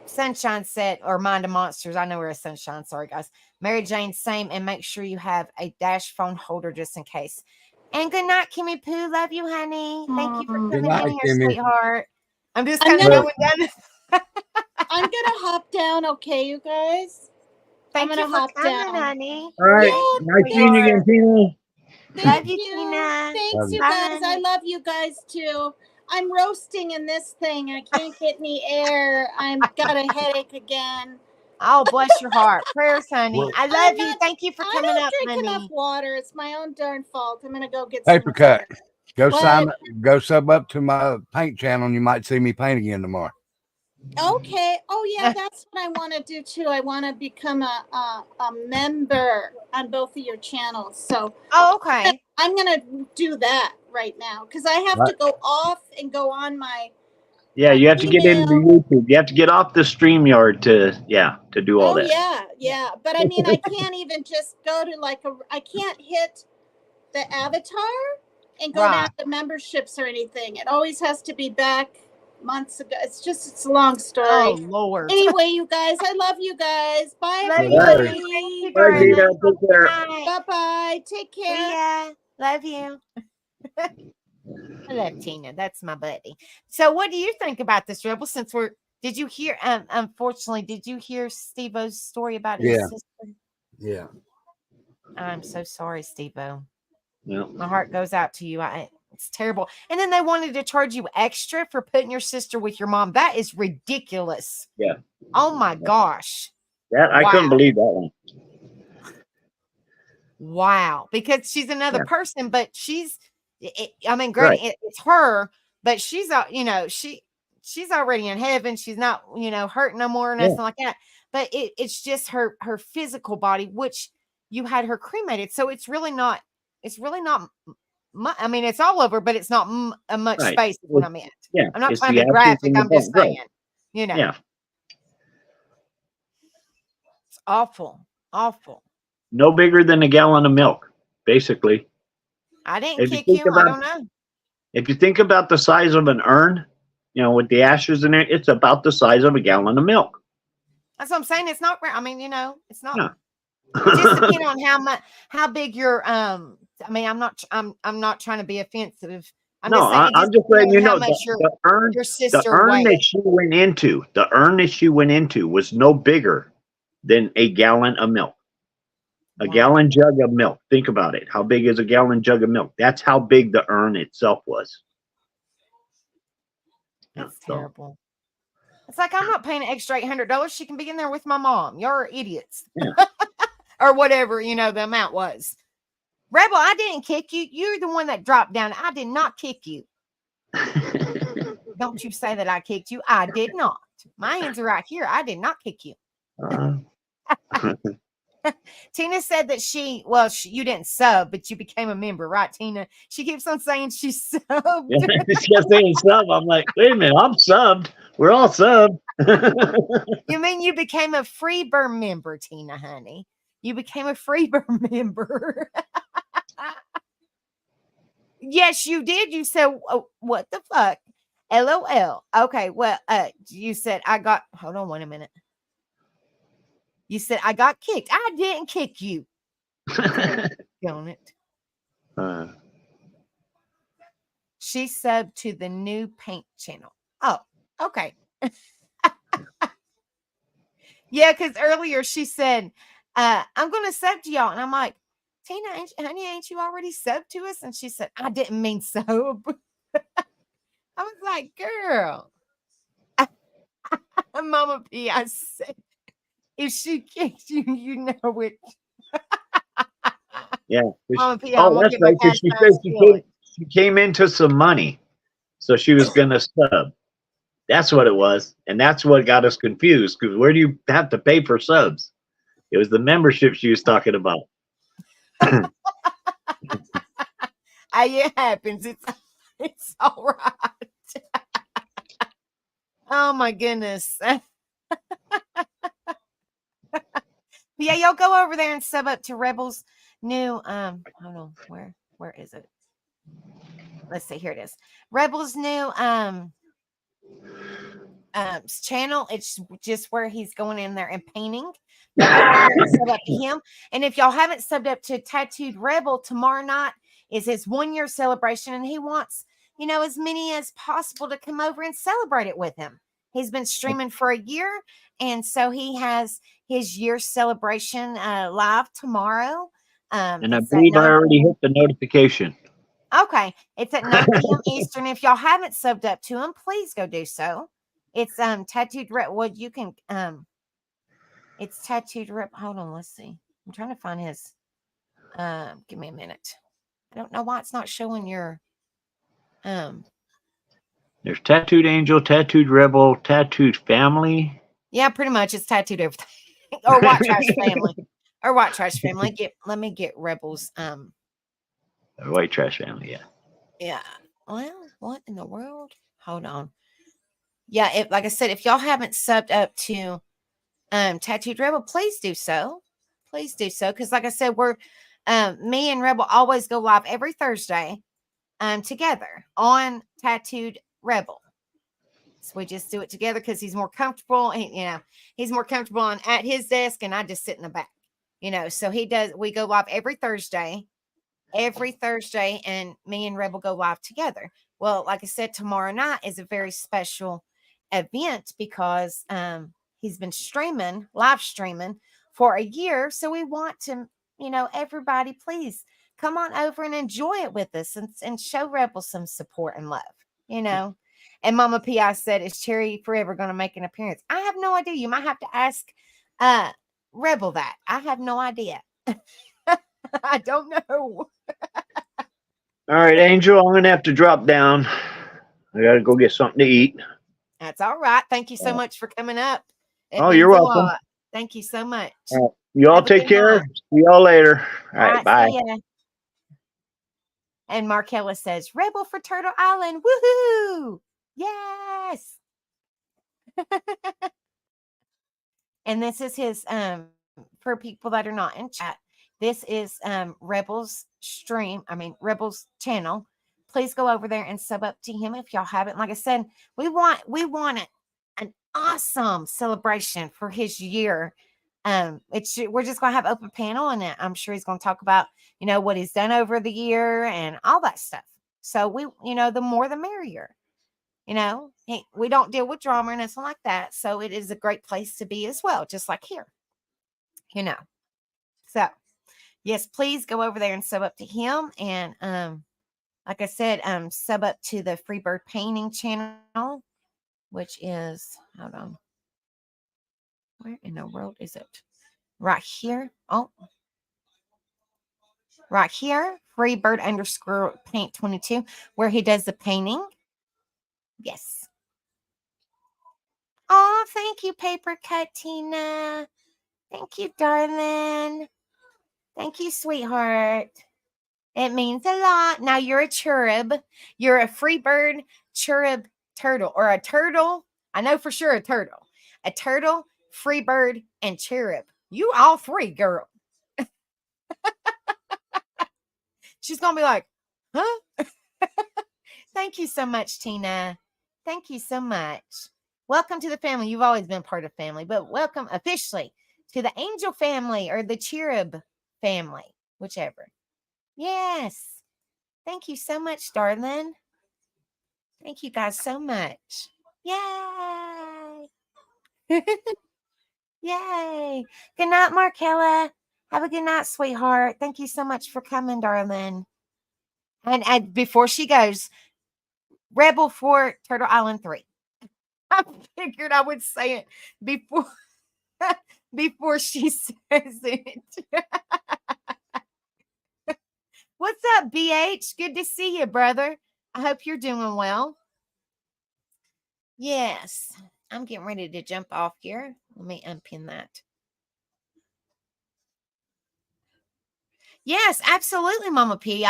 Sunshine said, or Mind of Monsters, I know we're a Sunshine, sorry guys. Mary Jane, same, and make sure you have a dash phone holder just in case. And good night, Kimmy Poo. Love you, honey. Thank you for Good coming night, in here, Kimmy. sweetheart. I'm just I'm kind of gonna- going down. I'm gonna hop down, okay, you guys? Thank I'm you gonna for hop coming, down. honey. all right. Yeah, Nice seeing you again, Tina. Love Thank you, you. Tina. Thanks, Love you you. guys. I Bye. love you guys too. I'm roasting in this thing. I can't get any air. I'm got a headache again. Oh, bless your heart. Prayers, honey. Well, I love you. Thank you for I coming don't up, drink enough honey. water. It's my own darn fault. I'm gonna go get Paper some cut. water. Go What? go sub up to my paint channel and you might see me paint again tomorrow. Okay. Oh yeah, that's what I want to do too. I want to become a member on both of your channels. So Oh, okay. I'm gonna do that right now because I have to go off and go on my. Yeah, you have to get into email. YouTube. You have to get off the StreamYard to do all Oh that. yeah. But I mean, I can't even just go to I can't hit the avatar and go down Right. to memberships or anything. It always has to be back months ago. It's a long story. Oh, Lord. Anyway, you guys, I love you guys. Bye, Love you, everybody. honey. Thank you All right, very Tina, much. take care. Bye. Bye-bye. Take care. See ya. Love you. I love Tina. That's my buddy. So what do you think about this, Rebel? Did you hear unfortunately, did you hear Steve-O's story about his Yeah. sister? Yeah. I'm so sorry, Steve-O. Yeah. My heart goes out to you. It's terrible. And then they wanted to charge you extra for putting your sister with your mom. That is ridiculous. Yeah. Oh my gosh. I couldn't believe that one. Wow. Because she's another Yeah. person, but granted, Right. it's her, but she's she's already in heaven. She's not, hurt no more or nothing like that. But it's just her physical body, which you had her cremated. So it's really not. I mean, it's all over, but it's not a much Right. space. Is what I meant. Yeah, I'm not it's trying the to be ashes graphic. and the I'm just bones, right. saying. You know, Yeah. it's awful, awful. No bigger than a gallon of milk, basically. I didn't If you kick think you. I about don't know. if you think about the size of an urn, with the ashes in it, it's about the size of a gallon of milk. That's what I'm saying. It's not. I mean, it's not. Yeah. It just depends on how big your I mean, I'm not trying to be offensive. I'm No, just saying it I'm just just letting depends you on how know much the urn, your the sister urn weighed. that she went into was no bigger than a gallon of milk. A Wow. gallon jug of milk. Think about it. How big is a gallon jug of milk? That's how big the urn itself was. That's So, terrible. It's like I'm not paying an extra $800. She can be in there with my mom. You're idiots. Yeah. Or whatever, the amount was. Rebel, I didn't kick you. You're the one that dropped down. I did not kick you. Don't you say that I kicked you. I did not. My hands are right here. I did not kick you. Tina said that you didn't sub, but you became a member, right, Tina? She keeps on saying she subbed. She kept saying sub. I'm like, wait a minute, I'm subbed. We're all subbed. You mean you became a Freebird member, Tina, honey? You became a Freebird member. Yes, you did. You said, oh, what the fuck? LOL. Okay, well, you said hold on 1 minute. You said I got kicked. I didn't kick you. Don't it? She subbed to the new paint channel. Oh, okay. Yeah, because earlier she said, I'm going to sub to y'all. And I'm like, Tina, honey, ain't you already subbed to us? And she said, I didn't mean sub. I was like, girl. Mama P, I said, if she kicks you, you know it. Yeah. Mama P, Oh, that's right. Because she said she came into some money. So she was going to sub. That's what it was. And that's what got us confused. Because where do you have to pay for subs? It was the membership she was talking about. It happens. It's all right. Oh my goodness. Yeah, y'all go over there and sub up to Rebel's new hold on, where is it? Let's see, here it is. Rebel's new channel. It's just where he's going in there and painting. Y'all go over there and sub up to him. And if y'all haven't subbed up to Tattooed Rebel, tomorrow night is his 1-year celebration, and he wants as many as possible to come over and celebrate it with him. He's been streaming for a year, and so he has his year celebration live tomorrow. And I believe I already hit the notification. Okay, it's at 9 p.m. Eastern. If y'all haven't subbed up to him, please go do so. It's Tattooed Rep. Well, you can it's Tattooed Rep. Hold on, let's see. I'm trying to find his. Give me a minute. I don't know why it's not showing your. There's Tattooed Angel, Tattooed Rebel, Tattooed Family. Yeah, pretty much. It's Tattooed Everything, or White Trash Family, or White Trash Family. Let me get Rebels. White Trash Family. Yeah. Yeah. Well, what in the world? Hold on. Yeah, like I said, if y'all haven't subbed up to Tattooed Rebel, please do so. Please do so. Because like I said, we're me and Rebel always go live every Thursday together on Tattooed Rebel. So we just do it together because he's more comfortable. And, he's more comfortable at his desk, and I just sit in the back. So we go live every Thursday, and me and Rebel go live together. Well, like I said, tomorrow night is a very special event because he's been live streaming for a year. So we want to, everybody, please come on over and enjoy it with us and show Rebel some support and love, And Mama P.I. said, is Cherry Forever going to make an appearance? I have no idea. You might have to ask Rebel that. I have no idea. I don't know. All right, Angel, I'm going to have to drop down. I got to go get something to eat. That's all right. Thank you so much for coming up. You're welcome. Thank you so much. You all Have a take good care. night. See y'all later. All All right. right, Bye. see ya. And Markella says, Rebel for Turtle Island. Woohoo! Yes. And this is his for people that are not in chat. This is Rebel's stream. I mean Rebel's channel. Please go over there and sub up to him if y'all haven't. Like I said, we want an awesome celebration for his year. We're just gonna have open panel, and I'm sure he's gonna talk about what he's done over the year and all that stuff. So the more the merrier. We don't deal with drama or anything like that. So it is a great place to be as well, just like here. So yes, please go over there and sub up to him. And like I said, sub up to the Freebird Painting channel, which is, hold on. Where in the world is it? Right here. Oh, right here. Freebird_paint22, where he does the painting. Yes. Oh, thank you, Paper Cut Tina. Thank you, darling. Thank you, sweetheart. It means a lot. Now you're a cherub. You're a Freebird cherub turtle, or a turtle. I know for sure a turtle. A turtle, Freebird, and cherub. You all three, girl. She's going to be like, huh? Thank you so much, Tina. Thank you so much. Welcome to the family. You've always been part of family, but welcome officially to the angel family or the cherub family, whichever. Yes. Thank you so much, darling. Thank you guys so much. Yay. Yay. Good night, Markella. Have a good night, sweetheart. Thank you so much for coming, darling. And before she goes, Rebel for Turtle Island 3. I figured I would say it before she says it. What's up, BH? Good to see you, brother. I hope you're doing well. Yes, I'm getting ready to jump off here. Let me unpin that. Yes, absolutely, Mama P.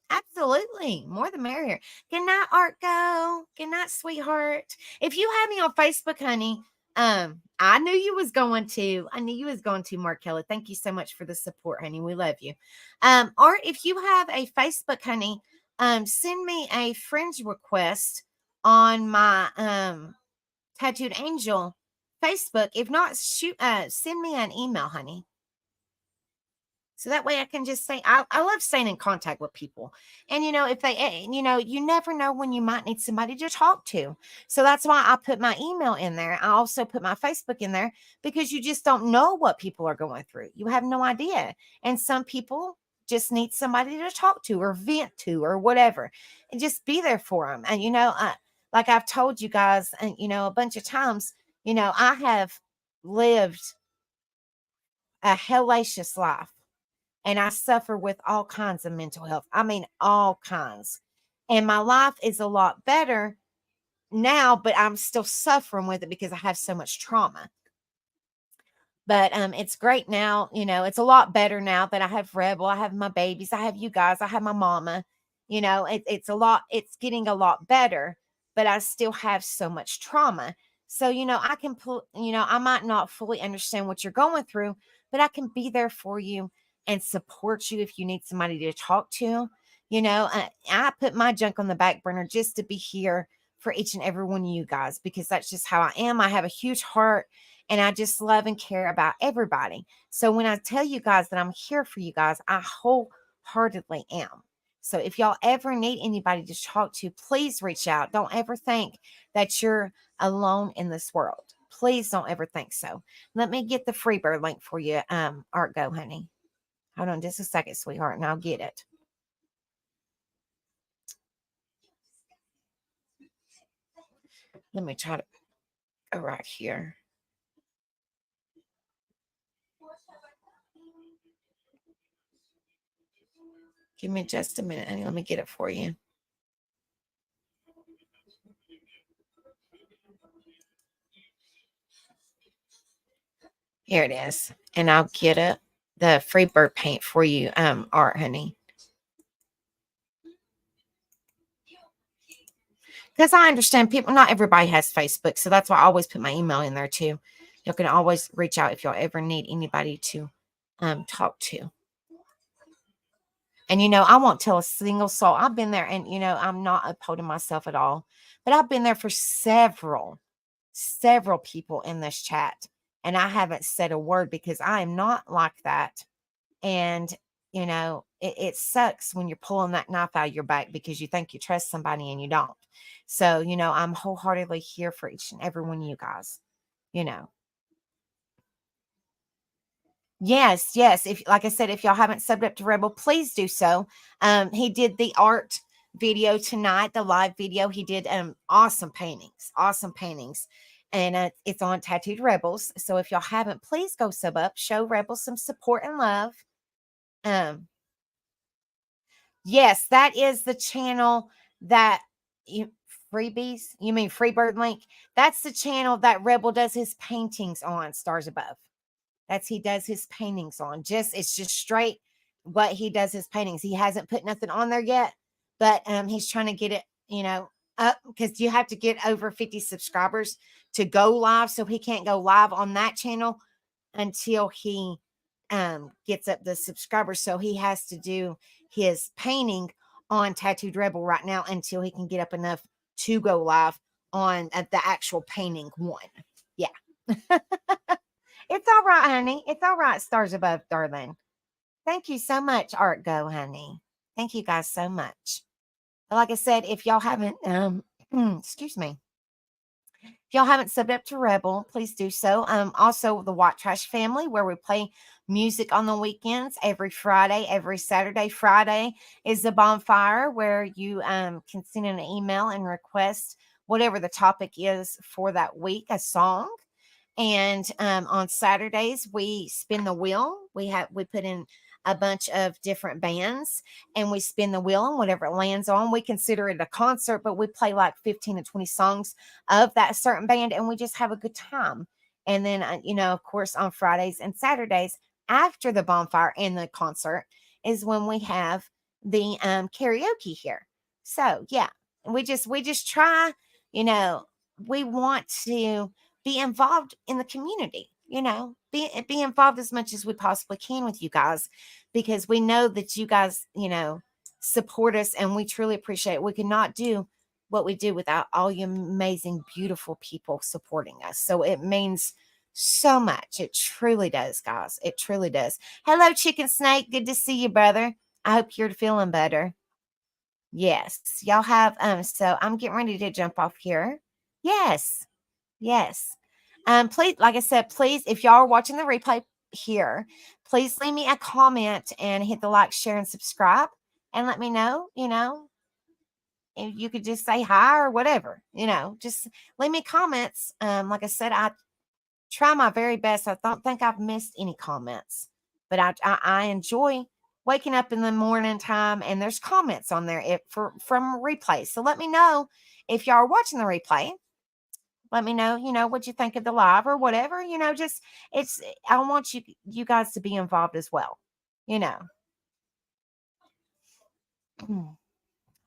Absolutely. More the merrier. Good night, Artgo. Good night, sweetheart. If you have me on Facebook, honey, I knew you was going to. I knew you was going to, Markella. Thank you so much for the support, honey. We love you. Or if you have a Facebook, honey, send me a friend's request on my Tattooed Angel Facebook. If not, send me an email, honey. So that way I can just say, I love staying in contact with people. And, if they, you never know when you might need somebody to talk to. So that's why I put my email in there. I also put my Facebook in there because you just don't know what people are going through. You have no idea. And some people just need somebody to talk to or vent to or whatever, and just be there for them. And, like I've told you guys, and, a bunch of times, I have lived a hellacious life. And I suffer with all kinds of mental health. I mean, all kinds. And my life is a lot better now, but I'm still suffering with it because I have so much trauma. But it's great now. It's a lot better now that I have Rebel. I have my babies. I have you guys. I have my mama. It's getting a lot better, but I still have so much trauma. So, I can I might not fully understand what you're going through, but I can be there for you and support you if you need somebody to talk to. I put my junk on the back burner just to be here for each and every one of you guys, because that's just how I am. I have a huge heart and I just love and care about everybody. So when I tell you guys that I'm here for you guys, I wholeheartedly am. So if y'all ever need anybody to talk to, please reach out. Don't ever think that you're alone in this world. Please don't ever think so. Let me get the Freebird link for you, Art Go, honey. Hold on just a second, sweetheart, and I'll get it. Let me try to go right here. Give me just a minute, honey. Let me get it for you. Here it is. And I'll get it. The Freebird paint for you, Art, honey. Because I understand people, not everybody has Facebook. So that's why I always put my email in there too. You can always reach out if y'all ever need anybody to talk to. And, I won't tell a single soul. I've been there and, I'm not upholding myself at all. But I've been there for several people in this chat. And I haven't said a word because I am not like that. And, it sucks when you're pulling that knife out of your back because you think you trust somebody and you don't. So, I'm wholeheartedly here for each and every one of you guys, Yes. If, like I said, if y'all haven't subbed up to Rebel, please do so. He did the art video tonight, the live video. He did awesome paintings. And it's on Tattooed Rebels. So if y'all haven't, please go sub up, show Rebels some support and love. Yes, that is the channel that freebies. You mean Freebird Link? That's the channel that Rebel does his paintings on. Stars Above. He does his paintings on. It's just straight what he does his paintings. He hasn't put nothing on there yet, but he's trying to get it, up because you have to get over 50 subscribers to go live. So he can't go live on that channel until he gets up the subscribers. So he has to do his painting on Tattooed Rebel right now until he can get up enough to go live on the actual painting one. Yeah. It's all right, honey. It's all right, Stars Above, darling. Thank you so much, Art Go, honey. Thank you guys so much. Like I said, if y'all haven't, excuse me, if y'all haven't subbed up to Rebel, please do so. Also the White Trash family, where we play music on the weekends every Friday, every Saturday. Friday is the bonfire where you can send an email and request whatever the topic is for that week, a song. And on Saturdays we spin the wheel. We put in a bunch of different bands and we spin the wheel, and whatever it lands on, we consider it a concert, but we play like 15 to 20 songs of that certain band and we just have a good time. And then of course on Fridays and Saturdays after the bonfire and the concert is when we have the karaoke here. So yeah, we just try, we want to be involved in the community, be involved as much as we possibly can with you guys, because we know that you guys, support us and we truly appreciate it. We could not do what we do without all you amazing, beautiful people supporting us. So it means so much. It truly does, guys. It truly does. Hello, Chicken Snake. Good to see you, brother. I hope you're feeling better. Yes, y'all have, so I'm getting ready to jump off here. Yes. Please, like I said, please, if y'all are watching the replay here, please leave me a comment and hit the like, share, and subscribe and let me know, if you could just say hi or whatever, just leave me comments. Like I said, I try my very best. I don't think I've missed any comments, but I enjoy waking up in the morning time and there's comments on there from replays. So let me know if y'all are watching the replay. Let me know, what you think of the live or whatever, I want you guys to be involved as well, Hold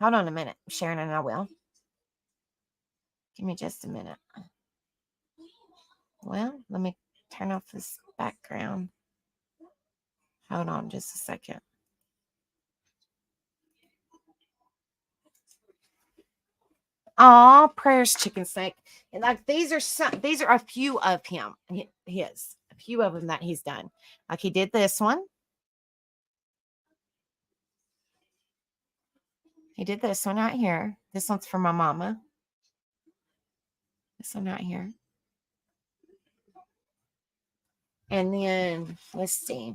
on a minute, Sharon, and I will. Give me just a minute. Well, let me turn off this background. Hold on just a second. Oh, prayers, Chicken Snake. And like these are a few of him. A few of them that he's done. Like he did this one. He did this one right here. This one's for my mama. This one right here. And then let's see.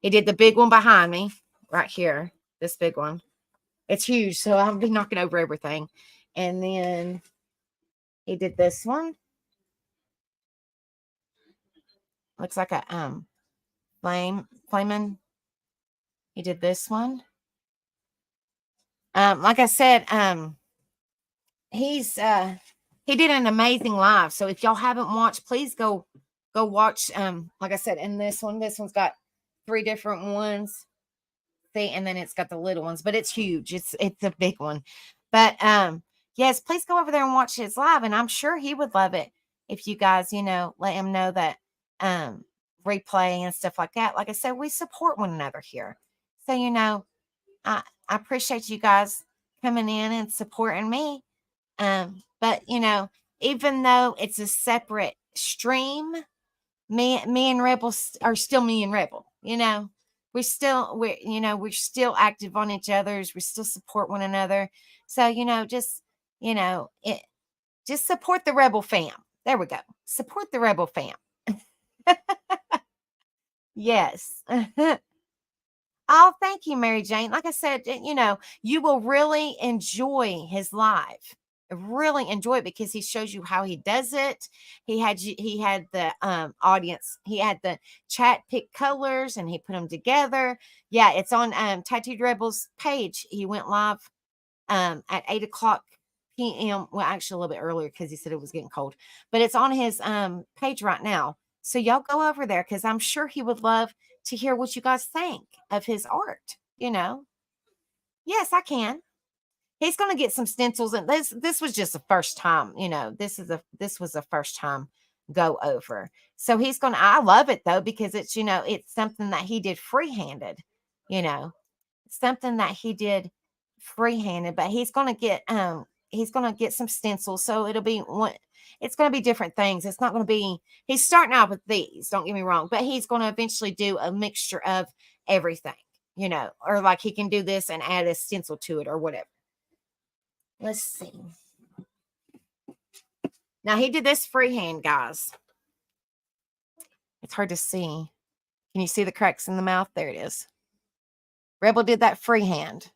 He did the big one behind me right here. This big one. It's huge, so I'll be knocking over everything. And then he did this one. Looks like a flaming. He did this one. Like I said, he did an amazing live. So if y'all haven't watched, please go go watch. Like I said, in this one's got 3 different ones. See, and then it's got the little ones, but it's huge. It's a big one. But yes, please go over there and watch his live, and I'm sure he would love it if you guys, let him know that replay and stuff like that. Like I said, we support one another here. So, I appreciate you guys coming in and supporting me. But even though it's a separate stream, me and Rebel are still me and Rebel. We're still active on each other's. We still support one another. So just support the Rebel fam. There we go. Support the Rebel fam. Yes. Oh, thank you, Mary Jane. Like I said, you will really enjoy his live. Really enjoy it because he shows you how he does it. He had the audience, he had the chat pick colors and he put them together. Yeah, it's on Tattooed Rebels page. He went live at 8:00 p.m. Well, actually a little bit earlier because he said it was getting cold, but it's on his page right now. So y'all go over there because I'm sure he would love to hear what you guys think of his art. Yes, I can. He's going to get some stencils, and this was just the first time. This was the first time go over. So he's going to. I love it though because it's it's something that he did freehanded. Something that he did freehanded, but he's going to get some stencils. So it'll be one. It's going to be different things. It's not going to be. He's starting out with these. Don't get me wrong, but he's going to eventually do a mixture of everything. Or like he can do this and add a stencil to it or whatever. Let's see. Now he did this freehand, guys. It's hard to see. Can you see the cracks in the mouth? There it is. Rebel did that freehand.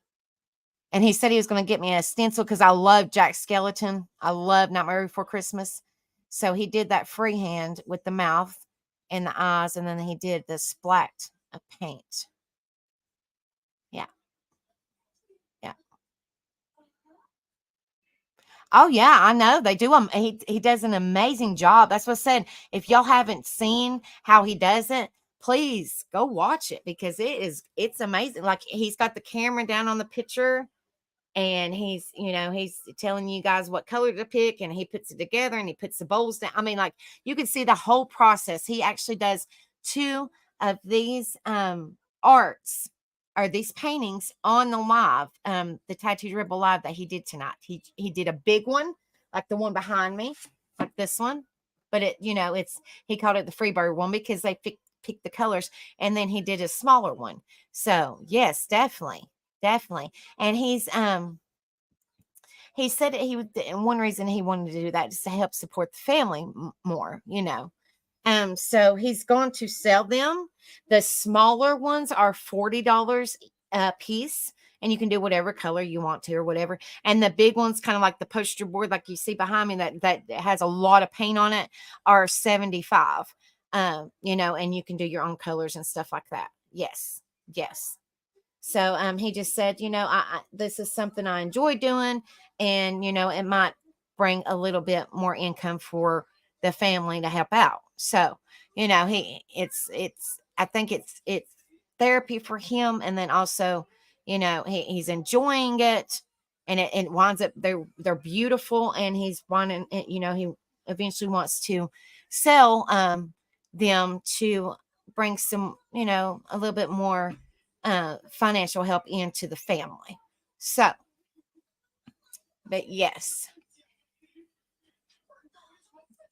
And he said he was going to get me a stencil because I love Jack Skellington. I love Nightmare Before Christmas. So he did that freehand with the mouth and the eyes. And then he did the splat of paint. Yeah. Yeah. Oh, yeah, I know. They do. He does an amazing job. That's what I said. If y'all haven't seen how he does it, please go watch it because it's amazing. Like he's got the camera down on the picture and he's telling you guys what color to pick and he puts it together and he puts the bowls down. I mean, like you can see the whole process. He actually does 2 of these arts or these paintings on the live, the Tattooed Rebel live that he did tonight. He did a big one, like the one behind me, like this one. But he called it the Freebird one because they picked the colors. And then he did a smaller one. So yes, definitely. And he said that he would, and one reason he wanted to do that is to help support the family more, so he's going to sell them. The smaller ones are $40 a piece, and you can do whatever color you want to or whatever. And the big ones, kind of like the poster board, like you see behind me, that has a lot of paint on it, are $75. And you can do your own colors and stuff like that. Yes. So he just said, this is something I enjoy doing, and it might bring a little bit more income for the family to help out. So, I think it's therapy for him, and then also, he's enjoying it, and it winds up they're beautiful, and he's wanting, he eventually wants to sell them to bring some, a little bit more financial help into the family. So, but yes.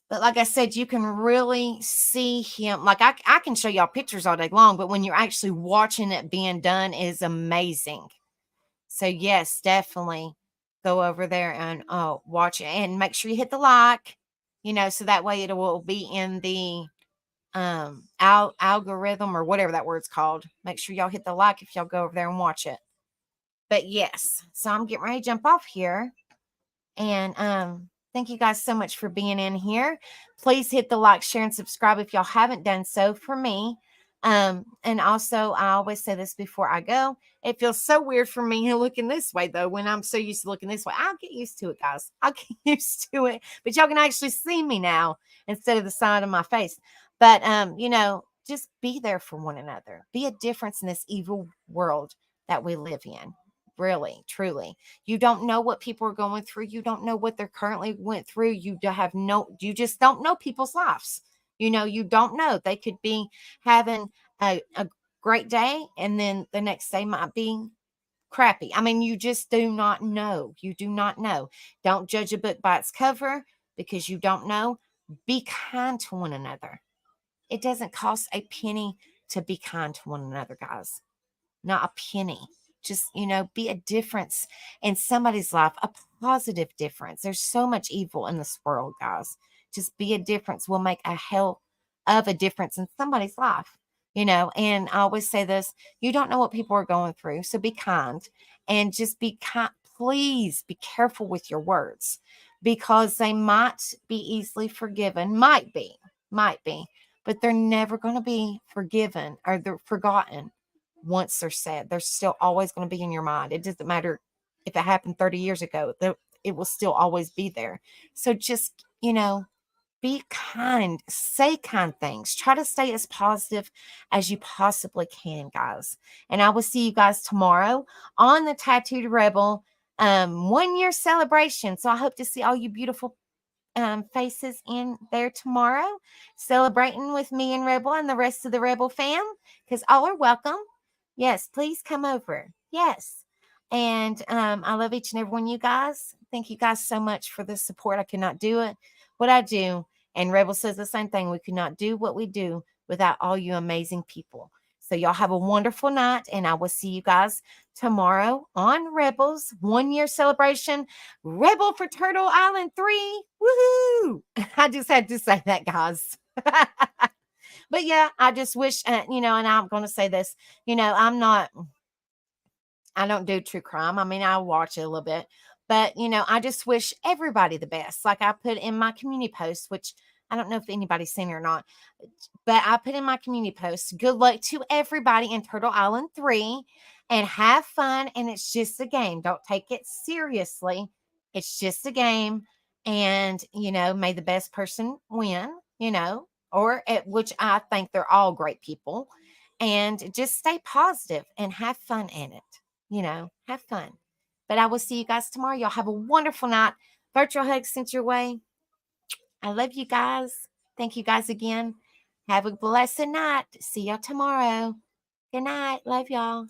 But like I said, you can really see him. Like I can show y'all pictures all day long, but when you're actually watching it being done is amazing. So yes, definitely go over there and watch it, and make sure you hit the like, so that way it will be in the algorithm or whatever that word's called. Make sure y'all hit the like if y'all go over there and watch it. But yes, so I'm getting ready to jump off here, and thank you guys so much for being in here. Please hit the like, share, and subscribe if y'all haven't done so for me. And also, I always say this before I go. It feels so weird for me looking this way, though, when I'm so used to looking this way. I'll get used to it, guys. I'll get used to it. But y'all can actually see me now instead of the side of my face. But just be there for one another. Be a difference in this evil world that we live in. Really, truly. You don't know what people are going through. You don't know what they're currently went through. You just don't know people's lives. You don't know. They could be having a great day, and then the next day might be crappy. I mean, you just do not know. You do not know. Don't judge a book by its cover, because you don't know. Be kind to one another. It doesn't cost a penny to be kind to one another, guys. Not a penny. Just, be a difference in somebody's life, a positive difference. There's so much evil in this world, guys. Just be a difference. Will make a hell of a difference in somebody's life. And I always say this, you don't know what people are going through. So be kind, and just be kind. Please be careful with your words, because they might be easily forgiven. Might be, but they're never going to be forgiven, or they're forgotten once they're said. They're still always going to be in your mind. It doesn't matter if it happened 30 years ago, it will still always be there. So just, be kind, say kind things, try to stay as positive as you possibly can, guys. And I will see you guys tomorrow on the Tattooed Rebel 1-year celebration. So I hope to see all you beautiful faces in there tomorrow, celebrating with me and Rebel and the rest of the Rebel fam, because all are welcome. Yes, please come over. Yes. And I love each and every one of you guys. Thank you guys so much for the support. I could not do it, what I do. And Rebel says the same thing. We could not do what we do without all you amazing people. So y'all have a wonderful night, and I will see you guys tomorrow on Rebels 1-year celebration. Rebel for Turtle Island 3. Woohoo! I just had to say that, guys. But yeah, I just wish, and I'm going to say this, I don't do true crime. I mean, I watch it a little bit, but I just wish everybody the best. Like I put in my community post, which I don't know if anybody's seen it or not, but I put in my community post, good luck to everybody in Turtle Island 3, and have fun. And it's just a game. Don't take it seriously. It's just a game. And, may the best person win, or at which I think they're all great people. And just stay positive and have fun in it. Have fun. But I will see you guys tomorrow. Y'all have a wonderful night. Virtual hugs sent your way. I love you guys. Thank you guys again. Have a blessed night. See y'all tomorrow. Good night. Love y'all.